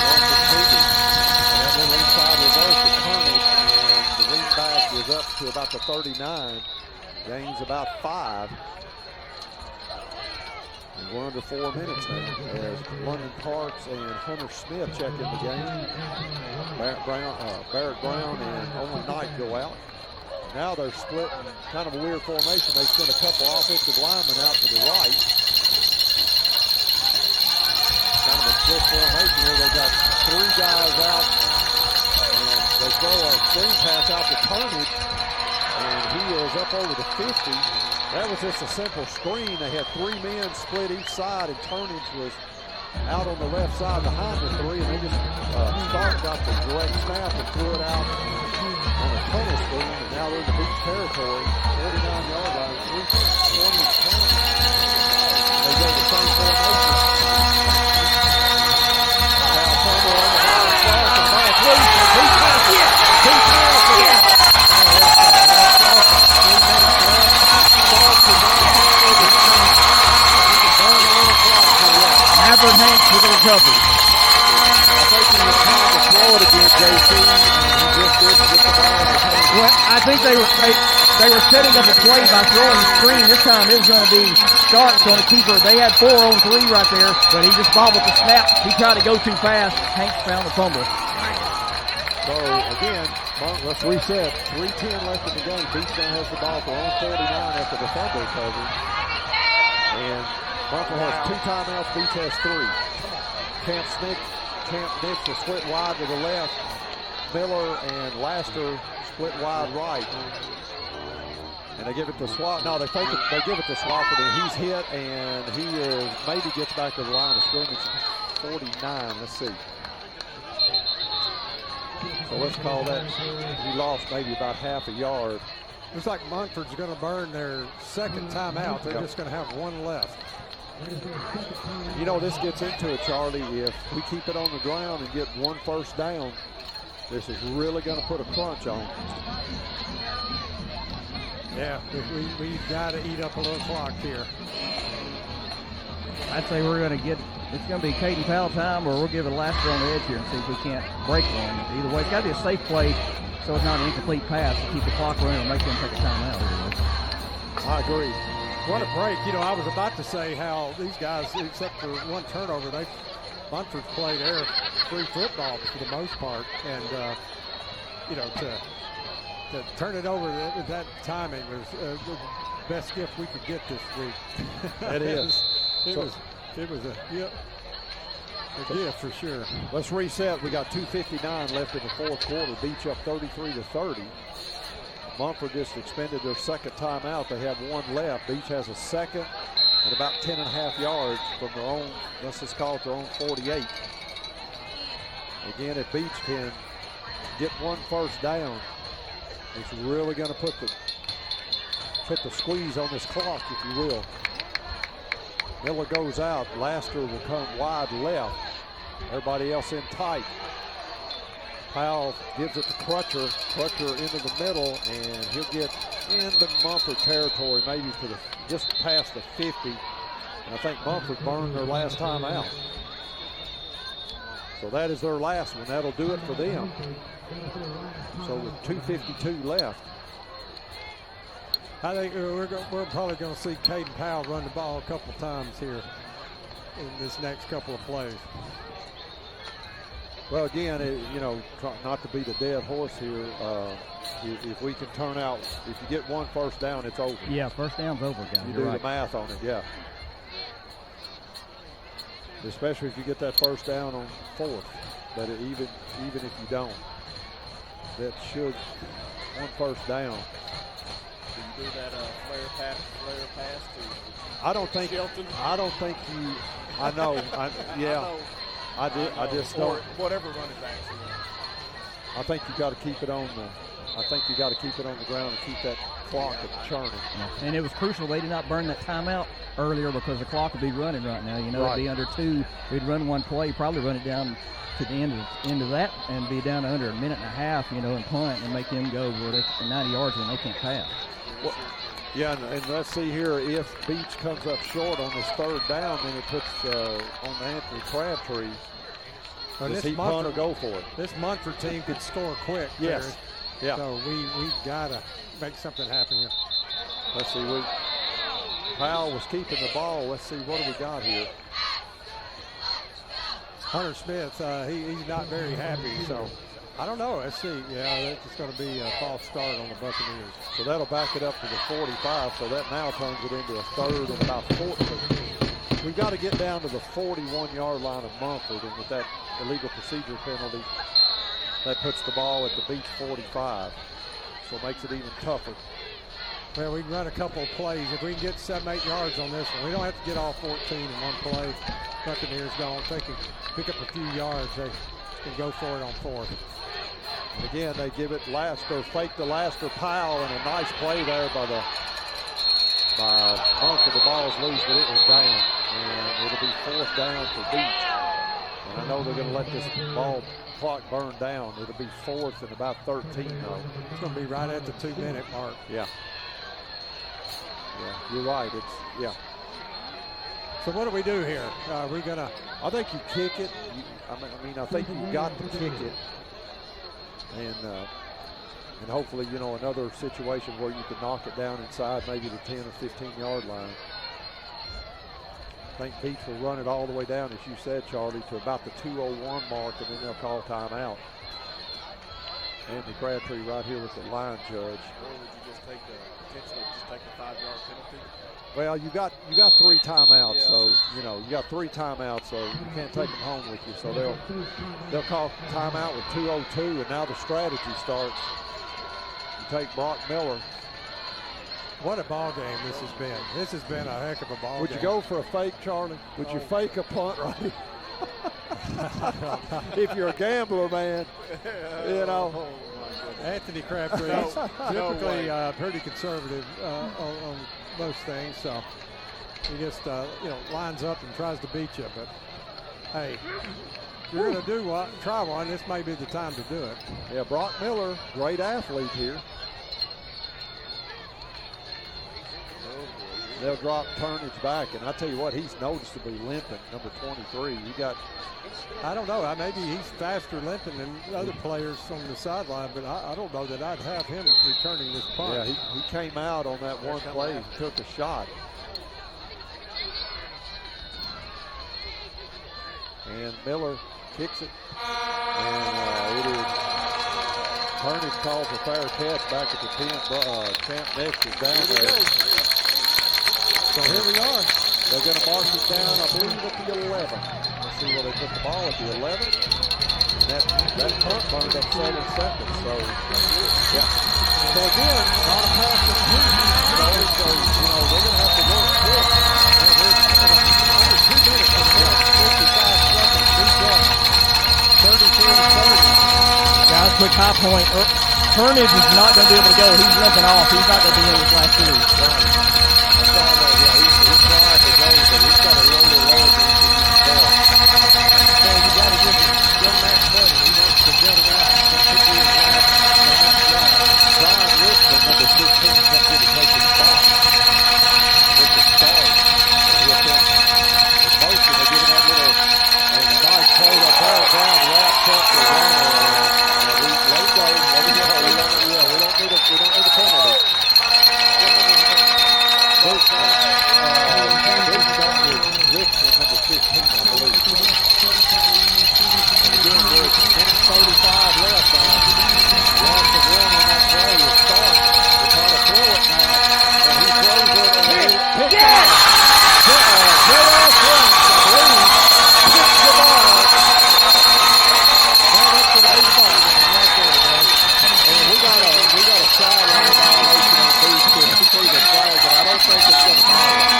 Munford Cougars. And that little inside reverse of Turnage, and the lead back was up to about the 39. Gains about 5. And we're under 4 minutes now as London Parks and Hunter Smith check in the game. Barrett Brown and Owen Knight go out. Now they're split in kind of a weird formation. They send a couple offensive linemen out to the right. Kind of a split formation here. They got 3 guys out, and they throw a screen pass out to Turnage, and he is up over the 50. That was just a simple screen. They had 3 men split each side, and Turnage was out on the left side behind the 3, and they just Stark got the direct snap and threw it out on a tunnel screen, and now they're in the Beech territory, 49-yard line, 3:20 and counting. They go the same formation. Now Palmer on the ball, Stark and Mike Wilson. He's passing. He's passing. Maverick Hanks with a recovery. I think he was trying to throw it again, JC, and he just didn't get the ball in the hands. Well, I think they were setting up a play by throwing the screen. This time it was going to be Starks on a keeper. They had 4 on 3 right there, but he just bobbled the snap. He tried to go too fast. Hanks found the fumble. So, again, let's reset. 3:10 left in the game. Beech now has the ball for on 49 after the fumble recovery. And Munford has 2 timeouts. Beech has 3. Camp Nix will split wide to the left. Miller and Laster split wide right. And they give it to Swafford. No, they give it to Swafford, and he's hit, and he maybe gets back to the line of scrimmage. 49. Let's see. So let's call that. He lost maybe about half a yard. Looks like Munford's going to burn their second timeout. They're just going to have one left. You know, this gets into it, Charlie. If we keep it on the ground and get one first down, this is really going to put a crunch on. Yeah, we've got to eat up a little clock here. I'd say we're going to get, it's going to be Kaden Powell time, or we'll give it a laster on the edge here and see if we can't break one. Either way, it's got to be a safe play so it's not an incomplete pass to keep the clock running or make them take a timeout. I agree. What a break. You know, I was about to say how these guys, except for one turnover, Munford's played air free football for the most part. And, you know, to turn it over with that timing was the best gift we could get this week. It is. It was a gift for sure. Let's reset. We got 2:59 left in the fourth quarter. Beech up 33-30. Munford just expended their second timeout. They have one left. Beech has a second and about 10.5 yards from their own, let's just call it their own 48. Again, if Beech can get one first down, it's really going to put the squeeze on this clock, if you will. Miller goes out. Laster will come wide left. Everybody else in tight. Powell gives it to Crutcher. Crutcher into the middle, and he'll get into Munford territory, maybe to just past the 50. And I think Munford burned their last time out. So that is their last one. That'll do it for them. So with 2:52 left. I think we're probably going to see Kaden Powell run the ball a couple times here in this next couple of plays. Well, again, you know, try not to beat a dead horse here. If we can turn out, if you get one first down, it's over. Yeah, first down's over, guys. You You're do right. the math on it, yeah. Especially if you get that first down on fourth. But even if you don't, that should, one first down. Do you do that flare pass to I don't think Shelton? I don't think you. I know. Yeah. I just don't. Whatever running backs you want. I think you got to keep it on the. I think you got to keep it on the ground and keep that clock churning. Yeah. And it was crucial they did not burn that timeout earlier because the clock would be running right now. You know, Right. it'd be under 2. We'd run one play, probably run it down to the end of that, and be down to under a minute and a half. You know, and punt and make them go where they 90 yards when they can't pass. Well, yeah, and let's see here. If Beech comes up short on this third down, then it puts on Anthony Crabtree. Does he punt or go for it? This Munford team could score quick. Yes. Terry. Yeah. So we've got to make something happen here. Let's see. Powell was keeping the ball. Let's see. What do we got here? Hunter Smith, he's not very happy. So I don't know. Let's see. Yeah, it's going to be a false start on the Buccaneers. So that'll back it up to the 45. So that now turns it into a third and about 14. We've got to get down to the 41-yard line of Munford, and with that illegal procedure penalty, that puts the ball at the Beech 45. So it makes it even tougher. Well, we can run a couple of plays. If we can get 7-8 yards on this one, we don't have to get all 14 in one play. Buccaneers don't. If they can pick up a few yards, they can go for it on fourth. And again, they give it Laster, fake the Laster Powell, and a nice play there by Munford. The ball's loose, but it was down. And it'll be fourth down for Beech. And I know they're going to let this ball clock burn down. It'll be fourth and about 13 though. It's going to be right at the 2-minute mark. Yeah. Yeah, you're right. Yeah. So what do we do here? We're going to... I think you kick it. I mean, I think you've got to kick it. And hopefully, you know, another situation where you can knock it down inside maybe the 10 or 15-yard line. I think Beech will run it all the way down, as you said, Charlie, to about the 2:01 mark, and then they'll call timeout. Anthony Crabtree right here with the line judge. Or would you just potentially take a 5-yard penalty? Well, you got 3 timeouts, Yeah, so you know you got 3 timeouts, so you can't take them home with you. So they'll call timeout with 2:02, and now the strategy starts. You take Brock Miller. What a ball game this has been. This has been a heck of a ball game. Would you go for a fake, Charlie? Would you fake a punt right? If you're a gambler, man, you know. Anthony Crabtree is typically pretty conservative on most things, so he just lines up and tries to beat you. But hey, if you're going to try one, this may be the time to do it. Yeah, Brock Miller, great athlete here. They'll drop Turnage back, and I tell you what, he's noticeably limping, number 23. I don't know. Maybe he's faster limping than other players on the sideline, but I don't know that I'd have him returning this punt. Yeah, he came out on that one play and took a shot. And Miller kicks it. And it is Turnage calls a fair catch back at the 10. Champ Next is down there. So here we are. They're going to mark it down, I believe, at the 11. Let's see where they put the ball at the 11. That punt burned up 7 seconds. So, yeah. So again, not a pass from him. So, they're going to have to work quick. Under 2 minutes, 55 seconds. He's up 33-30. Guys, quick high point. Turnage is not going to be able to go. He's limping off. He's not going to be in this last series. He's trying to go, but he's got a roller load. So you got to give him young man credit. He wants to get it out. That could be his last drive. Brian Richmond, number 16, comes in to take his spot with the start. With him in motion, they're giving that little, and a nice play to barrel down, wrapped up the runner. Let it go. We don't need a penalty. First start with Richmond, number 15, I believe. And again, with 1:35 left, lost the one on that play. Will start to try to throw it now, and he throws it and he hits it. J.R. French, I believe, hits the ball. Right up to the baseball line right there, guys. And we got a sideline violation on Beech here. He threw the flag, but I don't think it's going to matter.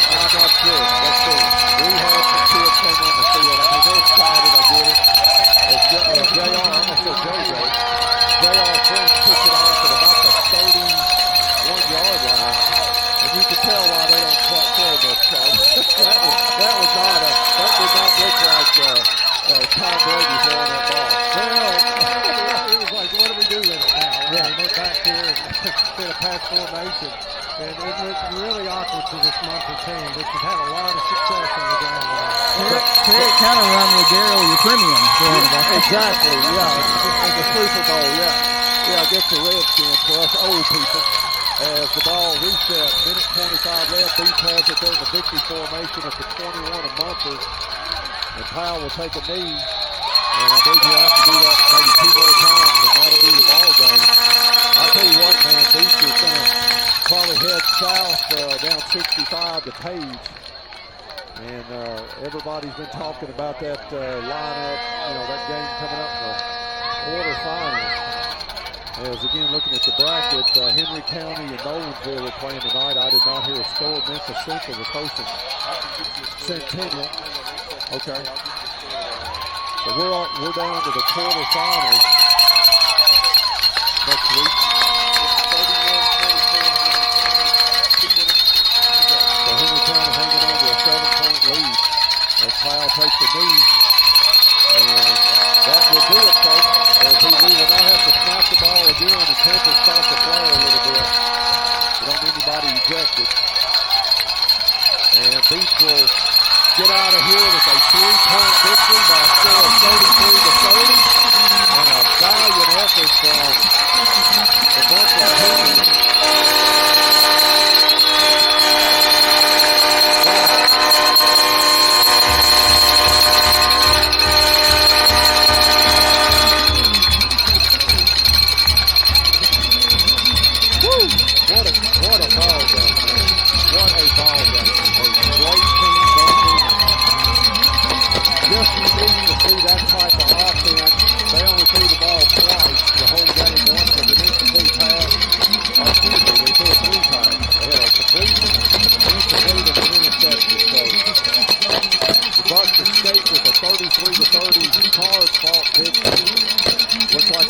I'm not sure. Let's see. We had some kids came on the field. I mean, they're excited. I get it. It's J.R. I'm going to say J.J. J.R. French took it off at about the 31-yard line. And you can tell why they don't throw much. That did not look like Tom Brady throwing that ball. Well, it was like, what do we do with it now? Yeah, we went back here and did a pass formation. And it looked really awkward to this Munford team, which has had a lot of success on the ground tonight. It kind of reminded me of Gary Premium. Exactly, yeah. It's the Super Bowl, yeah. Yeah, against the Redskins for us old people. As the ball reset, minute 25 left, Beech has it there in the victory formation at the 21 of Munford. And Powell will take a knee. And I believe he'll have to do that maybe 2 more times, and that'll be your ball game. I'll tell you what, man, Beech is going to probably head south down 65 to Page. And everybody's been talking about that lineup, that game coming up in the quarterfinals. As again, looking at the bracket, Henry County and Nolensville are playing tonight. I did not hear a score. Memphis Central was hosting Centennial. Okay. So we're down to the quarterfinals next week. So Henry County hanging on to a 7-point lead as Powell takes the knee. And that will do it, folks. As we will now have to snap the ball again and Temple start to play a little bit. We don't need anybody ejected. And Beech will get out of here with a 3-point victory by a score of 33-30. And a valiant effort from the Munford Cougars. What a ball game, man. What a ball game. A great team, Munford. Just unique to see that type of offense. They only threw the ball twice the whole game. Once was an incomplete pass. Excuse me, they threw it 3 times. They had a completion, incomplete, and an interception. So the Bucks escaped with a 33-30 hard-fought victory. Looks like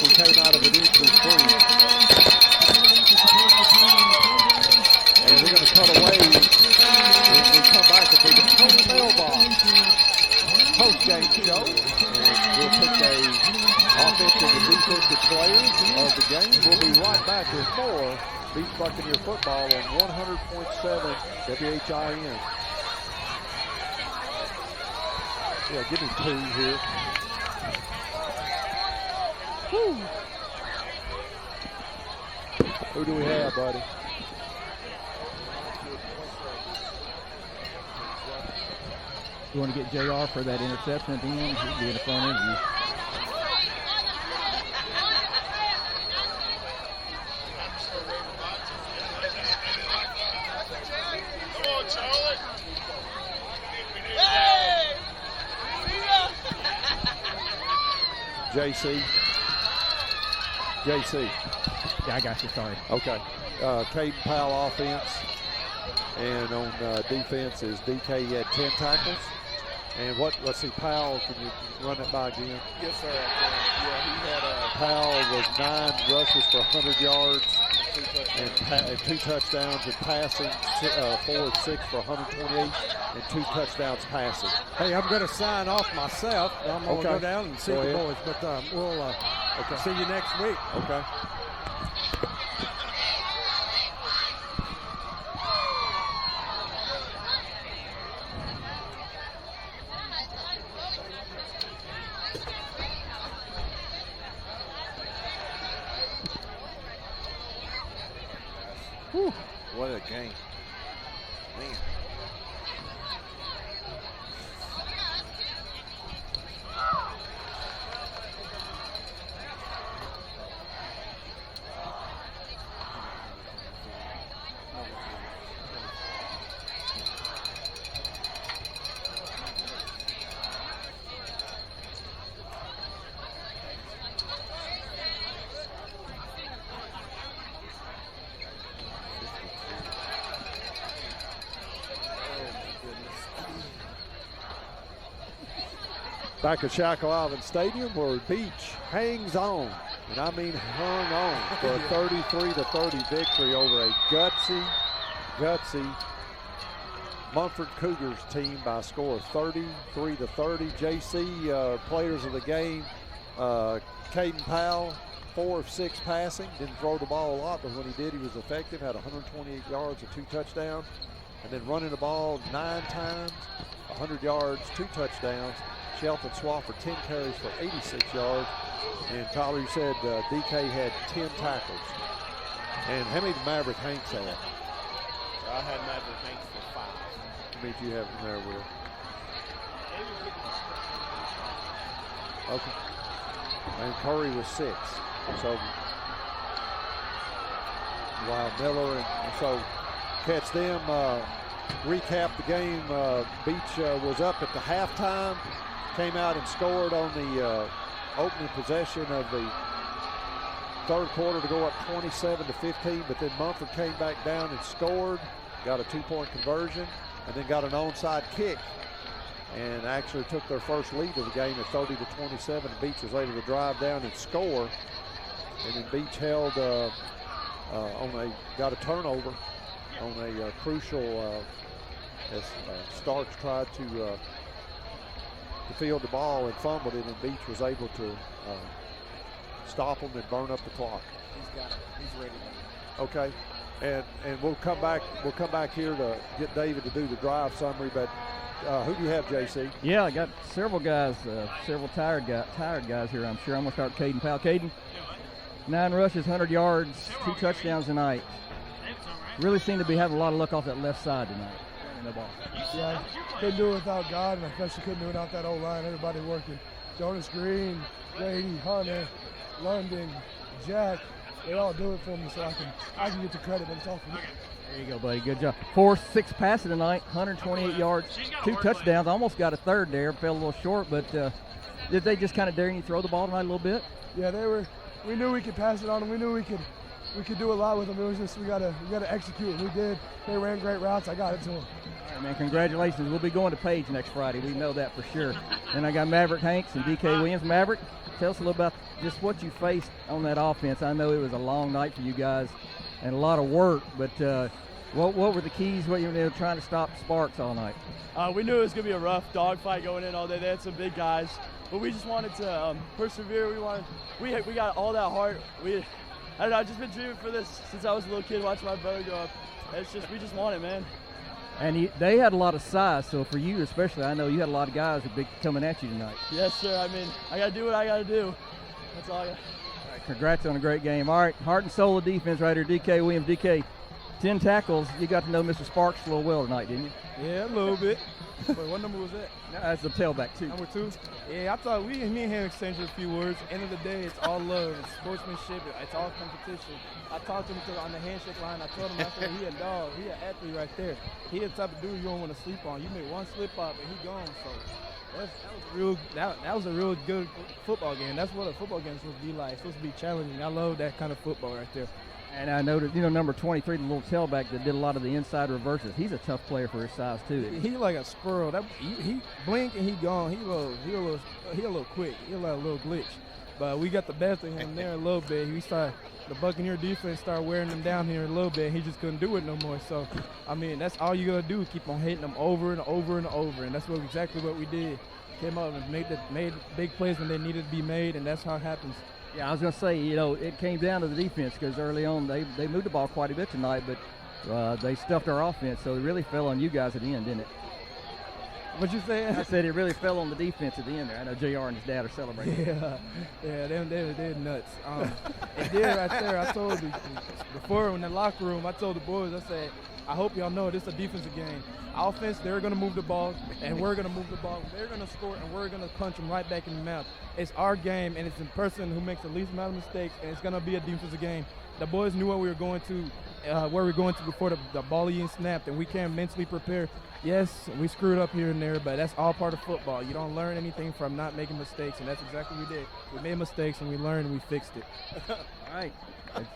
unscripted players of the game. We'll be right back with more Beech Buccaneer football on 100.7 WHIN. Yeah, give me 2 here. Woo. Who do we have, buddy? You want to get JR for that interception at the end? He'll be in a fun interview. Come on, Charlie. JC. Yeah, I got you. Sorry. Okay. Kaden Powell offense. And on defense is DK. He had 10 tackles. And let's see, Powell, can you run it by again? Yes, sir. Yeah, he had Powell was 9 rushes for 100 yards and 2 touchdowns in passing, 4 of 6 for 128, and 2 touchdowns passing. Hey, I'm going to sign off myself. I'm going to go down and see the boys, but we'll see you next week. Okay. Whew, what a game. Man. Back at Shackle Island Stadium, where Beech hangs on, and I mean hung on, for a 33-30 victory over a gutsy Munford Cougars team by a score of 33-30. JC players of the game, Kaden Powell, 4 of 6 passing, didn't throw the ball a lot, but when he did, he was effective, had 128 yards and 2 touchdowns, and then running the ball 9 times, 100 yards, 2 touchdowns. Shelton Swafford, 10 carries for 86 yards. And Tyler, you said DK had 10 tackles. And how many did Maverick Hanks have? I had Maverick Hanks for 5. How many do you have in there, Will? Okay. And Curry was 6. So, wow, Miller. And so, catch them. Recap the game. Beech was up at the halftime. Came out and scored on the opening possession of the third quarter to go up 27-15, but then Munford came back down and scored, got a 2-point conversion, and then got an onside kick, and actually took their first lead of the game at 30-27. And Beech was able to drive down and score, and then Beech held got a turnover on a crucial as Starks tried to field the ball and fumbled it, and Beech was able to stop them and burn up the clock. He's got it. He's ready. Okay, and we'll come back here to get David to do the drive summary. But who do you have, JC? Yeah, I got several guys, several tired guys here. I'm sure I'm gonna start with Kaden Powell. Kaden, 9 rushes, 100 yards, 2 touchdowns tonight. Really seemed to be having a lot of luck off that left side tonight. The ball. Yeah, couldn't do it without God, and especially couldn't do it without that old line. Everybody working. Jonas Green, Grady, Hunter, London, Jack, they all do it for me, so I can get the credit, but it's all for me. There you go, buddy. Good job. 4-6 passing tonight, 128 yards, 2 touchdowns. Almost got a third there. Fell a little short, but did they just kind of daring you throw the ball tonight a little bit? Yeah, we knew we could pass it on them. We knew we could do a lot with them. It was just we gotta execute, and we did. They ran great routes. I got it to them. All right, man, congratulations. We'll be going to Page next Friday. We know that for sure. And I got Maverick Hanks and DK Williams. Maverick, tell us a little about just what you faced on that offense. I know it was a long night for you guys and a lot of work, but what were the keys? What you were trying to stop Sparks all night? We knew it was going to be a rough dogfight going in all day. They had some big guys, but we just wanted to persevere. We got all that heart. I don't know. I've just been dreaming for this since I was a little kid, watching my brother grow up. We just want it, man. And they had a lot of size, so for you especially, I know you had a lot of guys who big coming at you tonight. Yes, sir. I mean, I got to do what I got to do. That's all I got. All right, congrats on a great game. All right, heart and soul of defense right here, DK Williams. DK, 10 tackles. You got to know Mr. Sparks a little well tonight, didn't you? Yeah, a little bit. Wait, what number was that? That's the tailback, too. Number 2? Yeah, I thought me and him exchanged a few words. End of the day, it's all love. It's sportsmanship. It's all competition. I talked to him on the handshake line. I told him, I said, he a dog. He an athlete right there. He the type of dude you don't want to sleep on. You make one slip up and he gone. So that was a real good football game. That's what a football game is supposed to be like. It's supposed to be challenging. I love that kind of football right there. And I noted, number 23, the little tailback that did a lot of the inside reverses. He's a tough player for his size too. He like a squirrel. He blink and he gone. He a little quick. He a little glitch. But we got the best of him there a little bit. The Buccaneer defense started wearing him down here a little bit. He just couldn't do it no more. So I mean, that's all you gotta do. Keep on hitting them over and over and over. And that's exactly what we did. Came up and made big plays when they needed to be made, and that's how it happens. Yeah, I was going to say, it came down to the defense because early on they moved the ball quite a bit tonight, but they stuffed our offense, so it really fell on you guys at the end, didn't it? What'd you say? I said it really fell on the defense at the end there. I know JR and his dad are celebrating. Yeah, they're nuts. It did right there. I told you before in the locker room, I told the boys, I said, I hope y'all know this is a defensive game. Offense, they're going to move the ball, and we're going to move the ball. They're going to score, and we're going to punch them right back in the mouth. It's our game, and it's the person who makes the least amount of mistakes, and it's going to be a defensive game. The boys knew what we were going to, before the ball even snapped, and we can't mentally prepare. Yes, we screwed up here and there, but that's all part of football. You don't learn anything from not making mistakes, and that's exactly what we did. We made mistakes, and we learned, and we fixed it. All right.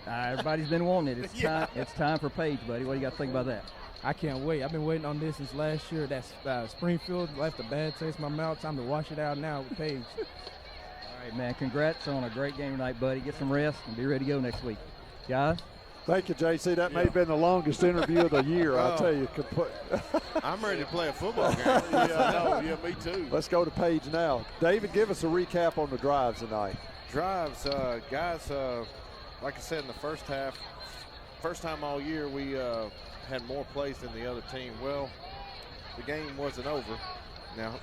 Everybody's been wanting it. It's time for Paige, buddy. What do you got to think about that? I can't wait. I've been waiting on this since last year. That's Springfield left a bad taste in my mouth. Time to wash it out now with Paige. All right, man. Congrats on a great game tonight, buddy. Get some rest and be ready to go next week. Guys? Thank you, JC. That may have been the longest interview of the year, I'll tell you. I'm ready to play a football game. Yeah, me too. Let's go to Paige now. David, give us a recap on the drives tonight. Drives, guys, like I said in the first half, first time all year we had more plays than the other team. Well, the game wasn't over. Now,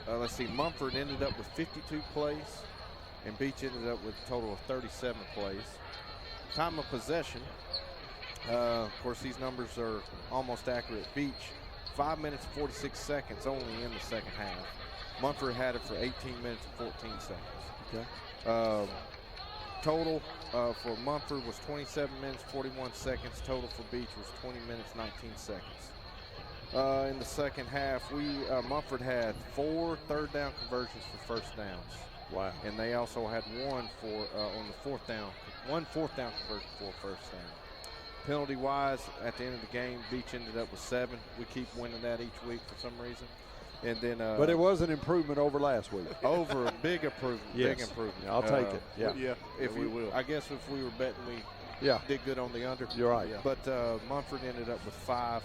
let's see, Munford ended up with 52 plays, and Beech ended up with a total of 37 plays. Time of possession, of course, these numbers are almost accurate. Beech, 5 minutes, 46 seconds only in the second half. Munford had it for 18 minutes and 14 seconds. Okay. Total for Munford was 27 minutes, 41 seconds. Total for Beech was 20 minutes, 19 seconds. In the second half, Munford had 4 third down conversions for first downs. Wow. And they also had one on the fourth down conversion for a first down. Penalty-wise, at the end of the game, Beech ended up with 7. We keep winning that each week for some reason. And then, but it was an improvement over last week. Over a big improvement. Yes. Big improvement. Yeah, I'll take it. Yeah. If we will. I guess if we were betting, we did good on the under. You're right. Yeah. But Munford ended up with 5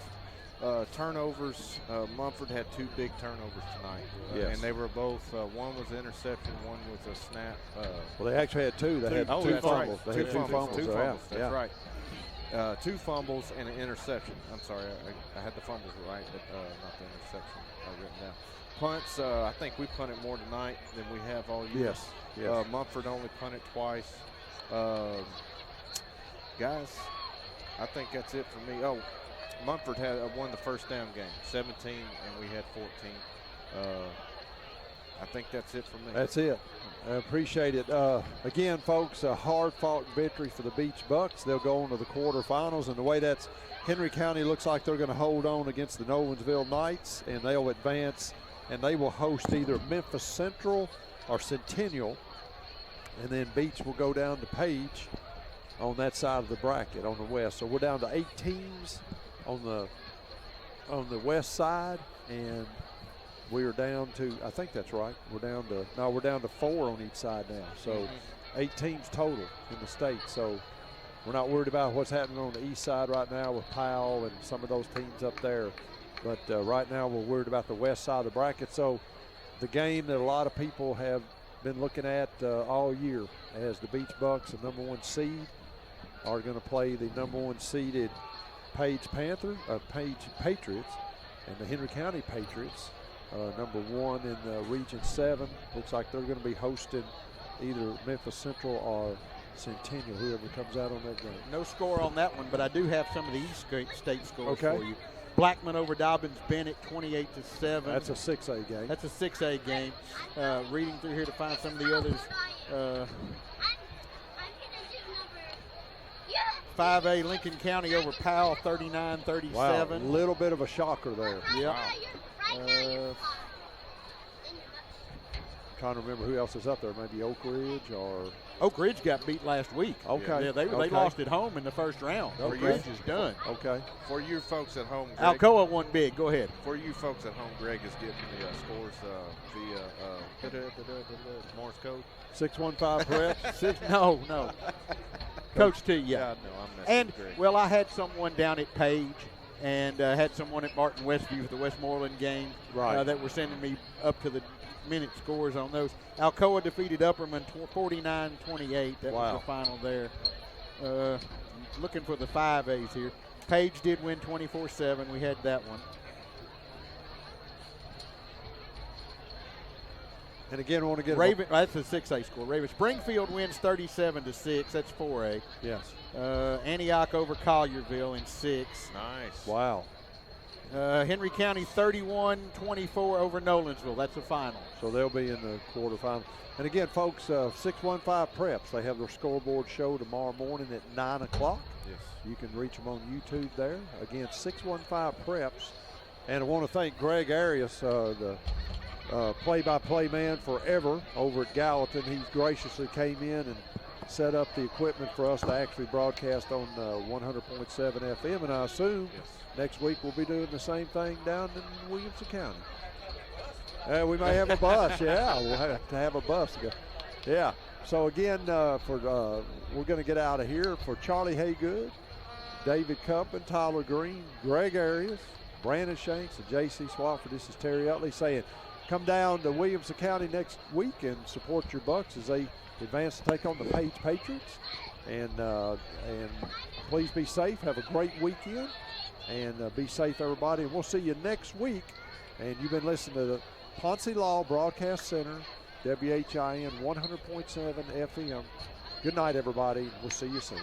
turnovers. Munford had 2 big turnovers tonight. Yes. And they were both, one was an interception, one was a snap. Well, they actually had 2. They had 2 fumbles. Right. They had 2 fumbles. Two fumbles. That's right. 2 fumbles and an interception. I'm sorry, I had the fumbles right, but not the interception written down. Punts, I think we punted more tonight than we have all year. Yes. Munford only punted twice. Guys, I think that's it for me. Oh, Munford had won the first down game, 17, and we had 14. I think that's it for me. That's it. I appreciate it. Again, folks, a hard-fought victory for the Beech Bucks. They'll go on to the quarterfinals, and the way that's Henry County looks like they're going to hold on against the Nolensville Knights, and they'll advance, and they will host either Memphis Central or Centennial, and then Beech will go down to Page on that side of the bracket on the west. So we're down to 8 teams on the west side, and we are down to, I think that's right, we're down to 4 on each side now. So 8 teams total in the state. So we're not worried about what's happening on the east side right now with Powell and some of those teams up there. But right now we're worried about the west side of the bracket. So the game that a lot of people have been looking at all year, as the Beech Bucks, the #1 seed, are going to play the #1 seeded Page Patriots, and the Henry County Patriots, #1 in Region 7. Looks like they're going to be hosting either Memphis Central or Centennial, whoever comes out on that game. No score on that one, but I do have some of the East State scores Okay. for you. Blackman over Dobbins Bennett, 28-7. That's a 6A game. That's a 6A game. Reading through here to find some of the others. 5A Lincoln County over Powell, 39-37. Wow, a little bit of a shocker there. Yep. Trying to remember who else is up there. Maybe Oak Ridge or Oak Ridge got beat last week. Okay. Yeah, they lost at home in the first round. Oak Ridge is done. Okay. For you folks at home, Greg, Alcoa won big. Go ahead. For you folks at home, Greg is getting the scores via Morse code. 615 Prep. No. Coach T, yeah. No, I'm messing And, with Greg. well, I had someone down at Page and had someone at Martin Westview for the Westmoreland game that were sending me up to the minute scores on those. Alcoa defeated Upperman 49-28. That was the final there. Looking for the 5As here. Page did win 24-7. We had that one. And again, I want to get Raven. That's a 6A score. Raven Springfield wins 37-6. That's 4A. Yes. Antioch over Collierville in 6. Nice. Wow. Henry County 31-24 over Nolensville. That's the final. So they'll be in the quarterfinal. And again, folks, 615 Preps, they have their scoreboard show tomorrow morning at 9 o'clock. Yes. You can reach them on YouTube there. Again, 615 Preps. And I want to thank Greg Arias, the play-by-play man forever over at Gallatin. He graciously came in and set up the equipment for us to actually broadcast on 100.7 FM. And I assume next week we'll be doing the same thing down in Williamson County. We may have a bus. Yeah, we'll have to have a bus to go. Yeah. So again, we're going to get out of here. For Charlie Haygood, David Cuppen, Tyler Green, Greg Arias, Brandon Shanks, and J.C. Swafford, this is Terry Utley saying, come down to Williamson County next week and support your Bucks as they advance to take on the Page Patriots. And please be safe. Have a great weekend. And be safe, everybody. And we'll see you next week. And you've been listening to the Ponce Law Broadcast Center, WHIN 100.7 FM. Good night, everybody. We'll see you soon.